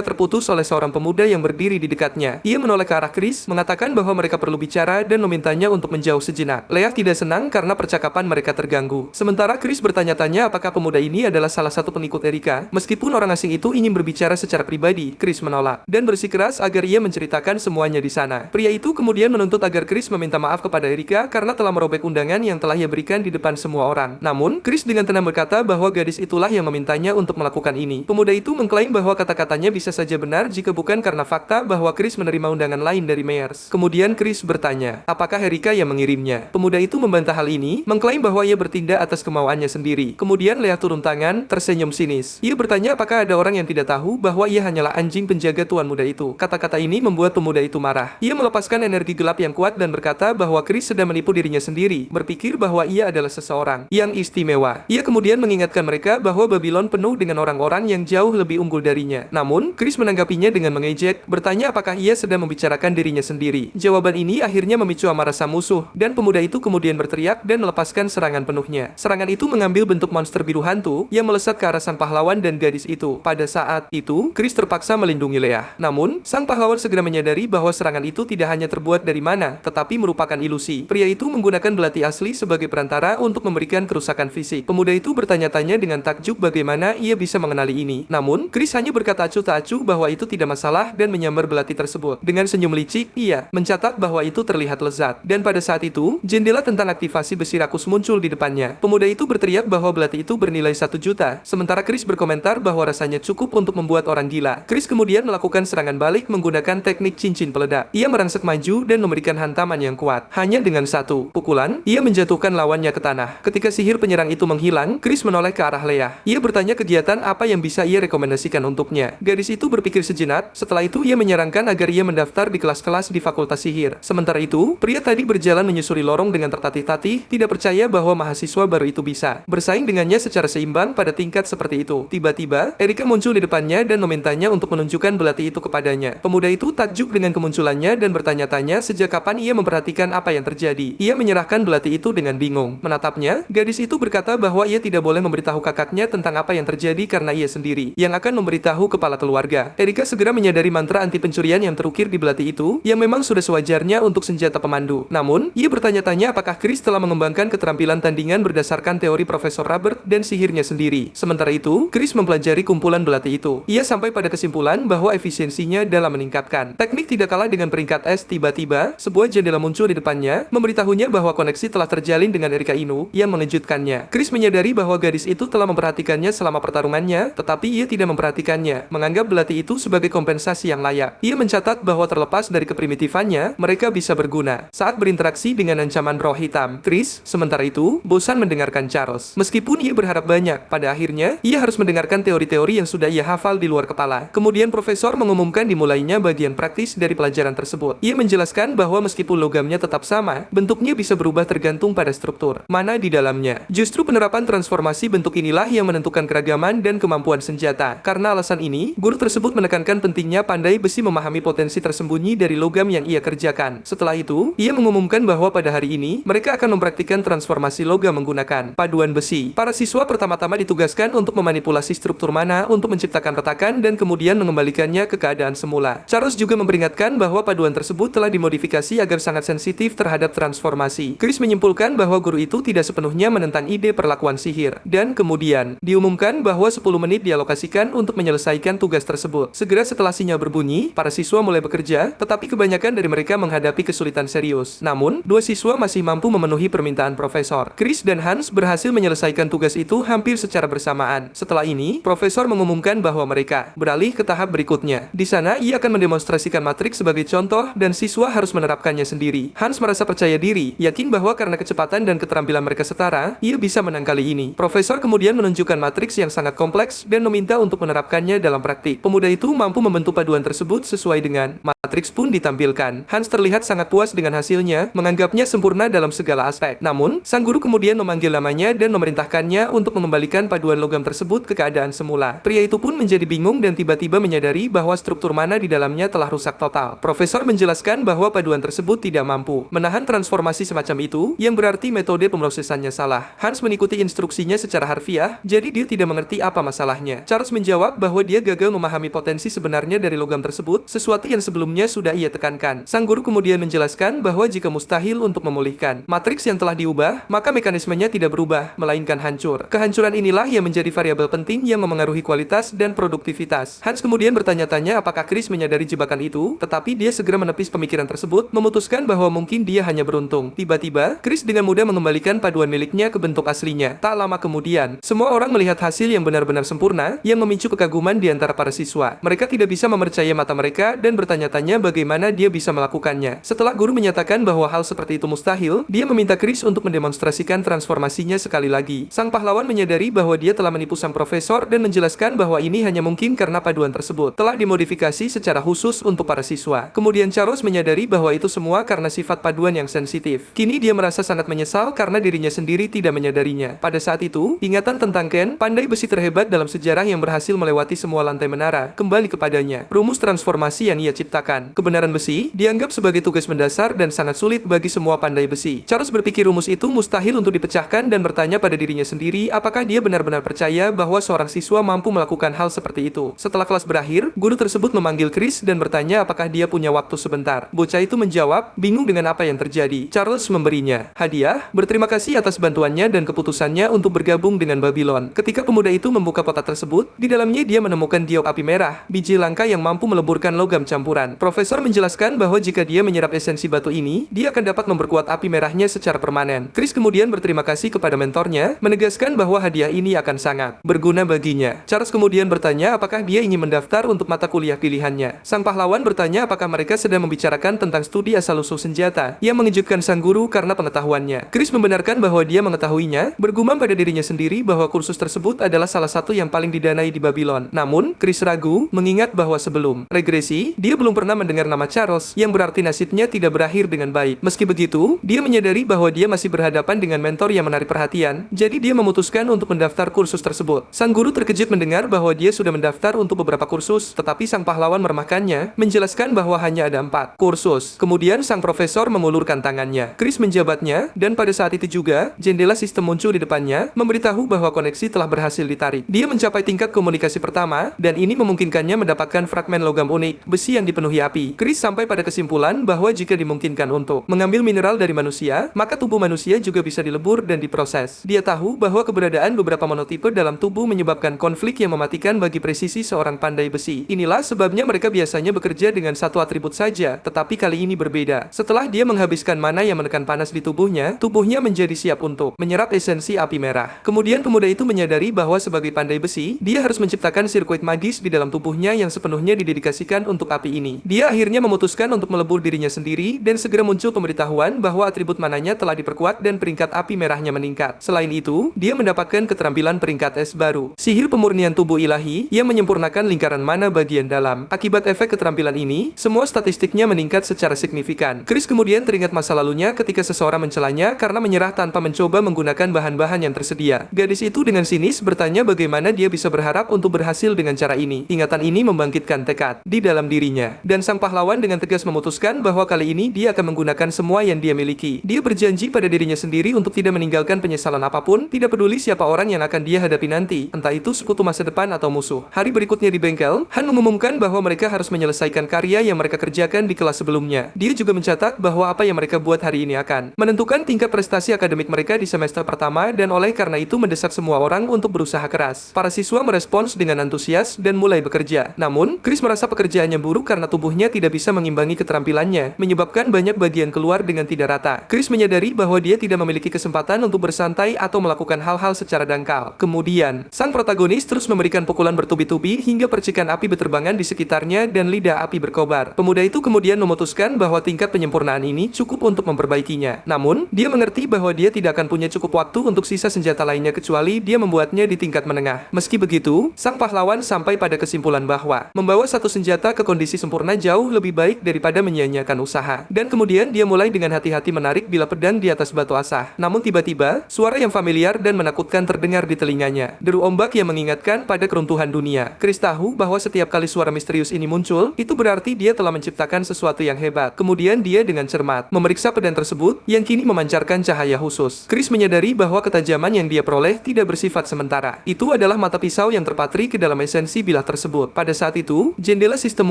terputus oleh seorang pemuda yang berdiri di dekatnya. Ia menoleh ke arah Chris, mengatakan bahwa mereka perlu bicara dan memintanya untuk menjauh sejenak. Leah tidak senang karena percakapan mereka terganggu. Sementara Chris bertanya-tanya apakah pemuda ini adalah salah satu pengikut Erika. Meskipun orang asing itu ingin berbicara secara pribadi, Chris menolak dan bersikeras agar ia menceritakan semuanya di sana. Pria itu kemudian menuntut agar Chris meminta maaf kepada Erika karena telah merobek undangan yang telah ia berikan di depan semua orang. Namun, Chris dengan tenang berkata bahwa gadis itulah yang memintanya untuk melakukan ini. Pemuda itu mengklaim bahwa kata-katanya bisa saja benar jika bukan karena fakta bahwa Chris menerima undangan lain dari Myers. Kemudian Chris bertanya, apakah Erika yang mengirimnya? Pemuda itu membantah hal ini, mengklaim bahwa ia bertindak atas kemauannya sendiri. Kemudian Leah turun tangan, tersenyum sinis. Ia bertanya apakah ada orang yang tidak tahu bahwa ia hanyalah anjing penjaga tuan muda itu. Kata-kata ini membuat pemuda itu marah. Ia melepaskan energi gelap yang kuat dan berkata bahwa Chris sedang menipu dirinya sendiri, berpikir bahwa ia adalah seseorang yang istimewa. Ia kemudian mengingatkan mereka bahwa Babylon penuh dengan orang-orang yang jauh lebih unggul darinya. Namun, Chris menanggapinya dengan mengejek, bertanya apakah ia sedang membicarakan dirinya sendiri. Jawaban ini akhirnya memicu amarah sang musuh, dan pemuda itu kemudian berteriak dan melepaskan serangan penuhnya. Serangan itu mengambil bentuk monster biru hantu yang melesat ke arah sang pahlawan dan gadis itu. Pada saat itu, Chris terpaksa melindungi Leah. Namun, sang pahlawan segera menyadari bahwa serangan itu tidak hanya terbuat dari mana, tetapi merupakan ilusi. Pria itu menggunakan belati asli sebagai perantara untuk memberikan kerusakan fisik. Pemuda itu bertanya-tanya dengan takjub bagaimana ia bisa mengenali ini. Namun, Chris hanya berkata acuh tak acuh bahwa itu tidak masalah dan menyambar belati tersebut. Dengan senyum licik, ia mencatat bahwa itu terlihat lezat. Dan pada saat itu, jendela tentang aktivasi besi rakus muncul di depannya. Pemuda itu berteriak bahwa belati itu bernilai 1 juta, sementara Chris berkomentar bahwa rasanya cukup untuk membuat orang gila. Chris kemudian melakukan serangan balik menggunakan teknik cincin peledak. Ia merangsek maju dan memberikan hantaman yang kuat. Hanya dengan satu pukulan, ia menjatuhkan lawannya ke tanah. Ketika sihir penyerang itu menghilang, Chris menoleh ke arah Leah. Ia bertanya kegiatan apa yang bisa ia rekomendasikan untuknya. Gadis itu berpikir sejenak, setelah itu ia menyarankan agar ia mendaftar di kelas-kelas di Fakultas Sihir. Sementara itu, pria tadi berjalan menyusuri lorong dengan tertatih-tatih, tidak percaya bahwa mahasiswa baru itu bisa bersaing dengannya secara seimbang pada tingkat seperti itu. Tiba-tiba, Erika muncul di depannya dan memintanya untuk menunjukkan belati itu kepadanya. Pemuda itu takjub dengan kemunculannya dan bertanya-tanya sejak kapan ia memperhatikan apa yang terjadi. Ia menyerahkan belati itu dengan bingung. Menatapnya, gadis itu berkata bahwa ia tidak boleh memberitahu kakaknya tentang apa yang terjadi karena ia sendiri yang akan memberitahu kepala keluarga. Erika segera menyadari mantra anti pencurian yang terukir di belati itu, yang memang sudah sewajarnya untuk senjata pemandu. Namun, ia bertanya-tanya apakah Chris telah mengembangkan keterampilan tandingan berdasarkan teori Profesor Robert dan sihirnya sendiri. Sementara itu, Chris mempelajari kumpulan belati itu. Ia sampai pada kesimpulan bahwa efisiensinya dalam meningkatkan teknik tidak kalah dengan peringkat S. Tiba-tiba, sebuah jendela muncul di depannya, memberitahunya bahwa koneksi telah terjalin dengan Erika Inu yang mengejutkannya. Chris menyadari bahwa gadis itu telah memperhatikannya selama pertarungannya, tetapi ia tidak memperhatikannya, menganggap belati itu sebagai kompensasi yang layak. Ia mencatat bahwa terlepas dari keprimitifannya, mereka bisa berguna saat berinteraksi dengan ancaman roh hitam. Chris, sementara itu, bosan mendengarkan Charles. Meskipun ia berharap banyak, pada akhirnya, ia harus mendengarkan teori-teori yang sudah ia hafal di luar kepala. Kemudian profesor mengumumkan dimulainya bagian praktis dari pelajaran tersebut. Ia menjelaskan bahwa meskipun logamnya tetap sama, bentuknya bisa berubah tergantung pada struktur mana di dalamnya. Justru penerapan transformasi bentuk inilah yang menentukan keragaman dan kemampuan senjata. Karena alasan ini, guru tersebut menekankan pentingnya pandai besi memahami potensi tersembunyi dari logam yang ia kerjakan. Setelah itu, ia mengumumkan bahwa pada hari ini, mereka akan mempraktikkan transformasi logam menggunakan paduan besi. Para siswa pertama-tama ditugaskan untuk memanipulasi struktur mana untuk menciptakan retakan dan kemudian mengembalikannya ke keadaan semula. Charles juga memperingatkan bahwa paduan tersebut telah dimodifikasi agar sangat sensitif terhadap transformasi. Chris menyimpulkan bahwa guru itu tidak sepenuhnya menentang ide perlakuan sihir. Dan kemudian, diumumkan bahwa 10 menit dialokasikan untuk menyelesaikan tugas tersebut. Segera setelah sinyal berbunyi, para siswa mulai bekerja, tetapi kebanyakan dari mereka menghadapi kesulitan serius. Namun, 2 siswa masih mampu memenuhi permintaan profesor. Chris dan Hans berhasil menyelesaikan tugas itu hampir secara bersamaan. Setelah ini, profesor mengumumkan bahwa mereka beralih ke tahap berikutnya. Di sana, ia akan mendemonstrasikan matriks sebagai contoh dan siswa harus menerapkannya sendiri. Hans merasa percaya diri, yakin bahwa karena kecepatan dan keterampilan mereka setara, ia bisa menang kali ini. Profesor kemudian menunjukkan matriks yang sangat kompleks dan meminta untuk menerapkannya dalam praktik. Pemuda itu mampu membentuk paduan tersebut sesuai dengan matriks matriks pun ditampilkan. Hans terlihat sangat puas dengan hasilnya, menganggapnya sempurna dalam segala aspek. Namun, sang guru kemudian memanggil namanya dan memerintahkannya untuk mengembalikan paduan logam tersebut ke keadaan semula. Pria itu pun menjadi bingung dan tiba-tiba menyadari bahwa struktur mana di dalamnya telah rusak total. Profesor menjelaskan bahwa paduan tersebut tidak mampu menahan transformasi semacam itu, yang berarti metode pemrosesannya salah. Hans mengikuti instruksinya secara harfiah, jadi dia tidak mengerti apa masalahnya. Charles menjawab bahwa dia gagal memahami potensi sebenarnya dari logam tersebut, sesuatu yang sebelumnya sudah ia tekankan. Sang guru kemudian menjelaskan bahwa jika mustahil untuk memulihkan matriks yang telah diubah, maka mekanismenya tidak berubah, melainkan hancur. Kehancuran inilah yang menjadi variabel penting yang memengaruhi kualitas dan produktivitas. Hans kemudian bertanya-tanya apakah Chris menyadari jebakan itu, tetapi dia segera menepis pemikiran tersebut, memutuskan bahwa mungkin dia hanya beruntung. Tiba-tiba, Chris dengan mudah mengembalikan paduan miliknya ke bentuk aslinya. Tak lama kemudian, semua orang melihat hasil yang benar-benar sempurna, yang memicu kekaguman di antara para siswa. Mereka tidak bisa mempercayai mata mereka dan bertanya-tanya bagaimana dia bisa melakukannya. Setelah guru menyatakan bahwa hal seperti itu mustahil, dia meminta Chris untuk mendemonstrasikan transformasinya sekali lagi. Sang pahlawan menyadari bahwa dia telah menipu sang profesor dan menjelaskan bahwa ini hanya mungkin karena paduan tersebut telah dimodifikasi secara khusus untuk para siswa. Kemudian Charles menyadari bahwa itu semua karena sifat paduan yang sensitif. Kini dia merasa sangat menyesal karena dirinya sendiri tidak menyadarinya. Pada saat itu, ingatan tentang Ken, pandai besi terhebat dalam sejarah yang berhasil melewati semua lantai menara, kembali kepadanya. Rumus transformasi yang ia ciptakan. Kebenaran besi dianggap sebagai tugas mendasar dan sangat sulit bagi semua pandai besi. Charles berpikir rumus itu mustahil untuk dipecahkan dan bertanya pada dirinya sendiri apakah dia benar-benar percaya bahwa seorang siswa mampu melakukan hal seperti itu. Setelah kelas berakhir, guru tersebut memanggil Chris dan bertanya apakah dia punya waktu sebentar. Bocah itu menjawab, bingung dengan apa yang terjadi. Charles memberinya hadiah, berterima kasih atas bantuannya dan keputusannya untuk bergabung dengan Babylon. Ketika pemuda itu membuka kotak tersebut, di dalamnya dia menemukan diok api merah, biji langka yang mampu meleburkan logam campuran. Profesor menjelaskan bahwa jika dia menyerap esensi batu ini, dia akan dapat memperkuat api merahnya secara permanen. Chris kemudian berterima kasih kepada mentornya, menegaskan bahwa hadiah ini akan sangat berguna baginya. Charles kemudian bertanya apakah dia ingin mendaftar untuk mata kuliah pilihannya. Sang pahlawan bertanya apakah mereka sedang membicarakan tentang studi asal-usul senjata, yang mengejutkan sang guru karena pengetahuannya. Chris membenarkan bahwa dia mengetahuinya, bergumam pada dirinya sendiri bahwa kursus tersebut adalah salah satu yang paling didanai di Babylon. Namun, Chris ragu, mengingat bahwa sebelum regresi, dia belum pernah mendengar nama Charles, yang berarti nasibnya tidak berakhir dengan baik. Meski begitu, dia menyadari bahwa dia masih berhadapan dengan mentor yang menarik perhatian, jadi dia memutuskan untuk mendaftar kursus tersebut. Sang guru terkejut mendengar bahwa dia sudah mendaftar untuk beberapa kursus, tetapi sang pahlawan meremahkannya, menjelaskan bahwa hanya ada 4 kursus. Kemudian sang profesor mengulurkan tangannya. Chris menjabatnya, dan pada saat itu juga, jendela sistem muncul di depannya, memberitahu bahwa koneksi telah berhasil ditarik. Dia mencapai tingkat komunikasi pertama, dan ini memungkinkannya mendapatkan fragmen logam unik, besi yang dipenuhi api. Chris sampai pada kesimpulan bahwa jika dimungkinkan untuk mengambil mineral dari manusia, maka tubuh manusia juga bisa dilebur dan diproses. Dia tahu bahwa keberadaan beberapa monotipe dalam tubuh menyebabkan konflik yang mematikan bagi presisi seorang pandai besi. Inilah sebabnya mereka biasanya bekerja dengan satu atribut saja, tetapi kali ini berbeda. Setelah dia menghabiskan mana yang menekan panas di tubuhnya menjadi siap untuk menyerap esensi api merah. Kemudian pemuda itu menyadari bahwa sebagai pandai besi, dia harus menciptakan sirkuit magis di dalam tubuhnya yang sepenuhnya didedikasikan untuk api ini. Dia akhirnya memutuskan untuk melebur dirinya sendiri dan segera muncul pemberitahuan bahwa atribut mananya telah diperkuat dan peringkat api merahnya meningkat. Selain itu, dia mendapatkan keterampilan peringkat es baru, sihir pemurnian tubuh ilahi yang menyempurnakan lingkaran mana bagian dalam. Akibat efek keterampilan ini, semua statistiknya meningkat secara signifikan. Chris kemudian teringat masa lalunya ketika seseorang mencelanya karena menyerah tanpa mencoba menggunakan bahan-bahan yang tersedia. Gadis itu dengan sinis bertanya bagaimana dia bisa berharap untuk berhasil dengan cara ini. Ingatan ini membangkitkan tekad di dalam dirinya, dan sang pahlawan dengan tegas memutuskan bahwa kali ini dia akan menggunakan semua yang dia miliki. Dia berjanji pada dirinya sendiri untuk tidak meninggalkan penyesalan apapun, tidak peduli siapa orang yang akan dia hadapi nanti, entah itu sekutu masa depan atau musuh. Hari berikutnya di bengkel, Han mengumumkan bahwa mereka harus menyelesaikan karya yang mereka kerjakan di kelas sebelumnya. Dia juga mencatat bahwa apa yang mereka buat hari ini akan menentukan tingkat prestasi akademik mereka di semester pertama, dan oleh karena itu mendesak semua orang untuk berusaha keras. Para siswa merespons dengan antusias dan mulai bekerja. Namun, Chris merasa pekerjaannya buruk karena tubuhnya tidak bisa mengimbangi keterampilannya, menyebabkan banyak bagian keluar dengan tidak rata. Chris menyadari bahwa dia tidak memiliki kesempatan untuk bersantai atau melakukan hal-hal secara dangkal. Kemudian, sang protagonis terus memberikan pukulan bertubi-tubi hingga percikan api berterbangan di sekitarnya dan lidah api berkobar. Pemuda itu kemudian memutuskan bahwa tingkat penyempurnaan ini cukup untuk memperbaikinya. Namun, dia mengerti bahwa dia tidak akan punya cukup waktu untuk sisa senjata lainnya kecuali dia membuatnya di tingkat menengah. Meski begitu, sang pahlawan sampai pada kesimpulan bahwa membawa satu senjata ke kondisi sempurna jauh lebih baik daripada menyia-nyiakan usaha. Dan kemudian dia mulai dengan hati-hati menarik bilah pedang di atas batu asah. Namun tiba-tiba, suara yang familiar dan menakutkan terdengar di telinganya. Deru ombak yang mengingatkan pada keruntuhan dunia. Chris tahu bahwa setiap kali suara misterius ini muncul, itu berarti dia telah menciptakan sesuatu yang hebat. Kemudian dia dengan cermat memeriksa pedang tersebut yang kini memancarkan cahaya khusus. Chris menyadari bahwa ketajaman yang dia peroleh tidak bersifat sementara. Itu adalah mata pisau yang terpatri ke dalam esensi bilah tersebut. Pada saat itu, jendela sistem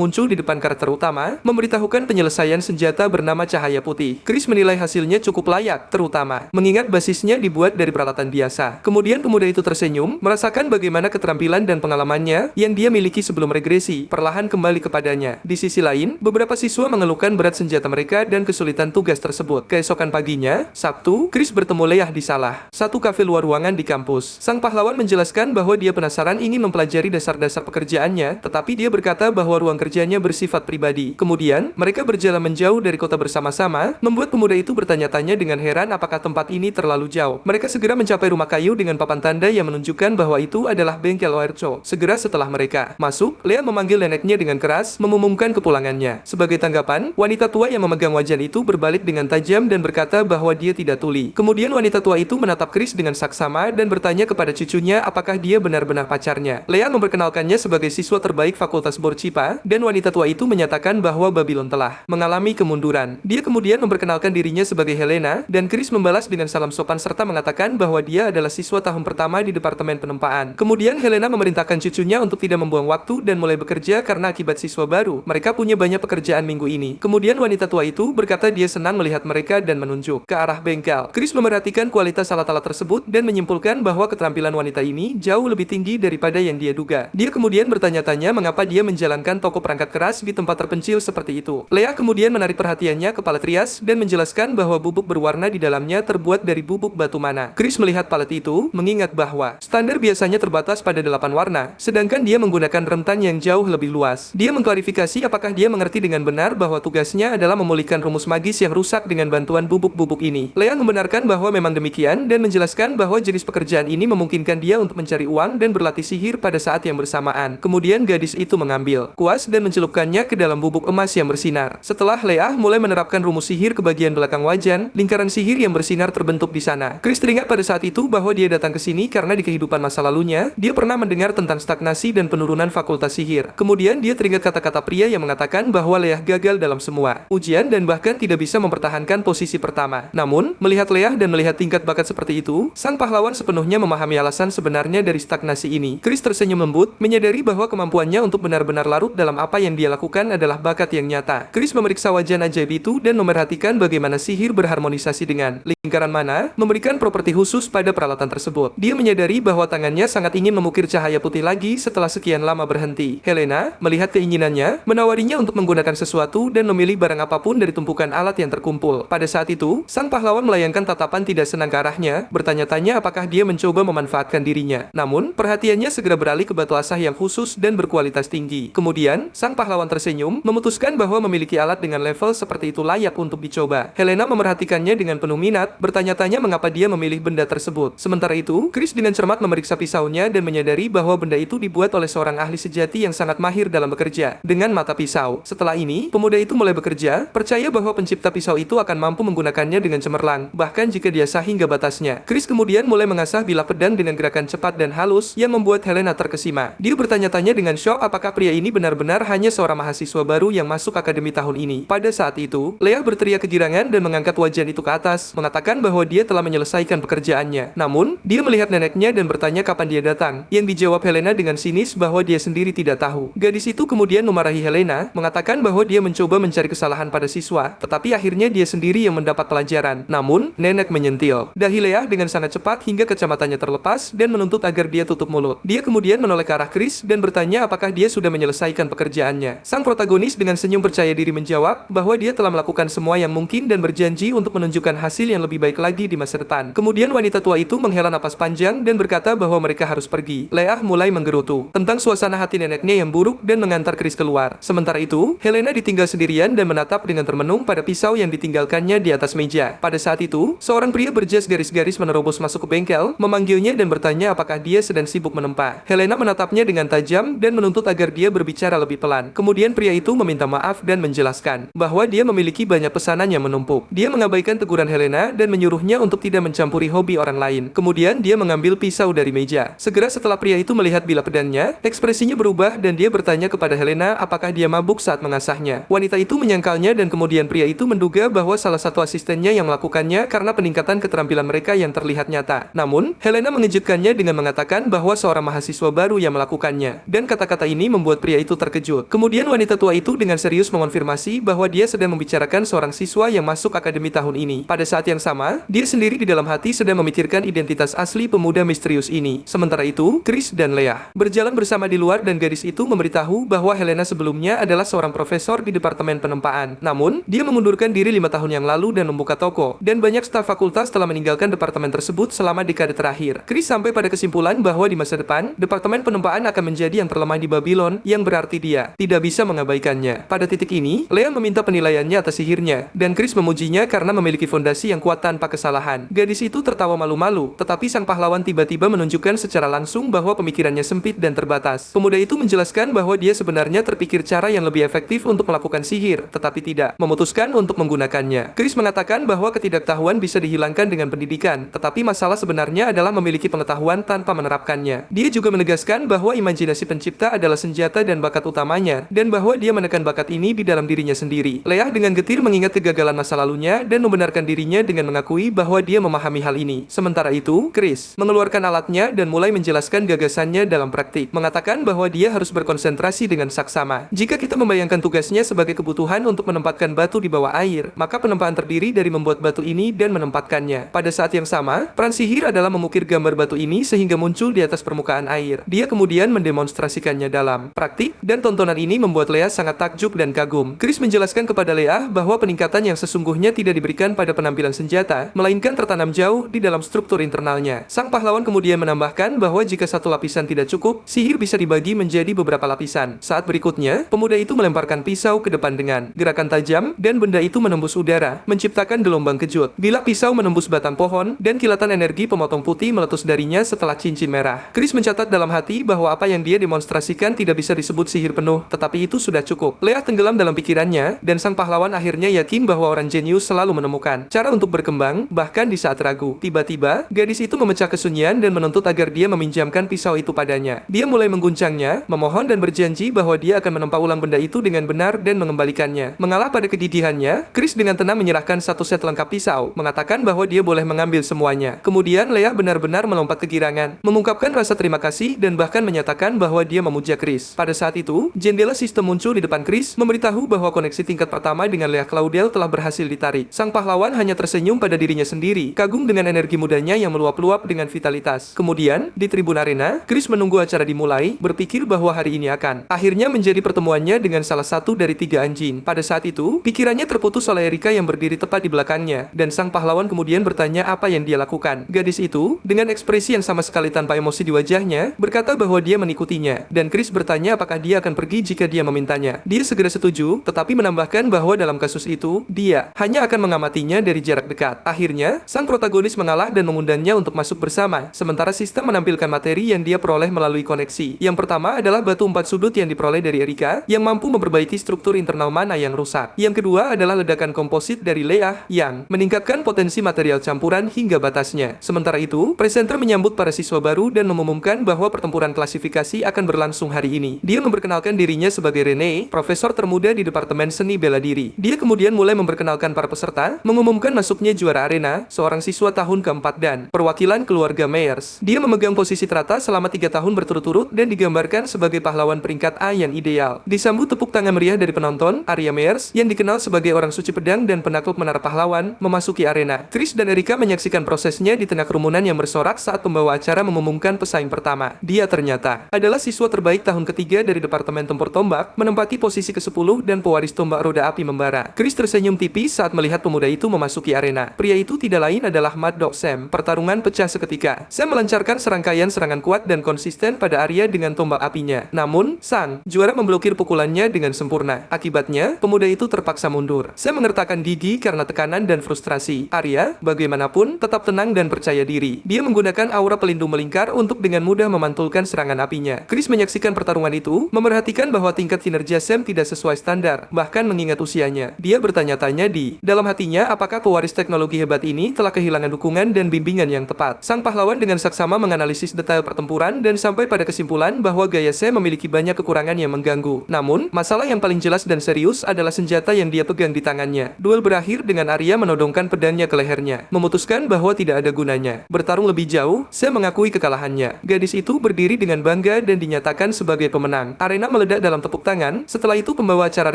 muncul di depan karakter utama, memberitahukan penyelesaian senjata bernama cahaya putih. Chris menilai hasilnya cukup layak, terutama mengingat basisnya dibuat dari peralatan biasa. Kemudian pemuda itu tersenyum, merasakan bagaimana keterampilan dan pengalamannya yang dia miliki sebelum regresi perlahan kembali kepadanya. Di sisi lain, beberapa siswa mengeluhkan berat senjata mereka dan kesulitan tugas tersebut. Keesokan paginya, Sabtu, Chris bertemu Leah di salah satu kafe luar ruangan di kampus. Sang pahlawan menjelaskan bahwa dia penasaran ingin mempelajari dasar-dasar pekerjaannya, tetapi dia berkata bahwa ruang kerjanya bersifat pribadi. Kemudian, mereka berjalan menjauh dari kota bersama-sama, membuat pemuda itu bertanya-tanya dengan heran apakah tempat ini terlalu jauh. Mereka segera mencapai rumah kayu dengan papan tanda yang menunjukkan bahwa itu adalah bengkel Oercho. Segera setelah mereka masuk, Leah memanggil neneknya dengan keras, mengumumkan kepulangannya. Sebagai tanggapan, wanita tua yang memegang wajan itu berbalik dengan tajam dan berkata bahwa dia tidak tuli. Kemudian wanita tua itu menatap Chris dengan saksama dan bertanya kepada cucunya apakah dia benar-benar pacarnya. Leah memperkenalkannya sebagai siswa terbaik Fakultas Borcipa, dan wanita tua itu menyatakan bahwa Babylon telah mengalami kemunduran. Dia kemudian memperkenalkan dirinya sebagai Helena, dan Chris membalas dengan salam sopan serta mengatakan bahwa dia adalah siswa tahun pertama di Departemen Penempaan. Kemudian Helena memerintahkan cucunya untuk tidak membuang waktu dan mulai bekerja karena akibat siswa baru, mereka punya banyak pekerjaan minggu ini. Kemudian wanita tua itu berkata dia senang melihat mereka dan menunjuk ke arah bengkel. Chris memerhatikan kualitas alat-alat tersebut dan menyimpulkan bahwa keterampilan wanita ini jauh lebih tinggi daripada yang dia duga. Dia kemudian bertanya-tanya mengapa dia menjalankan toko perangkat keras di tempat terpencil seperti itu. Leah kemudian menarik perhatiannya ke palet rias dan menjelaskan bahwa bubuk berwarna di dalamnya terbuat dari bubuk batu mana. Chris melihat palet itu, mengingat bahwa standar biasanya terbatas pada 8 warna, sedangkan dia menggunakan rentan yang jauh lebih luas. Dia mengklarifikasi apakah dia mengerti dengan benar bahwa tugasnya adalah memulihkan rumus magis yang rusak dengan bantuan bubuk-bubuk ini. Leah membenarkan bahwa memang demikian dan menjelaskan bahwa jenis pekerjaan ini memungkinkan dia untuk mencari uang dan berlatih sihir pada saat yang bersamaan. Kemudian gadis itu mengambil kuas dan mencelupkannya ke dalam bubuk emas yang bersinar. Setelah Leah mulai menerapkan rumus sihir ke bagian belakang wajan, lingkaran sihir yang bersinar terbentuk di sana. Chris teringat pada saat itu bahwa dia datang ke sini karena di kehidupan masa lalunya, dia pernah mendengar tentang stagnasi dan penurunan fakultas sihir. Kemudian dia teringat kata-kata pria yang mengatakan bahwa Leah gagal dalam semua ujian dan bahkan tidak bisa mempertahankan posisi pertama. Namun, melihat Leah dan melihat tingkat bakat seperti itu, sang pahlawan sepenuhnya memahami alasan sebenarnya dari stagnasi ini. Chris tersenyum lembut, menyadari bahwa kemampuannya untuk benar-benar larut dalam apa yang dia lakukan adalah bakat yang nyata. Chris memeriksa wajan ajaib itu dan memerhatikan bagaimana sihir berharmonisasi dengan lingkaran mana, memberikan properti khusus pada peralatan tersebut. Dia menyadari bahwa tangannya sangat ingin memukir cahaya putih lagi setelah sekian lama berhenti. Helena, melihat keinginannya, menawarinya untuk menggunakan sesuatu dan memilih barang apapun dari tumpukan alat yang terkumpul. Pada saat itu, sang pahlawan melayangkan tatapan tidak senang ke arahnya, bertanya-tanya apakah dia mencoba memanfaatkan dirinya. Namun, perhatiannya segera beralih ke batu asah yang khusus dan berkualitas tinggi. Kemudian, sang pahlawan tersenyum, memutuskan bahwa memiliki alat dengan level seperti itu layak untuk dicoba. Helena memerhatikannya dengan penuh minat, bertanya-tanya mengapa dia memilih benda tersebut. Sementara itu, Chris dengan cermat memeriksa pisaunya dan menyadari bahwa benda itu dibuat oleh seorang ahli sejati yang sangat mahir dalam bekerja dengan mata pisau. Setelah ini, pemuda itu mulai bekerja, percaya bahwa pencipta pisau itu akan mampu menggunakannya dengan cemerlang, bahkan jika dia sah hingga batasnya. Chris kemudian mulai mengasah bilah pedang dengan gerakan cepat dan halus yang membuat Helena terkesima. Dia bertanya-tanya dengan syok apakah pria ini benar-benar hanya seorang mahasiswa baru yang masuk akademi tahun ini. Pada saat itu, Leah berteriak kegirangan dan mengangkat wajan itu ke atas, mengatakan bahwa dia telah menyelesaikan pekerjaannya. Namun, dia melihat neneknya dan bertanya kapan dia datang, yang dijawab Helena dengan sinis bahwa dia sendiri tidak tahu. Gadis itu kemudian memarahi Helena, mengatakan bahwa dia mencoba mencari kesalahan pada siswa, tetapi akhirnya dia sendiri yang mendapat pelajaran. Namun, nenek menyentil dahi Leah dengan sangat cepat hingga kacamatannya terlepas dan menuntut agar dia tutup mulut. Dia kemudian menoleh ke arah Chris dan bertanya apakah dia sudah menyelesaikan pekerjaannya. Sang protagonis dengan senyum percaya diri menjawab bahwa dia telah melakukan semua yang mungkin dan berjanji untuk menunjukkan hasil yang lebih baik lagi di masa depan. Kemudian wanita tua itu menghela napas panjang dan berkata bahwa mereka harus pergi. Leah mulai menggerutu tentang suasana hati neneknya yang buruk dan mengantar Chris keluar. Sementara itu, Helena ditinggal sendirian dan menatap dengan termenung pada pisau yang ditinggalkannya di atas meja. Pada saat itu, seorang pria berjas garis-garis menerobos masuk ke bengkel, memanggilnya dan bertanya apakah dia sedang sibuk menempa. Helena menatapnya dengan tajam dan menuntut agar dia berbicara lebih pelan. Kemudian pria itu meminta maaf dan menjelaskan bahwa dia memiliki banyak pesanan yang menumpuk. Dia mengabaikan teguran Helena dan menyuruhnya untuk tidak mencampuri hobi orang lain. Kemudian dia mengambil pisau dari meja. Segera setelah pria itu melihat bilah pedangnya, ekspresinya berubah dan dia bertanya kepada Helena apakah dia mabuk saat mengasahnya. Wanita itu menyangkalnya dan kemudian pria itu menduga bahwa salah satu asistennya yang melakukannya karena peningkatan keterampilan mereka yang terlihat nyata. Namun, Helena mengejutkannya dengan mengatakan bahwa seorang mahasiswa baru yang melakukannya. Dan kata-kata ini membuat pria itu terkejut. Kemudian wanita tua itu dengan serius mengonfirmasi bahwa dia sedang membicarakan seorang siswa yang masuk akademi tahun ini. Pada saat yang sama, dia sendiri di dalam hati sedang memikirkan identitas asli pemuda misterius ini. Sementara itu, Chris dan Leah berjalan bersama di luar dan gadis itu memberitahu bahwa Helena sebelumnya adalah seorang profesor di Departemen Penempaan. Namun, dia mengundurkan diri 5 tahun yang lalu dan membuka toko. Dan banyak staf fakultas telah meninggalkan departemen tersebut selama dekade terakhir. Chris sampai pada kesimpulan bahwa di masa depan, Departemen Penempaan akan menjadi yang terlemah di Babylon, yang berarti dia tidak bisa mengabaikannya. Pada titik ini, Leah meminta penilaiannya atas sihirnya, dan Chris memujinya karena memiliki fondasi yang kuat tanpa kesalahan. Gadis itu tertawa malu-malu, tetapi sang pahlawan tiba-tiba menunjukkan secara langsung bahwa pemikirannya sempit dan terbatas. Pemuda itu menjelaskan bahwa dia sebenarnya terpikir cara yang lebih efektif untuk melakukan sihir, tetapi tidak memutuskan untuk menggunakannya. Chris mengatakan bahwa ketidaktahuan bisa dihilangkan dengan pendidikan, tetapi masalah sebenarnya adalah memiliki pengetahuan tanpa menerapkannya. Dia juga menegaskan bahwa imajinasi pencipta adalah senjata dan bakat utamanya, dan bahwa dia menekan bakat ini di dalam dirinya sendiri. Leah dengan getir mengingat kegagalan masa lalunya dan membenarkan dirinya dengan mengakui bahwa dia memahami hal ini. Sementara itu, Chris mengeluarkan alatnya dan mulai menjelaskan gagasannya dalam praktik, mengatakan bahwa dia harus berkonsentrasi dengan saksama. Jika kita membayangkan tugasnya sebagai kebutuhan untuk menempatkan batu di bawah air, maka penempaan terdiri dari membuat batu ini dan menempatkannya. Pada saat yang sama, peran sihir adalah memukir gambar batu ini sehingga muncul di atas permukaan air. Dia kemudian mendemonstrasikannya dalam praktik, dan tontonan ini membuat Leah sangat takjub dan kagum. Chris menjelaskan kepada Leah bahwa peningkatan yang sesungguhnya tidak diberikan pada penampilan senjata, melainkan tertanam jauh di dalam struktur internalnya. Sang pahlawan kemudian menambahkan bahwa jika satu lapisan tidak cukup, sihir bisa dibagi menjadi beberapa lapisan. Saat berikutnya, pemuda itu melemparkan pisau ke depan dengan gerakan tajam, dan benda itu menembus udara, menciptakan gelombang kejut. Bilah pisau menembus batang pohon, dan kilatan energi pemotong putih meletus darinya setelah cincin merah. Chris mencatat dalam hati bahwa apa yang dia demonstrasikan tidak bisa disebut sihir penuh, tetapi itu sudah cukup. Leah tenggelam dalam pikirannya, dan sang pahlawan akhirnya yakin bahwa orang jenius selalu menemukan cara untuk berkembang, bahkan di saat ragu. Tiba-tiba, gadis itu memecah kesunyian dan menuntut agar dia meminjamkan pisau itu padanya. Dia mulai mengguncangnya, memohon dan berjanji bahwa dia akan menempa ulang benda itu dengan benar dan mengembalikannya. Mengalah pada kedidihannya, Chris dengan tenang menyerahkan satu set lengkap pisau, mengatakan bahwa dia boleh mengambil semuanya. Kemudian Leah benar-benar melompat kegirangan, mengungkapkan rasa terima kasih dan bahkan menyatakan bahwa dia memuja Chris. Pada saat itu, jendela sistem muncul di depan Chris, memberitahu bahwa koneksi tingkat pertama dengan Leah Claudel telah berhasil ditarik. Sang pahlawan hanya tersenyum pada dirinya sendiri, kagum dengan energi mudanya yang meluap-luap dengan vitalitas. Kemudian, di tribun arena, Chris menunggu acara dimulai, berpikir bahwa hari ini akan akhirnya menjadi pertemuannya dengan salah satu dari 3 anjing. Pada saat itu, pikirannya terputus oleh Erika yang berdiri tepat di belakangnya, dan sang pahlawan kemudian bertanya apa yang dia lakukan. Gadis itu, dengan ekspresi yang sama sekali tanpa emosi di wajahnya, berkata bahwa dia mengikutinya, dan Chris bertanya apakah dia akan pergi jika dia memintanya. Dia segera setuju, tetapi menambahkan bahwa dalam kasus itu, dia hanya akan mengamatinya dari jarak dekat. Akhirnya, sang protagonis mengalah dan mengundangnya untuk masuk bersama, sementara sistem menampilkan materi yang dia peroleh melalui koneksi. Yang pertama adalah batu 4 sudut yang diperoleh dari Erika, yang mampu memperbaiki struktur internal mana yang rusak. Yang kedua adalah ledakan komposit dari Leah, yang meningkatkan potensi material campuran hingga batasnya. Sementara itu, presenter menyambut para siswa baru dan mengumumkan bahwa pertempuran klasifikasi akan berlangsung hari ini. Dia memperkenalkan dirinya sebagai Rene, profesor termuda di Departemen Seni Bela Diri. Dia kemudian mulai memperkenalkan para peserta, mengumumkan masuknya juara arena, seorang siswa tahun keempat dan perwakilan keluarga Myers. Dia memegang posisi teratas selama 3 tahun berturut-turut dan digambarkan sebagai pahlawan peringkat A yang ideal. Disambut tepuk tangan meriah dari penonton, Arya Myers, yang dikenal sebagai orang suci pedang dan penakluk menara pahlawan, memasuki arena. Chris dan Erika menyaksikan prosesnya di tengah kerumunan yang bersorak saat pembawa acara mengumumkan pesaing pertama. Dia ternyata adalah siswa terbaik tahun ketiga dari Departemen Tempur Tombak, menempati posisi ke-10 dan pewaris tombak roda api membara. Chris tersenyum tipis saat melihat pemuda itu memasuki arena. Pria itu tidak lain adalah Mad Dog Sam. Pertarungan pecah seketika. Sam melancarkan serangkaian serangan kuat dan konsisten pada Arya dengan tombak apinya. Namun, sang juara memblokir pukulannya dengan sempurna. Akibatnya, pemuda itu terpaksa mundur. Sam mengertakkan gigi karena tekanan dan frustrasi. Arya, bagaimanapun, tetap tenang dan percaya diri. Dia menggunakan aura pelindung melingkar untuk dengan mudah memantulkan serangan apinya. Chris menyaksikan pertarungan itu, memerhatikan bahwa tingkat kinerja Sam tidak sesuai standar, bahkan mengingat usianya. Dia bertanya-tanya di dalam hatinya apakah pewaris teknologi hebat ini telah kehilangan dukungan dan bimbingan yang tepat. Sang pahlawan dengan saksama menganalisis detail pertempuran dan sampai pada kesimpulan bahwa gaya Sam memiliki banyak kekurangan yang mengganggu. Namun, masalah yang paling jelas dan serius adalah senjata yang dia pegang di tangannya. Duel berakhir dengan Arya menodongkan pedangnya ke lehernya, memutuskan bahwa tidak ada gunanya bertarung lebih jauh. Sam mengakui kekalahannya. Gadis itu berdiri dengan bangga dan dinyatakan sebagai pemenang. Arena meledak dalam tepuk tangan. Setelah itu pembawa acara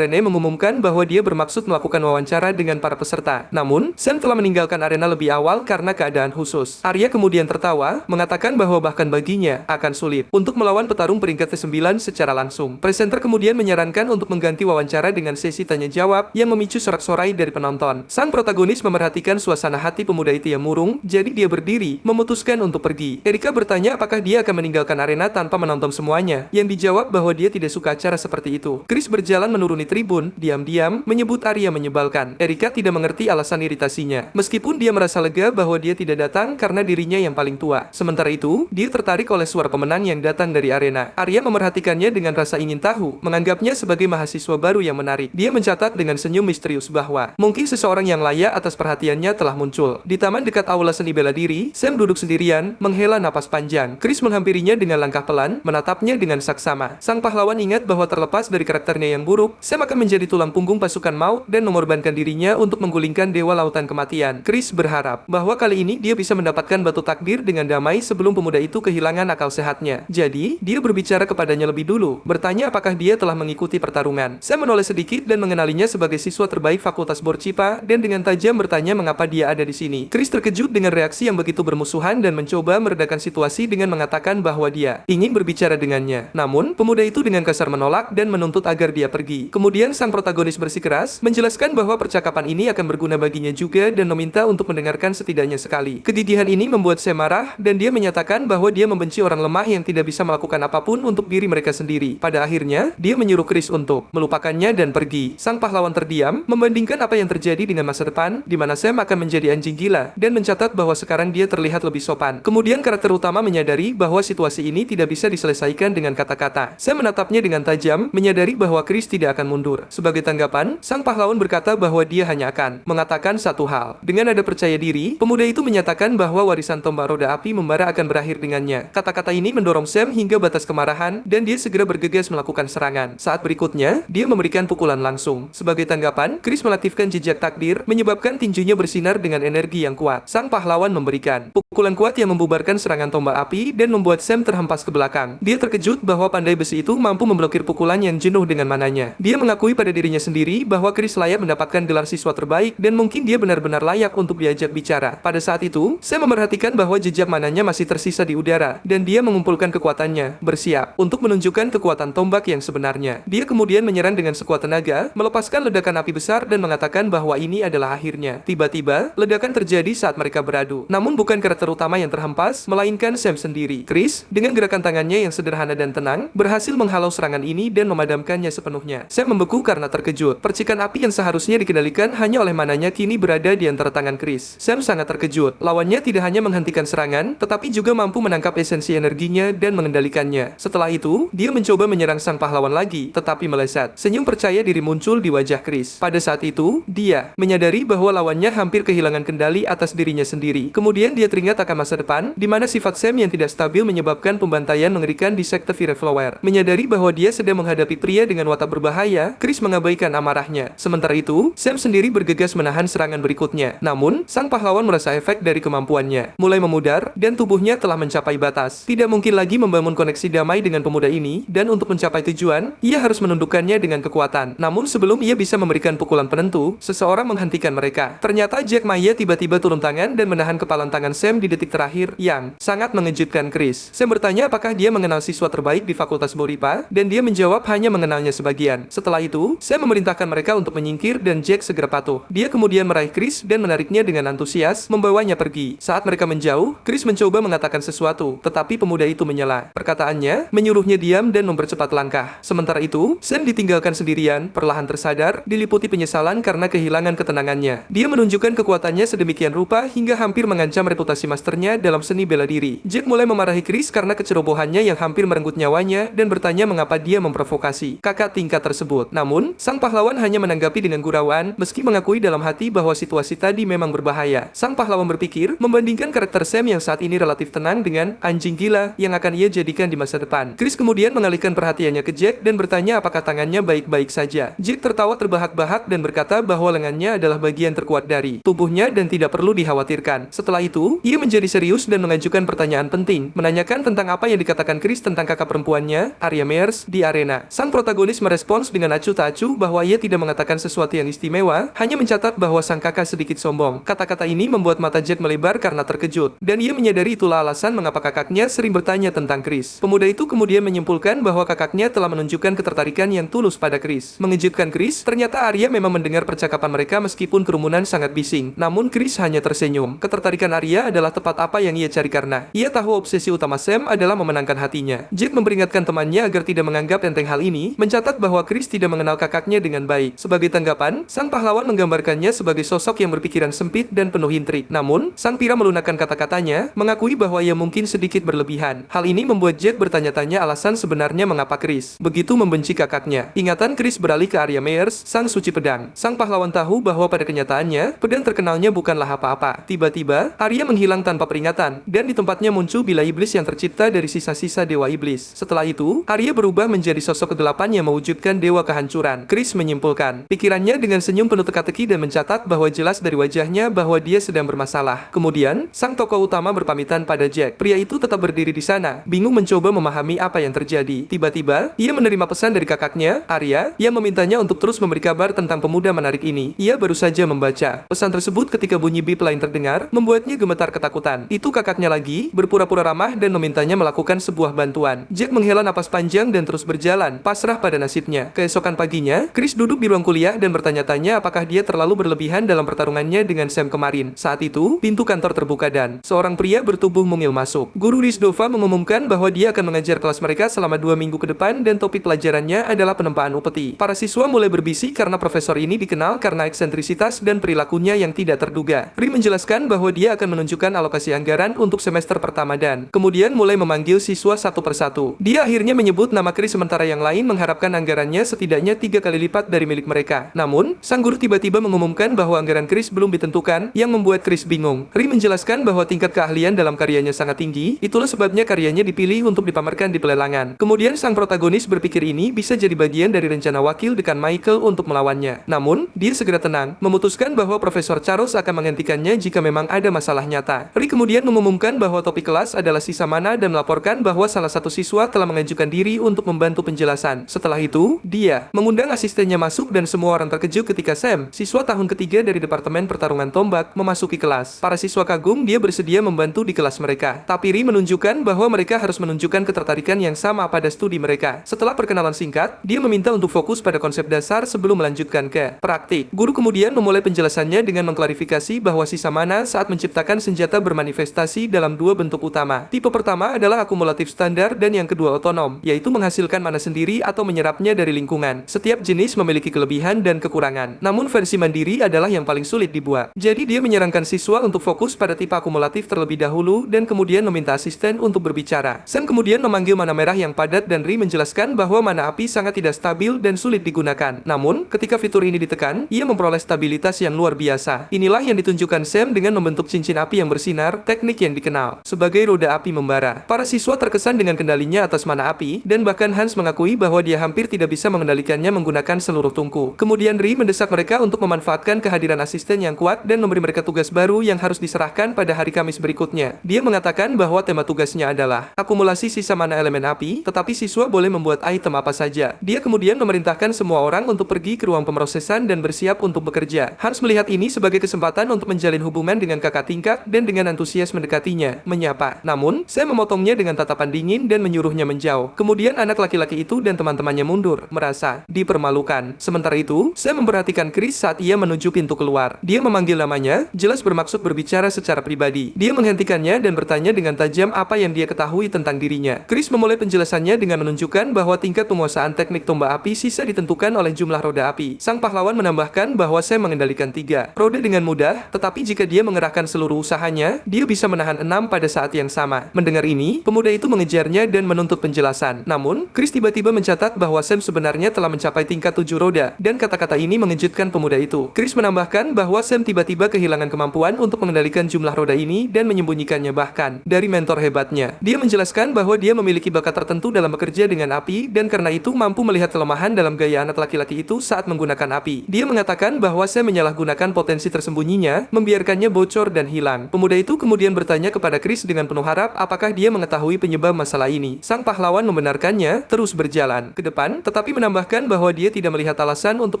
Rene mengumumkan bahwa dia bermaksud melakukan wawancara dengan para peserta. Namun, Sam telah meninggalkan arena lebih awal karena keadaan khusus. Arya kemudian tertawa, mengatakan bahwa bahkan baginya akan sulit untuk melawan petarung peringkat ke-9 secara langsung. Presenter kemudian menyarankan untuk mengganti wawancara dengan sesi tanya jawab yang memicu sorak-sorai dari penonton. Sang protagonis memerhatikan suasana hati pemuda itu yang murung, jadi dia berdiri, memutuskan untuk pergi. Erika bertanya apakah dia akan meninggalkan arena tanpa menonton semuanya, yang dijawab bahwa dia tidak suka acara seperti itu. Chris berjalan menuruni tribun, diam-diam, menyebut Arya menyebalkan. Erika tidak mengerti alasan iritasinya, meskipun dia merasa lega bahwa dia tidak datang karena dirinya yang paling tua. Sementara itu, dia tertarik oleh suara pemenang yang datang dari arena. Arya memerhatikannya dengan rasa ingin tahu, menganggapnya sebagai mahasiswa baru yang menarik. Dia mencatat dengan senyum misterius bahwa mungkin seseorang yang layak atas perhatiannya telah muncul. Di taman dekat aula seni bela diri, Sam duduk sendirian, menghela napas panjang. Chris menghampirinya dengan langkah pelan, menatapnya dengan saksama. Sang pahlawan ingat bahwa terlepas dari karakternya yang buruk, Sam akan menjadi tulang punggung pasukan Maut dan mengorbankan dirinya untuk menggulingkan Dewa Lautan Kematian. Chris berharap bahwa kali ini dia bisa mendapatkan batu takdir dengan damai sebelum pemuda itu kehilangan akal sehatnya. Jadi, dia berbicara kepadanya lebih dulu, bertanya apakah dia telah mengikuti pertarungan. Sam menoleh sedikit dan mengenalinya sebagai siswa terbaik Fakultas Borcipa dan dengan tajam bertanya mengapa dia ada di sini. Chris terkejut dengan reaksi yang begitu bermusuhan dan mencoba meredakan situasi dengan mengatakan bahwa dia ingin berbicara dengannya. Namun, pemuda itu dengan kasar menolak dan menuntut agar dia pergi. Kemudian sang protagonis bersikeras, menjelaskan bahwa percakapan ini akan berguna baginya juga dan meminta untuk mendengarkan setidaknya sekali. Kedidihan ini membuat Sam marah dan dia menyatakan bahwa dia membenci orang lemah yang tidak bisa melakukan apapun untuk diri mereka sendiri. Pada akhirnya, dia menyuruh Chris untuk melupakannya dan pergi. Sang pahlawan terdiam, membandingkan apa yang terjadi dengan masa depan, di mana Sam akan menjadi anjing gila, dan mencatat bahwa sekarang dia terlihat lebih sopan. Kemudian karakter utama menyadari bahwa situasi ini tidak bisa diselesaikan dengan kata-kata. Sam menatapnya dengan tajam, menyadari bahwa Chris tidak akan mundur. Sebagai tanggapan, sang pahlawan berkata bahwa dia hanya akan mengatakan satu hal. Dengan nada percaya diri, pemuda itu menyatakan bahwa warisan tombak roda api membara akan berakhir dengannya. Kata-kata ini mendorong Sam hingga batas kemarahan, dan dia segera bergegas melakukan serangan. Saat berikutnya, dia memberikan pukulan langsung. Sebagai tanggapan, Chris mengaktifkan jejak takdir, menyebabkan tinjunya bersinar dengan energi yang kuat. Sang pahlawan memberikan pukulan kuat yang membubarkan serangan tombak api dan membuat Sam terhempas ke belakang. Dia terkejut bahwa pandai besi itu mampu memblokir pukulan yang jenuh dengan mananya. Dia mengakui pada dirinya sendiri bahwa Chris layak mendapatkan gelar siswa terbaik dan mungkin dia benar-benar layak untuk diajak bicara. Pada saat itu, Sam memerhatikan bahwa jejak mananya masih tersisa di udara dan dia mengumpulkan kekuatannya, bersiap untuk menunjukkan kekuatan tombak yang sebenarnya. Dia kemudian menyerang dengan sekuat tenaga, melepaskan ledakan api besar dan mengatakan bahwa ini adalah akhirnya. Tiba-tiba, ledakan terjadi saat mereka beradu. Namun bukan karakter utama yang terhempas, melainkan Sam sendiri. Chris, dengan gerakan tangannya yang sederhana dan tenang, berhasil menghalau serangan ini dan memadamkannya sepenuhnya. Sam membeku karena terkejut. Percikan api yang seharusnya dikendalikan hanya oleh mananya kini berada di antara tangan Chris. Sam sangat terkejut. Lawannya tidak hanya menghentikan serangan, tetapi juga mampu menangkap esensi energinya dan mengendalikannya. Setelah itu, dia mencoba menyerang sang pahlawan lagi, tetapi meleset. Senyum percaya diri muncul di wajah Chris. Pada saat itu, dia menyadari bahwa lawannya hampir kehilangan kendali atas dirinya sendiri. Kemudian dia teringat akan masa depan, di mana sifat Sam yang tidak stabil menyebabkan pembantaian mengerikan di sekte Fireflower. Menyadari bahwa dia sedang menghadapi pria dengan watak berbahaya, Chris mengabaikan amarahnya. Sementara itu, Sam sendiri bergegas menahan serangan berikutnya. Namun, sang pahlawan merasa efek dari kemampuannya mulai memudar dan tubuhnya telah mencapai batas. Tidak mungkin lagi membangun koneksi damai dengan pemuda ini, dan untuk mencapai tujuan, ia harus menundukkannya dengan kekuatan. Namun sebelum ia bisa memberikan pukulan penentu, seseorang menghentikan mereka. Ternyata Jack Maya tiba-tiba turun tangan dan menahan kepalan tangan Sam di detik terakhir yang sangat mengejutkan Chris. Sam bertanya apakah dia mengenal siswa terbaik di Fakultas Borcipa, dan dia menjawab hanya mengenalnya sebagian. Setelah itu, Sam memerintahkan mereka untuk menyingkir dan Jack segera patuh. Dia kemudian meraih Chris dan menariknya dengan antusias, membawanya pergi. Saat mereka menjauh, Chris mencoba mengatakan sesuatu, tetapi pemuda itu menyela. Perkataannya menyuruhnya diam dan mempercepat langkah. Sementara itu, Sam ditinggalkan sendirian, perlahan tersadar, diliputi penyesalan karena kehilangan ketenangannya. Dia menunjukkan kekuatannya sedemikian rupa hingga hampir mengancam reputasi masternya dalam seni bela diri. Jack mulai memarahi Chris karena kecerobohannya yang hampir merenggut nyawanya dan bertanya mengapa dia memprovokasi kakak tingkat tersebut. Namun, sang pahlawan hanya menanggapi dengan gurauan meski mengakui dalam hati bahwa situasi tadi memang berbahaya. Sang pahlawan berpikir membandingkan karakter Sam yang saat ini relatif tenang dengan anjing gila yang akan ia jadikan di masa depan. Chris kemudian mengalihkan perhatiannya ke Jack dan bertanya apakah tangannya baik-baik saja. Jack tertawa terbahak-bahak dan berkata bahwa lengannya adalah bagian terkuat dari tubuhnya dan tidak perlu dikhawatirkan. Setelah itu, ia menjadi serius dan mengajukan pertanyaan penting, menanyakan tentang apa yang dikatakan Chris tentang kakak perempuannya, Arya Mears, di arena. Sang protagonis merespons dengan acuh tak acuh bahwa ia tidak mengatakan sesuatu yang istimewa, hanya mencatat bahwa sang kakak sedikit sombong. Kata-kata ini membuat mata Jack melebar karena terkejut, dan ia menyadari itulah alasan mengapa kakaknya sering bertanya tentang Chris. Pemuda itu kemudian menyimpulkan bahwa kakaknya telah menunjukkan ketertarikan yang tulus pada Chris. Mengejutkan Chris, ternyata Arya memang mendengar percakapan mereka meskipun kerumunan sangat bising. Namun Chris hanya tersenyum. Ketertarikan Arya adalah tepat apa yang ia cari karena ia tahu obsesi utama Sam adalah memenangkan hatinya. Jack memperingatkan temannya agar tidak menganggap enteng hal ini, mencatat bahwa Chris tidak mengenal kakaknya dengan baik. Sebagai tanggapan, sang pahlawan menggambarkannya sebagai sosok yang berpikiran sempit dan penuh intrik. Namun, sang pira melunakkan kata-katanya, mengakui bahwa ia mungkin sedikit berlebihan. Hal ini membuat Jack bertanya-tanya alasan sebenarnya mengapa Chris begitu membenci kakaknya. Ingatan Chris beralih ke Arya Mears, sang suci pedang. Sang pahlawan tahu bahwa pada kenyataannya, pedang terkenalnya bukanlah apa-apa. Tiba-tiba, Arya menghilang tanpa peringatan, dan di tempatnya muncul bila iblis yang tercipta dari sisa-sisa dewa iblis. Setelah itu, Arya berubah menjadi sosok kedelapan yang mewujudkan dewa kehancuran. Chris menyimpulkan pikirannya dengan senyum penuh teka-teki dan mencatat bahwa jelas dari wajahnya bahwa dia sedang bermasalah. Kemudian, sang tokoh utama berpamitan pada Jack. Pria itu tetap berdiri di sana, bingung mencoba memahami apa yang terjadi. Tiba-tiba, ia menerima pesan dari kakaknya, Arya, yang memintanya untuk terus memberi kabar tentang pemuda menarik ini. Ia baru saja membaca pesan tersebut ketika bunyi bip lain terdengar, membuatnya gemetar ketakutan. Itu kakaknya lagi, berpura-pura ramah dan memintanya melakukan sebuah bantuan. Jack menghela napas panjang dan terus berjalan, pasrah pada nasibnya. Keesokan paginya, Chris duduk di ruang kuliah dan bertanya-tanya apakah dia terlalu berlebihan dalam pertarungannya dengan Sam kemarin. Saat itu, pintu kantor terbuka dan seorang pria bertubuh mungil masuk. Guru Rizdova mengumumkan bahwa dia akan mengajar kelas mereka selama 2 minggu ke depan dan topik pelajarannya adalah penempaan upeti. Para siswa mulai berbisik karena profesor ini dikenal karena eksentrisitas dan perilakunya yang tidak terduga. Ri menjelaskan bahwa dia akan menunjukkan alokasi anggaran untuk semester pertama dan kemudian mulai memanggil siswa satu persatu. Dia akhirnya menyebut nama Chris sementara yang lain mengharapkan anggarannya setidaknya 3 kali lipat dari milik mereka. Namun, sang guru tiba-tiba mengumumkan bahwa anggaran Chris belum ditentukan, yang membuat Chris bingung. Ri menjelaskan bahwa tingkat keahlian dalam karyanya sangat tinggi, itulah sebabnya karyanya dipilih untuk dipamerkan di pelelangan. Kemudian sang protagonis berpikir ini bisa jadi bagian dari rencana wakil dekan Michael untuk melawannya. Namun, dia segera tenang, memutuskan bahwa Profesor Charles akan menghentikannya jika memang ada masalah nyata. Ri kemudian mengumumkan bahwa topik kelas adalah sisa mana dan melaporkan bahwa salah satu siswa telah mengajukan diri untuk membantu penjelasan. Setelah itu, dia mengundang asistennya masuk dan semua orang terkejut ketika Sam, siswa tahun ketiga dari Departemen Pertarungan Tombak, memasuki kelas. Para siswa kagum dia bersedia membantu di kelas mereka. Tapi Ri menunjukkan bahwa mereka harus menunjukkan ketertarikan yang sama pada studi mereka. Setelah perkenalan singkat, dia meminta untuk fokus pada konsep dasar sebelum melanjutkan ke praktik. Guru kemudian memulai penjelasannya dengan mengklarifikasi bahwa sisa mana saat menciptakan senjata bermanifestasi dalam 2 bentuk utama. Tipe pertama adalah akumulatif standar dan yang kedua otonom, yaitu menghasilkan mana sendiri atau menyerapnya dari lingkungan. Setiap jenis memiliki kelebihan dan kekurangan. Namun versi mandiri adalah yang paling sulit dibuat. Jadi dia menyarankan siswa untuk fokus pada tipe akumulatif terlebih dahulu dan kemudian meminta asisten untuk berbicara. Sam kemudian memanggil mana merah yang padat dan Ri menjelaskan bahwa mana api sangat tidak stabil dan sulit digunakan. Namun, ketika fitur ini ditekan, ia memperoleh stabilitas yang luar biasa. Inilah yang ditunjukkan Sam dengan membentuk cincin api yang bersinar, teknik yang dikenal sebagai roda api membara. Para siswa terkesan dengan kendalinya atas mana api, dan bahkan Hans mengakui bahwa dia hampir tidak bisa mengendalikannya menggunakan seluruh tungku. Kemudian Ri mendesak mereka untuk memanfaatkan kehadiran asisten yang kuat dan memberi mereka tugas baru yang harus diserahkan pada hari Kamis berikutnya. Dia mengatakan bahwa tema tugasnya adalah akumulasi sisa mana elemen api, tetapi siswa boleh membuat item apa saja. Dia kemudian memerintahkan semua orang untuk pergi ke ruang pemrosesan dan bersiap untuk bekerja. Hans melihat ini sebagai kesempatan untuk menjalin hubungan dengan kakak tingkat dan dengan antusias mendekatinya, menyapa. Namun, saya memotongnya dengan tatapan dingin dan menyuruhnya menjauh. Kemudian anak laki-laki itu dan teman-temannya mundur, merasa dipermalukan. Sementara itu, saya memperhatikan Chris saat ia menuju pintu keluar. Dia memanggil namanya, jelas bermaksud berbicara secara pribadi. Dia menghentikannya dan bertanya dengan tajam apa yang dia ketahui tentang dirinya. Chris memulai penjelasannya dengan menunjukkan bahwa tingkat penguasaan teknik tombak api sisa ditentukan oleh jumlah roda api. Sang pahlawan menambahkan bahwa Sam mengendalikan 3 roda dengan mudah, tetapi jika dia mengerahkan seluruh usahanya Sebaliknya, dia bisa menahan 6 pada saat yang sama. Mendengar ini, pemuda itu mengejarnya dan menuntut penjelasan. Namun, Chris tiba-tiba mencatat bahwa Sam sebenarnya telah mencapai tingkat 7 roda, dan kata-kata ini mengejutkan pemuda itu. Chris menambahkan bahwa Sam tiba-tiba kehilangan kemampuan untuk mengendalikan jumlah roda ini dan menyembunyikannya bahkan dari mentor hebatnya. Dia menjelaskan bahwa dia memiliki bakat tertentu dalam bekerja dengan api, dan karena itu mampu melihat kelemahan dalam gaya anak laki-laki itu saat menggunakan api. Dia mengatakan bahwa Sam menyalahgunakan potensi tersembunyinya, membiarkannya bocor dan hilang. Pemuda itu kemudian bertanya kepada Chris dengan penuh harap apakah dia mengetahui penyebab masalah ini. Sang pahlawan membenarkannya, terus berjalan ke depan, tetapi menambahkan bahwa dia tidak melihat alasan untuk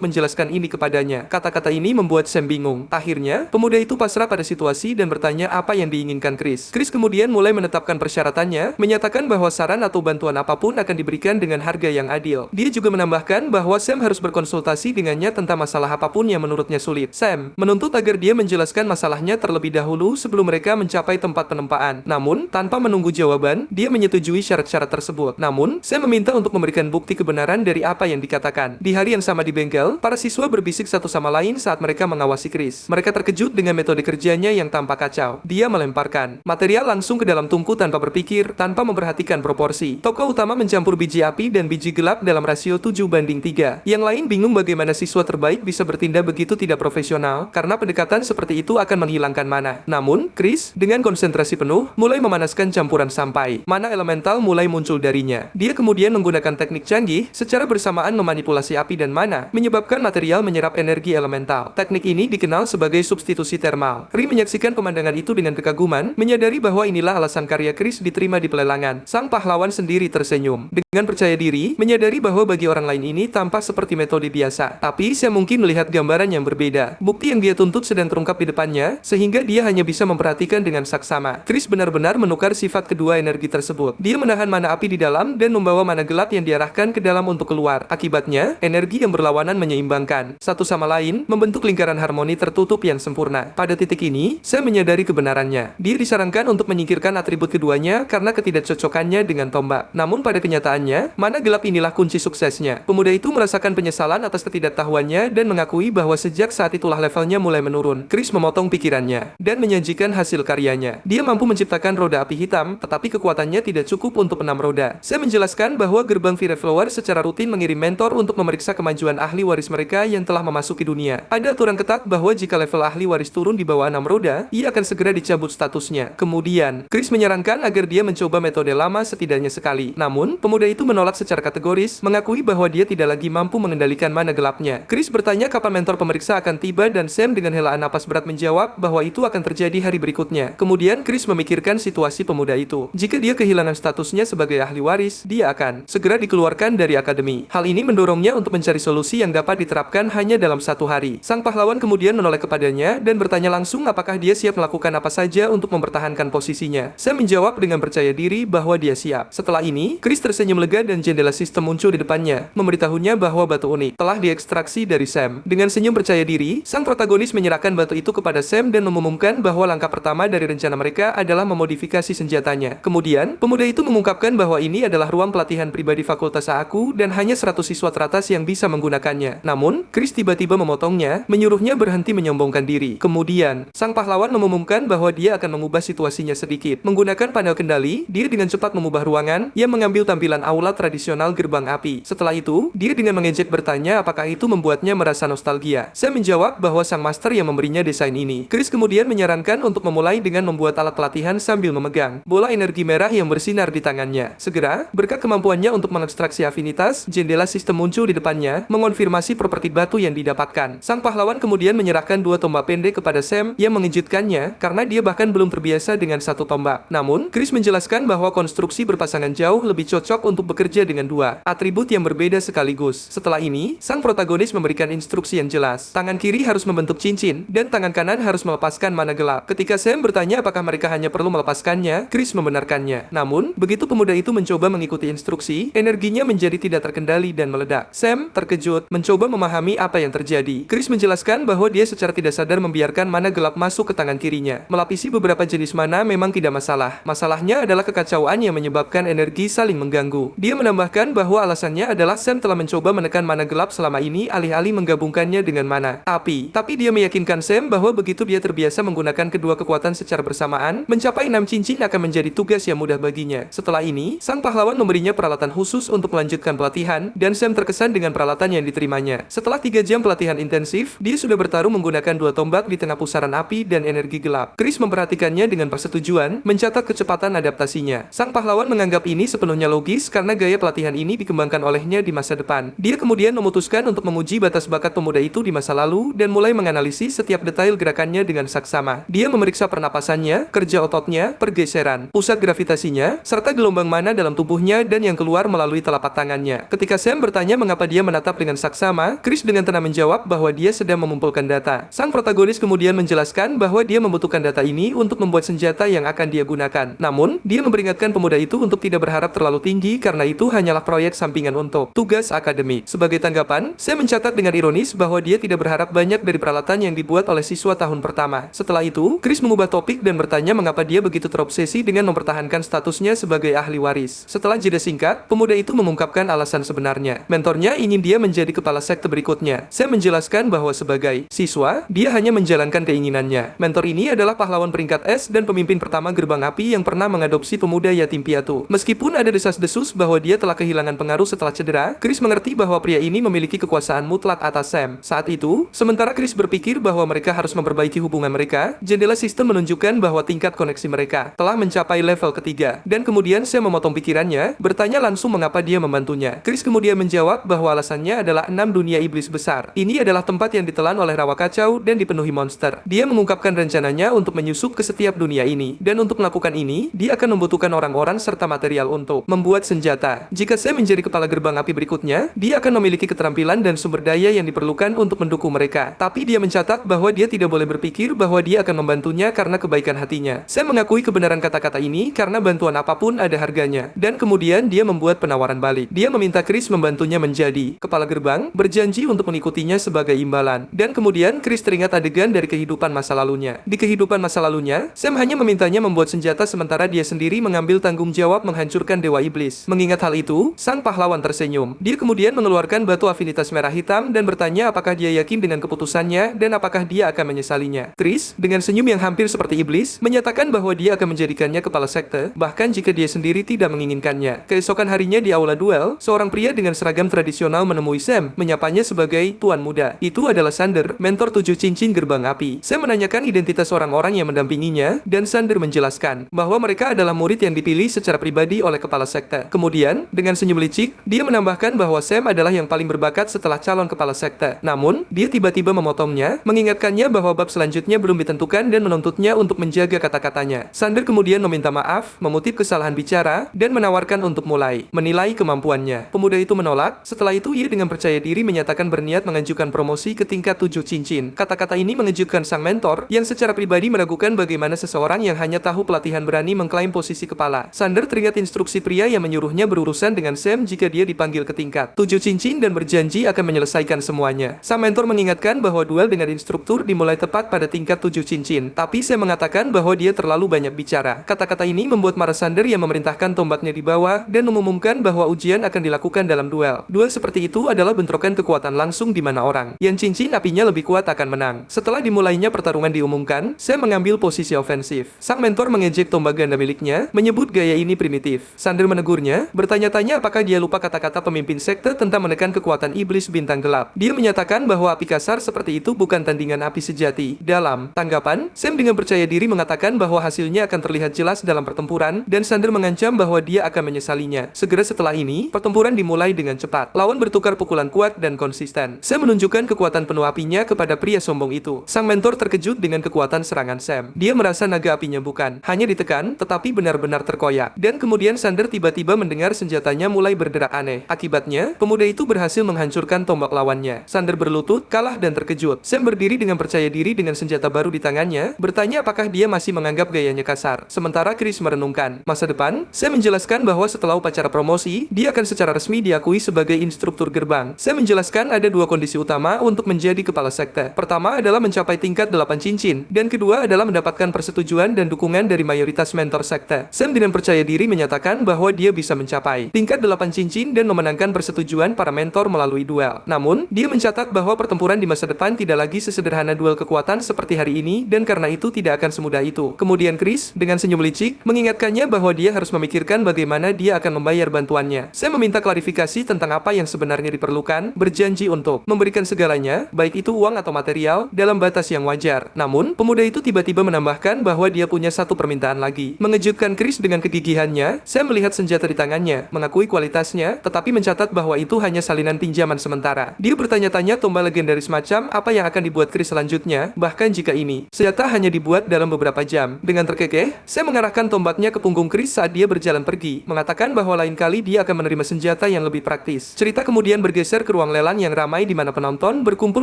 menjelaskan ini kepadanya. Kata-kata ini membuat Sam bingung. Akhirnya, pemuda itu pasrah pada situasi dan bertanya apa yang diinginkan Chris. Chris kemudian mulai menetapkan persyaratannya, menyatakan bahwa saran atau bantuan apapun akan diberikan dengan harga yang adil. Dia juga menambahkan bahwa Sam harus berkonsultasi dengannya tentang masalah apapun yang menurutnya sulit. Sam menuntut agar dia menjelaskan masalahnya terlebih dahulu sebelum mereka mencapai tempat penempaan. Namun, tanpa menunggu jawaban, dia menyetujui syarat-syarat tersebut. Namun, Sam meminta untuk memberikan bukti kebenaran dari apa yang dikatakan. Di hari yang sama di bengkel, para siswa berbisik satu sama lain saat mereka mengawasi Chris. Mereka terkejut dengan metode kerjanya yang tampak kacau. Dia melemparkan material langsung ke dalam tungku tanpa berpikir, tanpa memperhatikan proporsi. Tokoh utama mencampur biji api dan biji gelap dalam rasio 7:3. Yang lain bingung bagaimana siswa terbaik bisa bertindak begitu tidak profesional, karena pendekatan seperti itu akan menghilangkan mana. Namun, Chris, dengan konsentrasi penuh, mulai memanaskan campuran sampai mana elemental mulai muncul darinya. Dia kemudian menggunakan teknik canggih, secara bersamaan memanipulasi api dan mana, menyebabkan material menyerap energi elemental. Teknik ini dikenal sebagai substitusi termal. Ri menyaksikan pemandangan itu dengan kekaguman, menyadari bahwa inilah alasan karya Chris diterima di pelelangan. Sang pahlawan sendiri tersenyum. Dengan percaya diri, menyadari bahwa bagi orang lain ini tampak seperti metode biasa. Tapi, saya mungkin melihat gambaran yang berbeda. Bukti yang dia tuntut sedang terungkap di depannya, sehingga dia hanya bisa memperhatikan dengan saksama. Chris benar-benar menukar sifat kedua energi tersebut. Dia menahan mana api di dalam dan membawa mana gelap yang diarahkan ke dalam untuk keluar. Akibatnya, energi yang berlawanan menyeimbangkan satu sama lain, membentuk lingkaran harmoni tertutup yang sempurna. Pada titik ini, saya menyadari kebenarannya. Dia disarankan untuk menyingkirkan atribut keduanya karena ketidakcocokannya dengan tombak. Namun pada kenyataannya, mana gelap inilah kunci suksesnya. Pemuda itu merasakan penyesalan atas ketidaktahuannya dan mengakui bahwa sejak saat itulah levelnya mulai menurun. Chris memotong pikirannya dan menyajikan hasil karyanya. Dia mampu menciptakan roda api hitam, tetapi kekuatannya tidak cukup untuk 6 roda. Saya menjelaskan bahwa gerbang Fireflower secara rutin mengirim mentor untuk memeriksa kemajuan ahli waris mereka yang telah memasuki dunia. Ada aturan ketat bahwa jika level ahli waris turun di bawah 6 roda, ia akan segera dicabut statusnya. Kemudian, Chris menyarankan agar dia mencoba metode lama setidaknya sekali. Namun, pemuda itu menolak secara kategoris, mengakui bahwa dia tidak lagi mampu mengendalikan mana gelapnya. Chris bertanya kapan mentor pemeriksa akan tiba dan Sam dengan helaan napas berat menjawab bahwa itu akan terjadi hari berikutnya. Kemudian Chris memikirkan situasi pemuda itu. Jika dia kehilangan statusnya sebagai ahli waris, dia akan segera dikeluarkan dari akademi. Hal ini mendorongnya untuk mencari solusi yang dapat diterapkan hanya dalam 1 hari. Sang pahlawan kemudian menoleh kepadanya dan bertanya langsung apakah dia siap melakukan apa saja untuk mempertahankan posisinya. Sam menjawab dengan percaya diri bahwa dia siap. Setelah ini, Chris tersenyum lega dan jendela sistem muncul di depannya, memberitahunya bahwa batu unik telah diekstraksi dari Sam. Dengan senyum percaya diri, sang protagonis menyerahkan batu itu kepada Sam dan mengumumkan bahwa langkah pertama dari rencana mereka adalah memodifikasi senjatanya. Kemudian, pemuda itu mengungkapkan bahwa ini adalah ruang pelatihan pribadi Fakultas Aku dan hanya 100 siswa teratas yang bisa menggunakannya. Namun, Chris tiba-tiba memotongnya, menyuruhnya berhenti menyombongkan diri. Kemudian, sang pahlawan mengumumkan bahwa dia akan mengubah situasinya sedikit. Menggunakan panel kendali, dia dengan cepat mengubah ruangan yang mengambil tampilan aula tradisional gerbang api. Setelah itu, dia dengan mengejek bertanya apakah itu membuatnya merasa nostalgia. Saya menjawab bahwa sang master yang memberinya desain ini. Chris kemudian menyarankan untuk memulai dengan membuat alat pelatihan sambil memegang bola energi merah yang bersinar di tangannya. Segera, berkat kemampuannya untuk mengekstraksi afinitas, jendela sistem muncul di depannya, mengonfirmasi properti batu yang didapatkan. Sang pahlawan kemudian menyerahkan 2 tombak pendek kepada Sam yang mengejutkannya karena dia bahkan belum terbiasa dengan 1 tombak. Namun, Chris menjelaskan bahwa konstruksi berpasangan jauh lebih cocok untuk bekerja dengan 2 atribut yang berbeda sekaligus. Setelah ini, sang protagonis memberikan instruksi yang jelas. Tangan kiri harus membentuk cincin, dan tangan kanan harus melepaskan mana gelap. Ketika Sam bertanya apakah mereka hanya perlu melepaskannya, Chris membenarkannya. Namun, begitu pemuda itu mencoba mengikuti instruksi, energinya menjadi tidak terkendali dan meledak. Sam, terkejut, mencoba memahami apa yang terjadi. Chris menjelaskan bahwa dia secara tidak sadar membiarkan mana gelap masuk ke tangan kirinya. Melapisi beberapa jenis mana memang tidak masalah. Masalahnya adalah kekacauan yang menyebabkan energi saling mengganggu. Dia menambahkan bahwa alasannya adalah Sam telah mencoba menekan mana gelap selama ini alih-alih menggabungkannya dengan mana api. Tapi dia meyakinkan Sam bahwa begitu dia terbiasa menggunakan kedua dua kekuatan secara bersamaan, mencapai 6 cincin akan menjadi tugas yang mudah baginya. Setelah ini, sang pahlawan memberinya peralatan khusus untuk melanjutkan pelatihan, dan Sam terkesan dengan peralatan yang diterimanya. Setelah 3 jam pelatihan intensif, dia sudah bertarung menggunakan 2 tombak di tengah pusaran api dan energi gelap. Chris memperhatikannya dengan persetujuan, mencatat kecepatan adaptasinya. Sang pahlawan menganggap ini sepenuhnya logis karena gaya pelatihan ini dikembangkan olehnya di masa depan. Dia kemudian memutuskan untuk menguji batas bakat pemuda itu di masa lalu dan mulai menganalisis setiap detail gerakannya dengan saksama. Dia memeriksa pernapasannya, kerja ototnya, pergeseran, pusat gravitasinya, serta gelombang mana dalam tubuhnya dan yang keluar melalui telapak tangannya. Ketika Sam bertanya mengapa dia menatap dengan saksama, Chris dengan tenang menjawab bahwa dia sedang mengumpulkan data. Sang protagonis kemudian menjelaskan bahwa dia membutuhkan data ini untuk membuat senjata yang akan dia gunakan. Namun, dia memperingatkan pemuda itu untuk tidak berharap terlalu tinggi karena itu hanyalah proyek sampingan untuk tugas akademik. Sebagai tanggapan, Sam mencatat dengan ironis bahwa dia tidak berharap banyak dari peralatan yang dibuat oleh siswa tahun pertama. Setelah itu, Chris mengubah topik dan bertanya mengapa dia begitu terobsesi dengan mempertahankan statusnya sebagai ahli waris. Setelah jeda singkat, pemuda itu mengungkapkan alasan sebenarnya. Mentornya ingin dia menjadi kepala sekte berikutnya. Sam menjelaskan bahwa sebagai siswa, dia hanya menjalankan keinginannya. Mentor ini adalah pahlawan peringkat S dan pemimpin pertama gerbang api yang pernah mengadopsi pemuda yatim piatu. Meskipun ada desas-desus bahwa dia telah kehilangan pengaruh setelah cedera, Chris mengerti bahwa pria ini memiliki kekuasaan mutlak atas Sam. Saat itu, sementara Chris berpikir bahwa mereka harus memperbaiki hubungan mereka, jendela sistem menunjukkan bahwa tingkat koneksi mereka telah mencapai level ketiga. Dan kemudian Sam memotong pikirannya, bertanya langsung mengapa dia membantunya. Chris kemudian menjawab bahwa alasannya adalah 6 dunia iblis besar. Ini adalah tempat yang ditelan oleh rawa kacau dan dipenuhi monster. Dia mengungkapkan rencananya untuk menyusup ke setiap dunia ini. Dan untuk melakukan ini, dia akan membutuhkan orang-orang serta material untuk membuat senjata. Jika Sam menjadi kepala gerbang api berikutnya, dia akan memiliki keterampilan dan sumber daya yang diperlukan untuk mendukung mereka. Tapi dia mencatat bahwa dia tidak boleh berpikir bahwa dia akan membantunya karena kebaikan hatinya. Sam mengakui kebenaran kata-kata ini karena bantuan apapun ada harganya. Dan kemudian dia membuat penawaran balik. Dia meminta Chris membantunya menjadi kepala gerbang, berjanji untuk mengikutinya sebagai imbalan. Dan kemudian Chris teringat adegan dari kehidupan masa lalunya. Di kehidupan masa lalunya, Sam hanya memintanya membuat senjata sementara dia sendiri mengambil tanggung jawab menghancurkan dewa iblis. Mengingat hal itu, sang pahlawan tersenyum. Dia kemudian mengeluarkan batu afinitas merah hitam dan bertanya apakah dia yakin dengan keputusannya dan apakah dia akan menyesalinya. Chris, dengan senyum yang hampir seperti iblis, menyatakan bahwa dia akan menjadikannya kepala sekte, bahkan jika dia sendiri tidak menginginkannya. Keesokan harinya di aula duel, seorang pria dengan seragam tradisional menemui Sam, menyapanya sebagai Tuan Muda. Itu adalah Sander, mentor 7 cincin gerbang api. Sam menanyakan identitas orang-orang yang mendampinginya, dan Sander menjelaskan bahwa mereka adalah murid yang dipilih secara pribadi oleh kepala sekte. Kemudian, dengan senyum licik, dia menambahkan bahwa Sam adalah yang paling berbakat setelah calon kepala sekte. Namun, dia tiba-tiba memotongnya, mengingatkannya bahwa bab selanjutnya belum ditentukan dan menuntutnya untuk menjaga kata-katanya. Sander kemudian meminta maaf, memutip kesalahan bicara, dan menawarkan untuk mulai menilai kemampuannya. Pemuda itu menolak. Setelah itu ia dengan percaya diri menyatakan berniat mengajukan promosi ke tingkat 7 cincin. Kata-kata ini mengejutkan sang mentor, yang secara pribadi meragukan bagaimana seseorang yang hanya tahu pelatihan berani mengklaim posisi kepala. Sander teringat instruksi pria yang menyuruhnya berurusan dengan Sam jika dia dipanggil ke tingkat 7 cincin dan berjanji akan menyelesaikan semuanya. Sang mentor mengingatkan bahwa duel dengan instruktur dimulai tepat pada tingkat 7 cincin, tapi Sam mengatakan bahwa dia terlalu banyak bicara. Kata-kata ini membuat marah Sander yang memerintahkan tombaknya di bawah dan mengumumkan bahwa ujian akan dilakukan dalam duel. Duel seperti itu adalah bentrokan kekuatan langsung di mana orang yang cincin apinya lebih kuat akan menang. Setelah dimulainya pertarungan diumumkan, Sam mengambil posisi ofensif. Sang mentor mengejek tombak ganda miliknya, menyebut gaya ini primitif. Sander menegurnya, bertanya-tanya apakah dia lupa kata-kata pemimpin sekte tentang menekan kekuatan iblis bintang gelap. Dia menyatakan bahwa api kasar seperti itu bukan tandingan api sejati. Dalam tanggapan, Sam dengan percaya diri mengatakan bahwa hasilnya akan terlihat jelas dalam pertempuran, dan Sander mengancam bahwa dia akan menyesalinya. Segera setelah ini, pertempuran dimulai dengan cepat. Lawan bertukar pukulan kuat dan konsisten. Sam menunjukkan kekuatan penuh apinya kepada pria sombong itu. Sang mentor terkejut dengan kekuatan serangan Sam. Dia merasa naga apinya bukan hanya ditekan, tetapi benar-benar terkoyak. Dan kemudian Sander tiba-tiba mendengar senjatanya mulai berderak aneh. Akibatnya, pemuda itu berhasil menghancurkan tombak lawannya. Sander berlutut, kalah dan terkejut. Sam berdiri dengan percaya diri dengan senjata baru di tangannya, bertanya apakah dia masih menganggap gayanya kasar. Sementara Chris merenungkan masa depan, Sam menjelaskan bahwa setelah upacara promosi, dia akan secara resmi diakui sebagai instruktur gerbang. Sam menjelaskan ada dua kondisi utama untuk menjadi kepala sekte. Pertama adalah mencapai tingkat 8 cincin, dan kedua adalah mendapatkan persetujuan dan dukungan dari mayoritas mentor sekte. Sam dengan percaya diri menyatakan bahwa dia bisa mencapai tingkat 8 cincin dan memenangkan persetujuan para mentor melalui duel. Namun, dia mencatat bahwa pertempuran di masa depan tidak lagi sesederhana duel kekuatan seperti hari ini, dan karena itu tidak akan semudah itu. Kemudian Chris, dengan senyum licik, mengingatkannya bahwa dia harus memikirkan bagaimana dia akan membayar bantuannya. Sam meminta klarifikasi tentang apa yang sebenarnya diperlukan, berjanji untuk memberikan segalanya, baik itu uang atau material, dalam batas yang wajar. Namun, pemuda itu tiba-tiba menambahkan bahwa dia punya satu permintaan lagi. Mengejutkan Chris dengan kegigihannya, Sam melihat senjata di tangannya, mengakui kualitasnya, tetapi mencatat bahwa itu hanya salinan pinjaman sementara. Dia bertanya-tanya tombak legendaris macam apa yang akan dibuat Chris selanjutnya, bahkan jika ini senjata hanya dibuat dalam beberapa jam. Dengan terkekeh, Sam mengarahkan tombaknya ke punggung Chris saat dia berjalan pergi, mengatakan bahwa lain kali dia akan menerima senjata yang lebih praktis. Cerita kemudian bergeser ke ruang lelang yang ramai di mana penonton berkumpul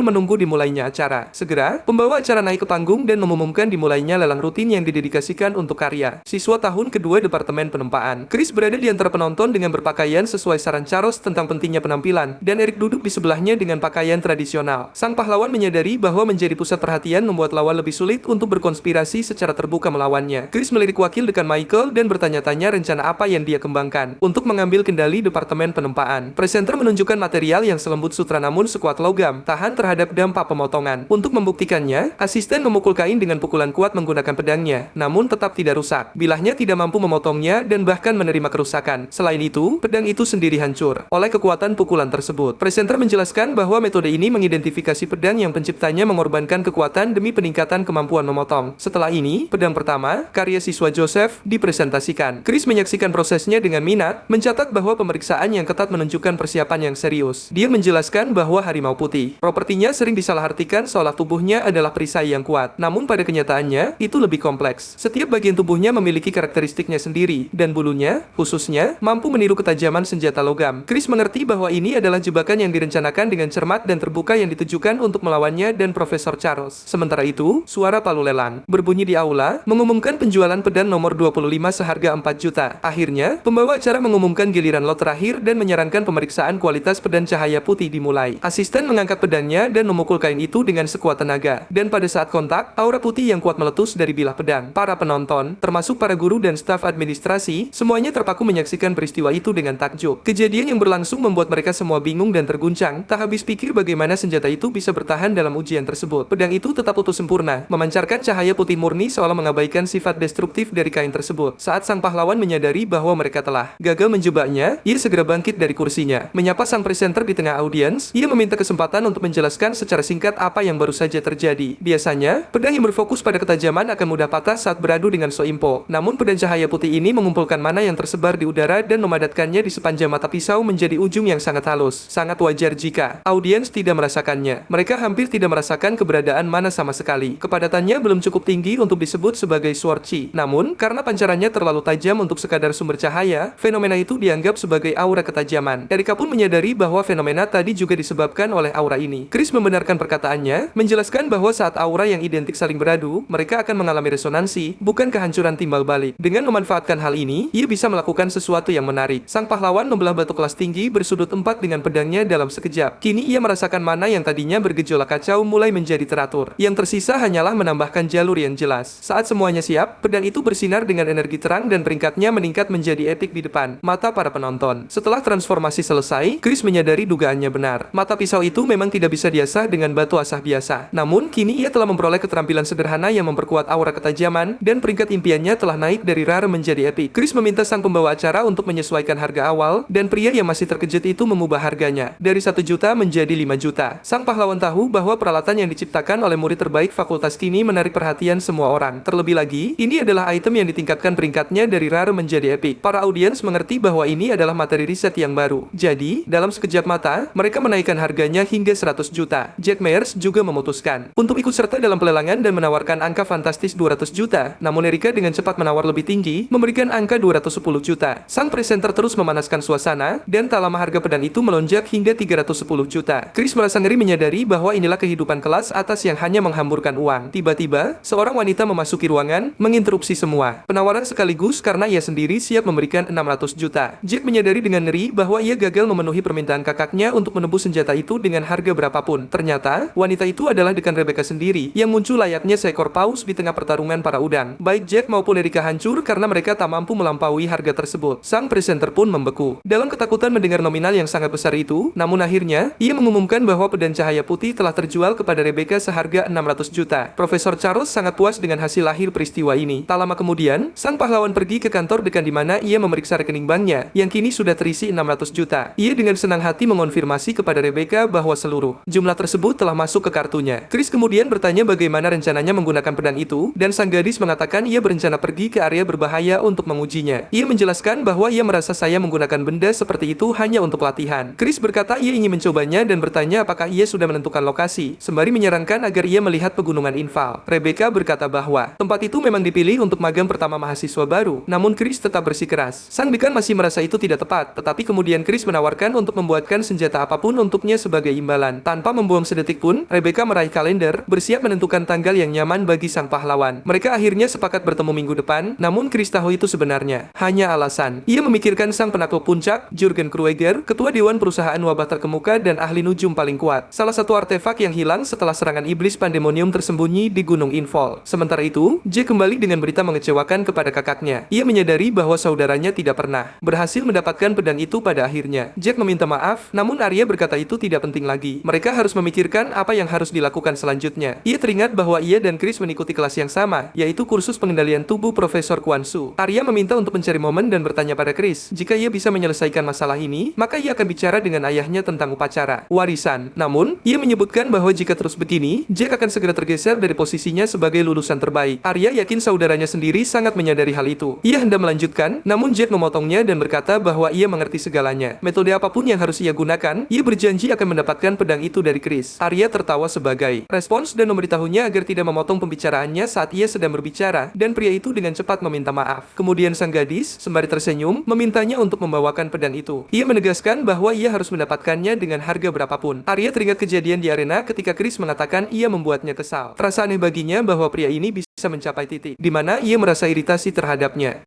menunggu dimulainya acara. Segera, pembawa acara naik ke panggung dan mengumumkan dimulainya lelang rutin yang didedikasikan untuk karya siswa tahun kedua Departemen Penempaan. Chris berada di antara penonton dengan berpakaian sesuai saran Charles tentang pentingnya penampilan, dan Eric duduk di sebelahnya dengan pakaian tradisional. Sang pahlawan menyadari bahwa menjadi pusat perhatian membuat lawan lebih sulit untuk berkonspirasi secara terbuka melawannya. Chris melirik wakil dekan Michael dan bertanya-tanya rencana apa yang dia kembangkan untuk mengambil kendali Departemen Penempaan. Presenter menunjukkan material yang selembut sutra namun sekuat logam, tahan terhadap dampak pemotongan. Untuk membuktikannya, asisten memukul kain dengan pukulan kuat menggunakan pedangnya, namun tetap tidak rusak. Bilahnya tidak mampu memotongnya dan bahkan menerima kerusakan. Selain itu, pedang itu sendiri hancur oleh kekuatan pukulan tersebut. Presenter menjelaskan bahwa metode ini mengidentifikasi pedang yang penciptanya mengorbankan kekuatan demi peningkatan kemampuan memotong. Setelah ini, pedang pertama, karya siswa Joseph, dipresentasikan. Chris menyaksikan prosesnya dengan minat, mencatat bahwa pemeriksaan yang ketat menunjukkan persiapan yang serius. Dia menjelaskan bahwa harimau putih, propertinya sering disalahartikan seolah tubuhnya adalah perisai yang kuat. Namun pada kenyataannya, itu lebih kompleks. Setiap bagian tubuhnya memiliki karakteristiknya sendiri, dan bulunya, khususnya, mampu meniru ketajaman senjata logam. Chris mengerti bahwa ini adalah jebakan yang direncanakan dengan cermat dan terbuka yang ditujukan untuk melawannya dan Profesor Charles. Sementara itu, suara palu lelang berbunyi di aula, mengumumkan penjualan pedang nomor 25 seharga 4 juta. Akhirnya, pembawa acara mengumumkan giliran lot terakhir dan menyarankan pemeriksaan kualitas pedang cahaya putih dimulai. Asisten mengangkat pedangnya dan memukul kain itu dengan sekuat tenaga. Dan pada saat kontak, aura putih yang kuat meletus dari bilah pedang. Para penonton, termasuk para guru dan staf administrasi, semuanya terpaku menyaksikan peristiwa itu dengan takjub. Kejadian yang berlangsung membuat mereka semua bingung dan terguncang, tak habis pikir bagaimana senjata itu bisa bertahan dalam ujian tersebut. Pedang itu tetap utuh sempurna, memancarkan cahaya putih murni seolah mengabaikan sifat destruktif dari kain tersebut. Saat sang pahlawan menyadari bahwa mereka telah gagal menjebaknya, ia segera bangkit dari kursinya. Menyapa sang presenter di tengah audiens, ia meminta kesempatan untuk menjelaskan secara singkat apa yang baru saja terjadi. Biasanya, pedang yang berfokus pada ketajaman akan mudah patah saat beradu dengan soimpo. Namun pedang cahaya putih ini mengumpulkan mana yang tersebar di udara dan memadatkannya di sepanjang mata pisau menjadi ujung yang sangat halus. Sangat wajar jika audiens tidak merasakannya. Mereka hampir tidak merasakan keberadaan mana sama sekali. Kepadatannya belum cukup tinggi untuk disebut sebagai sword chi. Namun, karena pancarannya terlalu tajam untuk sekadar sumber cahaya, fenomena itu dianggap sebagai aura ketajaman. Erika pun menyadari bahwa fenomena tadi juga disebabkan oleh aura ini. Chris membenarkan perkataannya, menjelaskan bahwa saat aura yang identik saling beradu, mereka akan mengalami resonansi, bukan kehancuran timbal balik. Dengan memanfaatkan hal ini, ia bisa melakukan sesuatu yang menarik. Sang pahlawan membelah batu kelas tinggi bersudut 4 dengan pedangnya dalam sekejap. Kini ia merasakan mana yang tadinya bergejolak kacau mulai menjadi teratur. Yang tersisa hanyalah menambahkan jalur yang jelas. Saat semuanya siap, pedang itu bersinar dengan energi terang dan peringkatnya meningkat menjadi epik di depan mata para penonton. Setelah transformasi selesai, Chris menyadari dugaannya benar. Mata pisau itu memang tidak bisa diasah dengan batu asah biasa. Namun, kini ia telah memperoleh keterampilan sederhana yang memperkuat aura ketajaman, dan peringkat impiannya telah naik dari rare menjadi epik. Chris meminta sang pembawa acara untuk menyesuaikan harga awal, dan pria yang masih terkejut itu mengubah harganya dari 1 juta menjadi 5 juta. Sang pahlawan tahu bahwa peralatan yang diciptakan oleh murid terbaik fakultas kini menarik perhatian semua orang. Terlebih lagi, ini adalah item yang ditingkatkan peringkatnya dari rare menjadi epik. Para audiens mengerti bahwa ini adalah materi riset yang baru. Jadi, dalam sekejap mata, mereka menaikkan harganya hingga 100 juta. Jack Myers juga memutuskan untuk ikut serta dalam pelelangan dan menawarkan angka fantastis 200 juta. Namun Erika dengan cepat menawar lebih tinggi, memberikan angka 210 juta. Sang presenter terus memanaskan suasana, dan tak lama harga pedang itu melonjak hingga 310 juta. Chris merasa ngeri menyadari bahwa inilah kehidupan kelas atas yang hanya menghamburkan uang. Tiba-tiba, seorang wanita memasuki ruangan, menginterupsi semua penawaran sekaligus karena ia sendiri siap memberikan 600 juta. Jack menyadari dengan ngeri bahwa ia gagal memenuhi permintaan kakaknya untuk menebus senjata itu dengan harga berapapun. Ternyata, wanita itu adalah dekan Rebecca sendiri, yang muncul layaknya seekor paus di tengah pertarungan para udang. Baik Jack maupun Erika hancur karena mereka tak mampu melampaui harga tersebut. Sang presenter pun membeku dalam ketakutan mendengar nominal yang sangat besar itu. Namun akhirnya, ia mengumumkan bahwa pedang cahaya putih telah terjual kepada Rebecca seharga 600 juta. Profesor Profesor Charles sangat puas dengan hasil akhir peristiwa ini. Tak lama kemudian, sang pahlawan pergi ke kantor dekan di mana ia memeriksa rekening banknya, yang kini sudah terisi 600 juta. Ia dengan senang hati mengonfirmasi kepada Rebecca bahwa seluruh jumlah tersebut telah masuk ke kartunya. Chris kemudian bertanya bagaimana rencananya menggunakan pedang itu, dan sang gadis mengatakan ia berencana pergi ke area berbahaya untuk mengujinya. Ia menjelaskan bahwa ia merasa saya menggunakan benda seperti itu hanya untuk latihan. Chris berkata ia ingin mencobanya dan bertanya apakah ia sudah menentukan lokasi, sembari menyarankan agar ia melihat pegunungan Infal. Rebecca berkata bahwa tempat itu memang dipilih untuk magang pertama mahasiswa baru, namun Chris tetap bersikeras. Sang dekan masih merasa itu tidak tepat, tetapi kemudian Chris menawarkan untuk membuatkan senjata apapun untuknya sebagai imbalan. Tanpa membuang sedetik pun, Rebecca meraih kalender, bersiap menentukan tanggal yang nyaman bagi sang pahlawan. Mereka akhirnya sepakat bertemu minggu depan, namun Chris tahu itu sebenarnya hanya alasan. Ia memikirkan sang penakluk puncak, Jurgen Krueger, ketua dewan perusahaan wabah terkemuka dan ahli nujum paling kuat. Salah satu artefak yang hilang setelah serangan iblis pandemonium tersembunyi di Gunung Infall. Sementara itu, Jack kembali dengan berita mengecewakan kepada kakaknya. Ia menyadari bahwa saudaranya tidak pernah berhasil mendapatkan pedang itu pada akhirnya. Jack meminta maaf, namun Arya berkata itu tidak penting lagi. Mereka harus memikirkan apa yang harus dilakukan selanjutnya. Ia teringat bahwa ia dan Chris mengikuti kelas yang sama, yaitu kursus pengendalian tubuh Profesor Kwon Su. Arya meminta untuk mencari momen dan bertanya pada Chris, jika ia bisa menyelesaikan masalah ini, maka ia akan bicara dengan ayahnya tentang upacara warisan. Namun, ia menyebutkan bahwa jika terus begini, Jack akan segera tergeser dari posisinya sebagai lulusan terbaik. Arya yakin saudaranya sendiri sangat menyadari hal itu. Ia hendak melanjutkan, namun Jack memotongnya dan berkata bahwa ia mengerti segalanya. Metode apapun yang harus ia gunakan, ia berjanji akan mendapatkan pedang itu dari Chris. Arya tertawa sebagai respons dan memberitahunya agar tidak memotong pembicaraannya saat ia sedang berbicara, dan pria itu dengan cepat meminta maaf. Kemudian sang gadis, sembari tersenyum, memintanya untuk membawakan pedang itu. Ia menegaskan bahwa ia harus mendapatkannya dengan harga berapapun. Arya teringat kejadian di arena ketika Chris mengatakan ia membuatnya kesal. Terasa aneh baginya bahwa pria ini bisa mencapai titik di mana ia merasa iritasi terhadapnya.